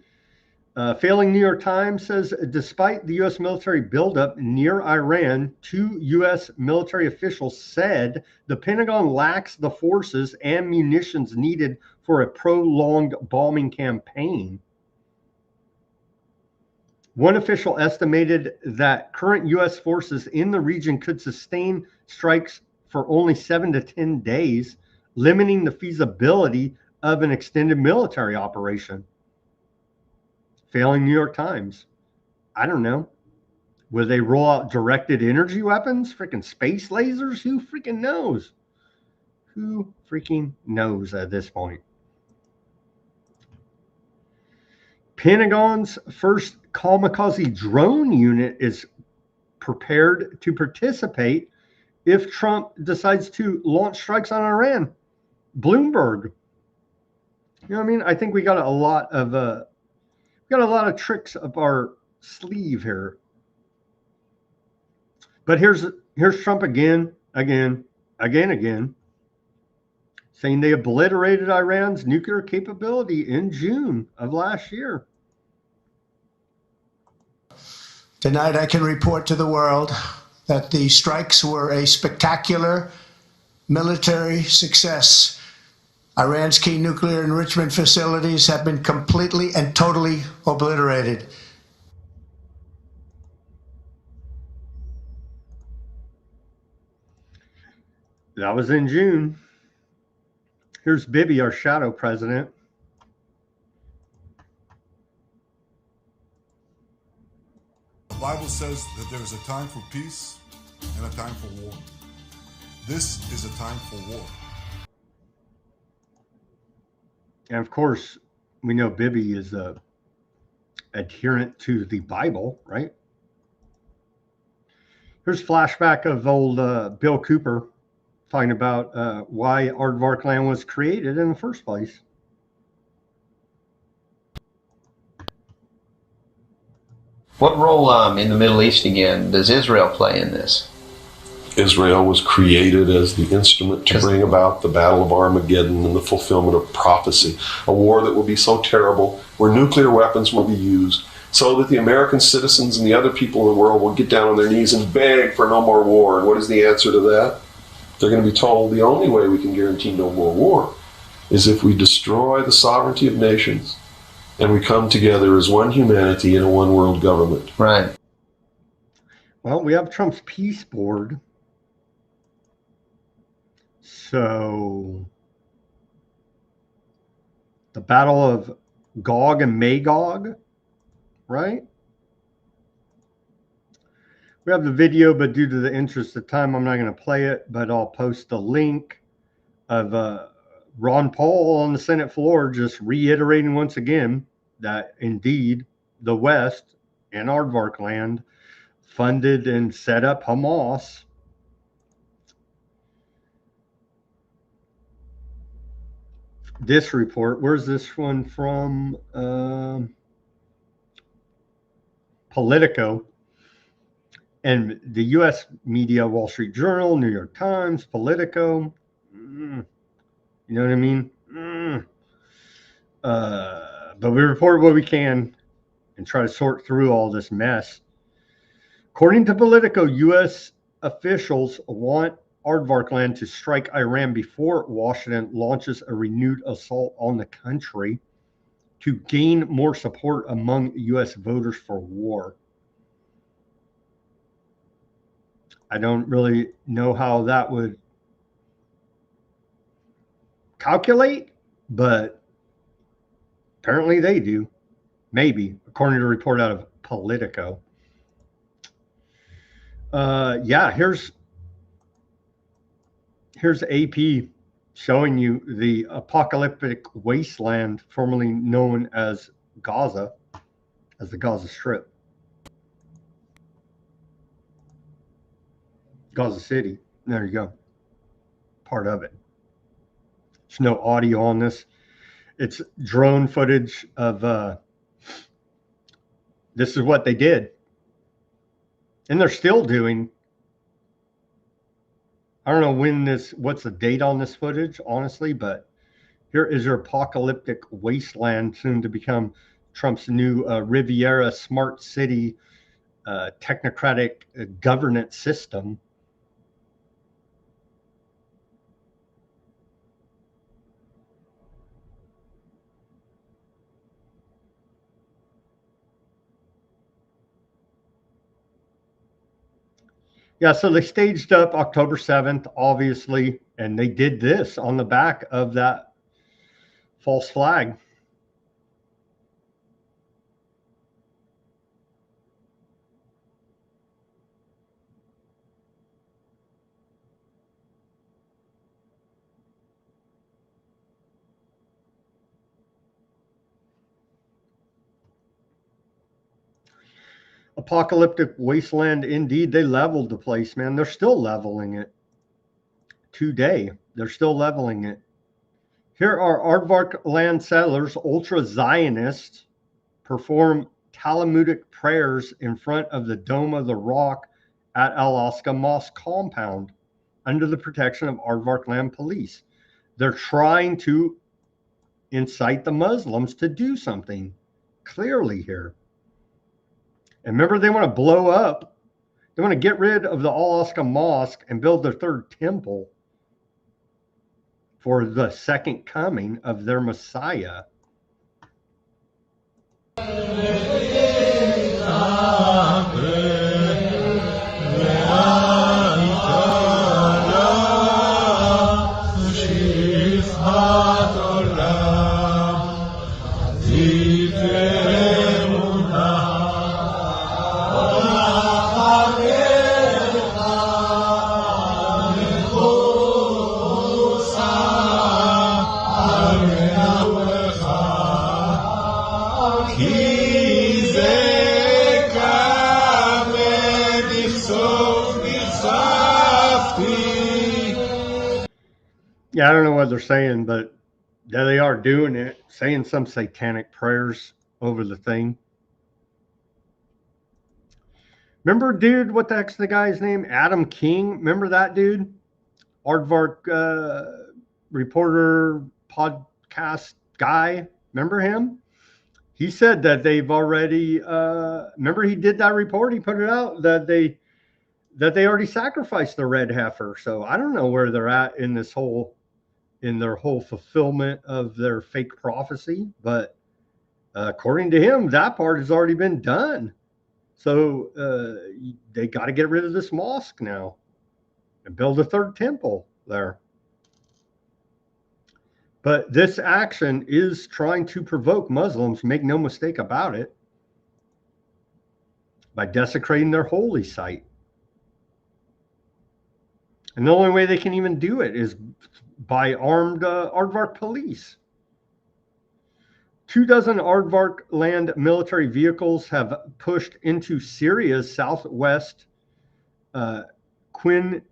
B: Failing New York Times says, despite the U.S. military buildup near Iran, 2 U.S. military officials said the Pentagon lacks the forces and munitions needed for a prolonged bombing campaign. One official estimated that current U.S. forces in the region could sustain strikes for only 7 to 10 days, limiting the feasibility of an extended military operation. Failing New York Times. I don't know. Will they roll out directed energy weapons? Freaking space lasers? Who freaking knows? Who freaking knows at this point? Pentagon's first kamikaze drone unit is prepared to participate if Trump decides to launch strikes on Iran. Bloomberg. You know what I mean? I think we got a lot of tricks up our sleeve here. But here's Trump again, saying they obliterated Iran's nuclear capability in June of last year.
N: Tonight, I can report to the world that the strikes were a spectacular military success. Iran's key nuclear enrichment facilities have been completely and totally obliterated.
B: That was in June. Here's Bibi, our shadow president.
T: The Bible says that there is a time for peace and a time for war. This is a time for war.
B: And of course, we know Bibi is a adherent to the Bible, right? Here's flashback of old Bill Cooper talking about why Aardvark land was created in the first place.
U: What role in the Middle East again does Israel play in this?
V: Israel was created as the instrument to bring about the Battle of Armageddon and the fulfillment of prophecy, a war that will be so terrible, where nuclear weapons will be used, so that the American citizens and the other people in the world will get down on their knees and beg for no more war. And what is the answer to that? They're going to be told the only way we can guarantee no more war is if we destroy the sovereignty of nations and we come together as one humanity in a one world government.
U: Right.
B: Well, we have Trump's peace board. So the Battle of Gog and Magog, right? We have the video, but due to the interest of time, I'm not going to play it, but I'll post the link of Ron Paul on the Senate floor just reiterating once again that indeed the West and Aardvark land funded and set up Hamas. This report, where's this one from? Politico. And the U.S. media, Wall Street Journal, New York Times, Politico. You know what I mean? But we report what we can and try to sort through all this mess. According to Politico, U.S. officials want Aardvark land to strike Iran before Washington launches a renewed assault on the country to gain more support among U.S. voters for war. I don't really know how that would calculate, but apparently they do. Maybe, according to a report out of Politico. Yeah, here's AP showing you the apocalyptic wasteland formerly known as Gaza, as the Gaza Strip. Gaza City. There you go. Part of it. There's no audio on this. It's drone footage of this is what they did. And they're still doing. I don't know what's the date on this footage, honestly, but here is your apocalyptic wasteland soon to become Trump's new Riviera smart city technocratic governance system. Yeah, so they staged up October 7th, obviously, and they did this on the back of that false flag. Apocalyptic wasteland indeed. They leveled the place, man. They're still leveling it today. They're still leveling it. Here are aardvark land settlers, ultra-Zionists, perform Talmudic prayers in front of the Dome of the Rock at Al-Aqsa Mosque compound under the protection of aardvark land police. They're trying to incite the Muslims to do something clearly here. And remember, they want to blow up. They want to get rid of the Al-Aqsa Mosque and build their third temple for the second coming of their Messiah. Yeah, I don't know what they're saying, but there they are doing it, saying some satanic prayers over the thing. Remember, dude, what the heck's the guy's name? Adam King. Remember that dude? Aardvark reporter, podcast guy. Remember him? He said that they've already, remember he did that report? He put it out that they already sacrificed the red heifer. So I don't know where they're at in this whole, in their whole fulfillment of their fake prophecy. But according to him, that part has already been done. So they got to get rid of this mosque now and build a third temple there. But this action is trying to provoke Muslims, make no mistake about it, by desecrating their holy site. And the only way they can even do it is by armed aardvark police. 24 aardvark land military vehicles have pushed into Syria's southwest Quneitra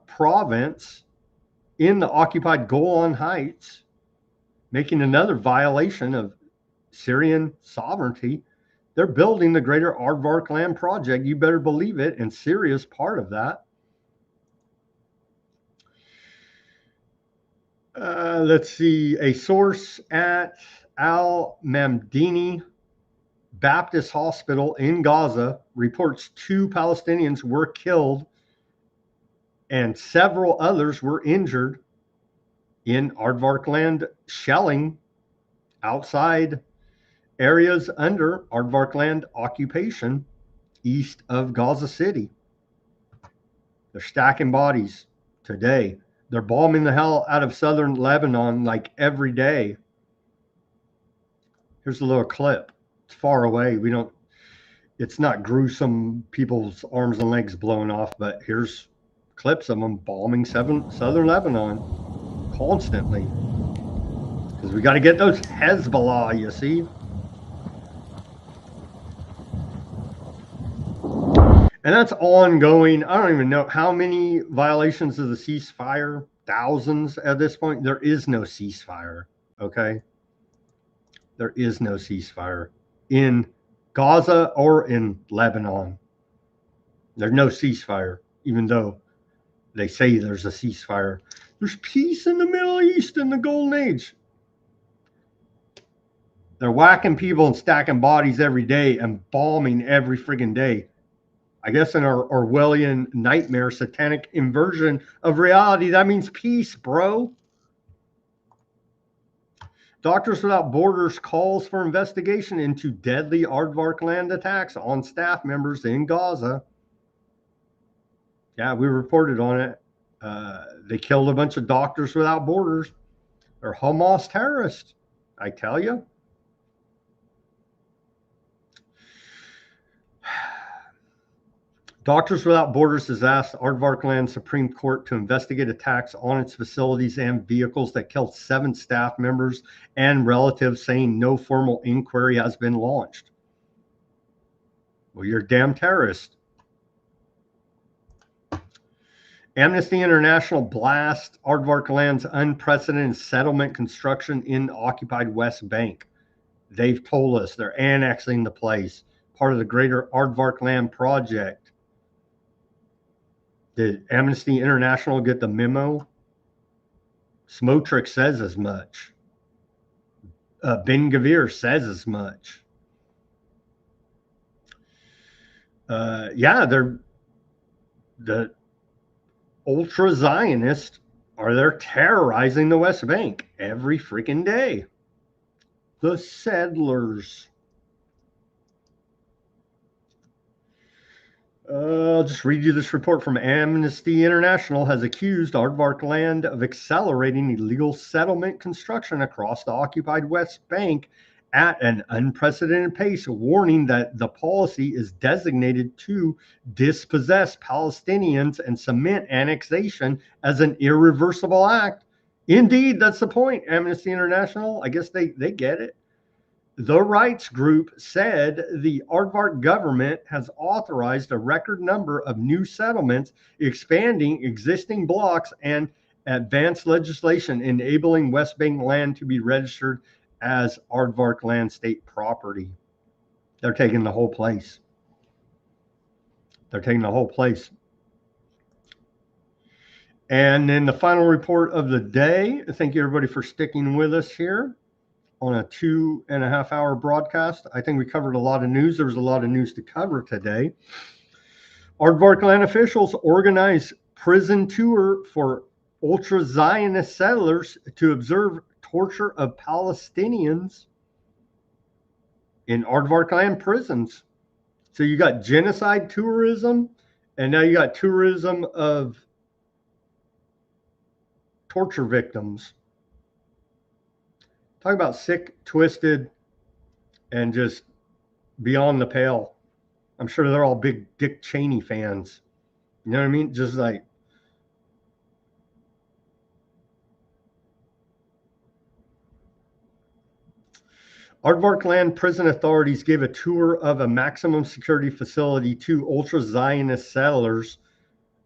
B: province in the occupied Golan Heights, making another violation of Syrian sovereignty. They're building the greater aardvark land project. You better believe it. And Syria's part of that. Let's see. A source at Al-Mamdini Baptist Hospital in Gaza reports 2 Palestinians were killed and several others were injured in aardvark land shelling outside areas under aardvark land occupation east of Gaza City. They're stacking bodies today. They're bombing the hell out of southern Lebanon like every day. Here's a little clip. It's far away. It's not gruesome, people's arms and legs blown off, but here's clips of them bombing southern Lebanon constantly. Because we got to get those Hezbollah, you see. And that's ongoing. I don't even know how many violations of the ceasefire. Thousands at this point. There is no ceasefire. Okay. There is no ceasefire in Gaza or in Lebanon. There's no ceasefire, even though they say there's a ceasefire. There's peace in the Middle East in the Golden Age. They're whacking people and stacking bodies every day and bombing every friggin' day. I guess in our Orwellian nightmare, satanic inversion of reality, that means peace, bro. Doctors Without Borders calls for investigation into deadly aardvark land attacks on staff members in Gaza. Yeah, we reported on it. They killed a bunch of Doctors Without Borders. They're Hamas terrorists, I tell you. Doctors Without Borders has asked Aardvark Land Supreme Court to investigate attacks on its facilities and vehicles that killed 7 staff members and relatives, saying no formal inquiry has been launched. Well, you're a damn terrorist. Amnesty International blasts Aardvark Land's unprecedented settlement construction in the occupied West Bank. They've told us they're annexing the place, part of the greater Aardvark Land project. Did Amnesty International get the memo? Smotrich says as much. Ben Gvir says as much. They're the ultra Zionists are there terrorizing the West Bank every freaking day. The settlers. I'll just read you this report from Amnesty International has accused Aardvark Land of accelerating illegal settlement construction across the occupied West Bank at an unprecedented pace, warning that the policy is designated to dispossess Palestinians and cement annexation as an irreversible act. Indeed, that's the point, Amnesty International. I guess they get it. The rights group said the Aardvark government has authorized a record number of new settlements, expanding existing blocks, and advanced legislation enabling West Bank land to be registered as Aardvark Land state property. They're taking the whole place. They're taking the whole place. And then the final report of the day. Thank you, everybody, for sticking with us here on a 2.5 hour broadcast. I think we covered a lot of news. There was a lot of news to cover today. Aardvark Land officials organized prison tour for ultra-Zionist settlers to observe torture of Palestinians in Aardvark Land prisons. So you got genocide tourism, and now you got tourism of torture victims. Talk about sick, twisted, and just beyond the pale. I'm sure they're all big Dick Cheney fans. You know what I mean? Just like, Aardvark Land prison authorities gave a tour of a maximum security facility to ultra-Zionist settlers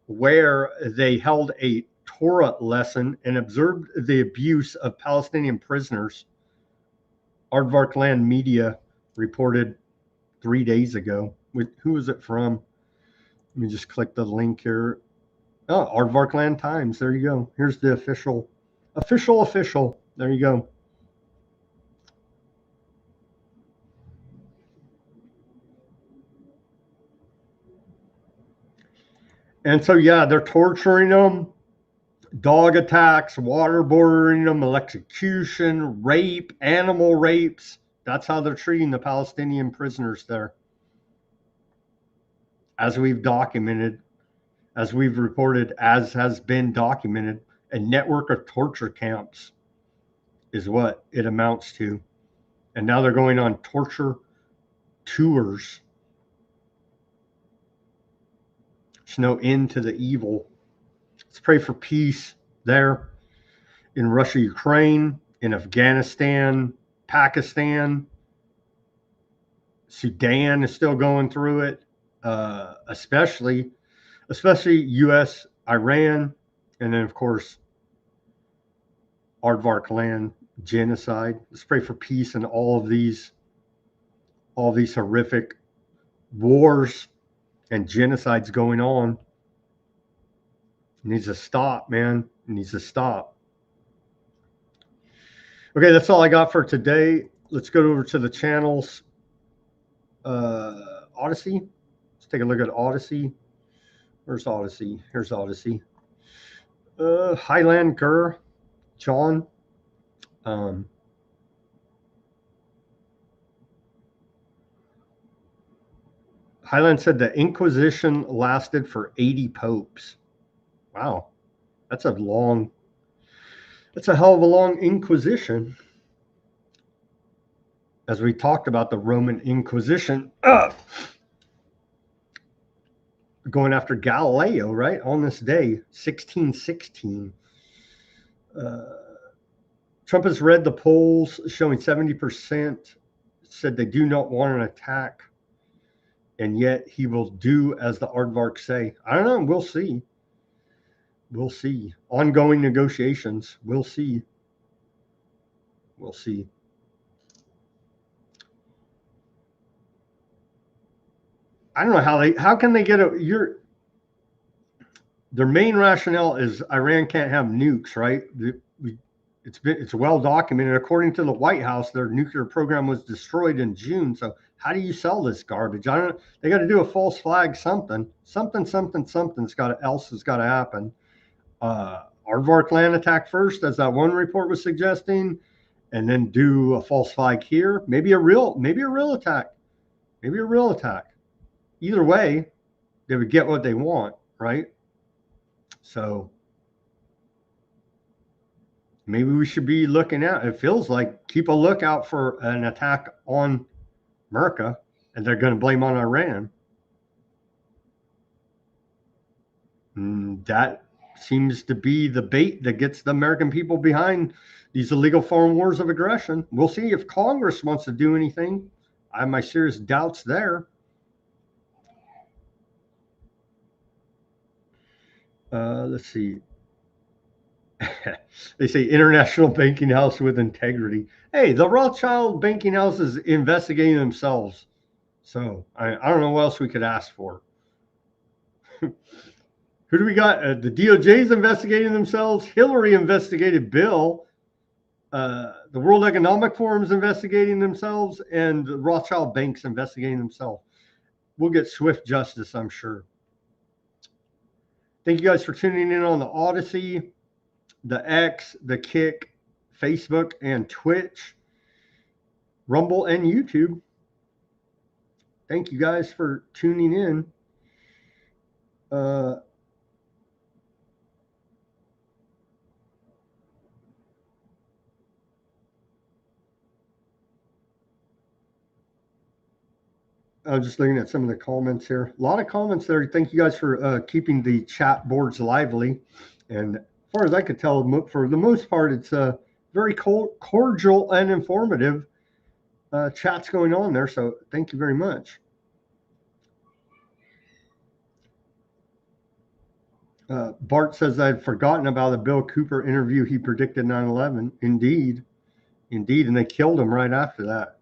B: where they held a Torah lesson and observed the abuse of Palestinian prisoners. Aardvark Land Media reported 3 days ago. Who is it from? Let me just click the link here. Oh, Aardvark Land Times. There you go. Here's the official. There you go. And so, yeah, they're torturing them. Dog attacks, waterboarding them, electrocution, rape, animal rapes. That's how they're treating the Palestinian prisoners there. As we've documented, as we've reported, as has been documented, a network of torture camps is what it amounts to. And now they're going on torture tours. There's no end to the evil. Let's pray for peace there in Russia, Ukraine, in Afghanistan, Pakistan. Sudan is still going through it, especially U.S., Iran, and then, of course, Aardvark Land genocide. Let's pray for peace in all these horrific wars and genocides going on. It needs to stop, man. It needs to stop. Okay, that's all I got for today. Let's go over to the channels. Odysee. Let's take a look at Odysee. Where's Odysee? Here's Odysee. Highland Gur, John. Highland said the Inquisition lasted for 80 popes. Wow, that's a hell of a long Inquisition. As we talked about the Roman Inquisition, going after Galileo, right, on this day, 1616. Trump has read the polls showing 70% said they do not want an attack and yet he will do as the aardvarks say. I don't know. We'll see. We'll see. Ongoing negotiations. We'll see. We'll see. I don't know how can they get their main rationale is Iran can't have nukes, right? It's well documented. According to the White House, their nuclear program was destroyed in June. So how do you sell this garbage? I don't know. They got to do a false flag, something's got to happen. Aardvark land attack first, as that one report was suggesting, and then do a false flag here. Maybe a real attack. Maybe a real attack. Either way, they would get what they want, right? So maybe we should be looking out. It feels like keep a lookout for an attack on America, and they're going to blame on Iran. That seems to be the bait that gets the American people behind these illegal foreign wars of aggression. We'll see if Congress wants to do anything. I have my serious doubts there. Let's see. They say international banking house with integrity. Hey, the Rothschild banking house is investigating themselves. So I don't know what else we could ask for. Who do we got? The DOJ's investigating themselves. Hillary investigated Bill. The World Economic Forum's investigating themselves, and the Rothschild Bank's investigating themselves. We'll get swift justice, I'm sure. Thank you guys for tuning in on the Odysee, the X, the Kick, Facebook, and Twitch, Rumble, and YouTube. Thank you guys for tuning in. I was just looking at some of the comments here. A lot of comments there. Thank you guys for keeping the chat boards lively. And as far as I could tell, for the most part, it's a very cordial and informative chats going on there. So thank you very much. Bart says I'd forgotten about the Bill Cooper interview. He predicted 9/11. Indeed. And they killed him right after that.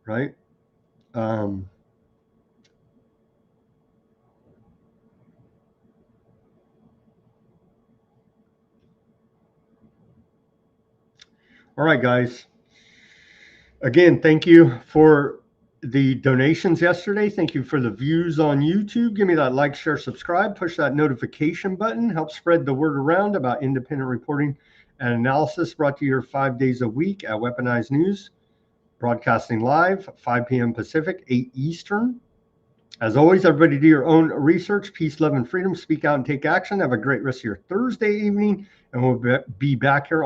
B: Right? All right, guys. Again, thank you for the donations yesterday. Thank you for the views on YouTube. Give me that like, share, subscribe, push that notification button. Help spread the word around about independent reporting and analysis brought to you here 5 days a week at Weaponized News. Broadcasting live, 5 p.m. Pacific, 8 Eastern. As always, everybody do your own research. Peace, love, and freedom. Speak out and take action. Have a great rest of your Thursday evening, and we'll be back here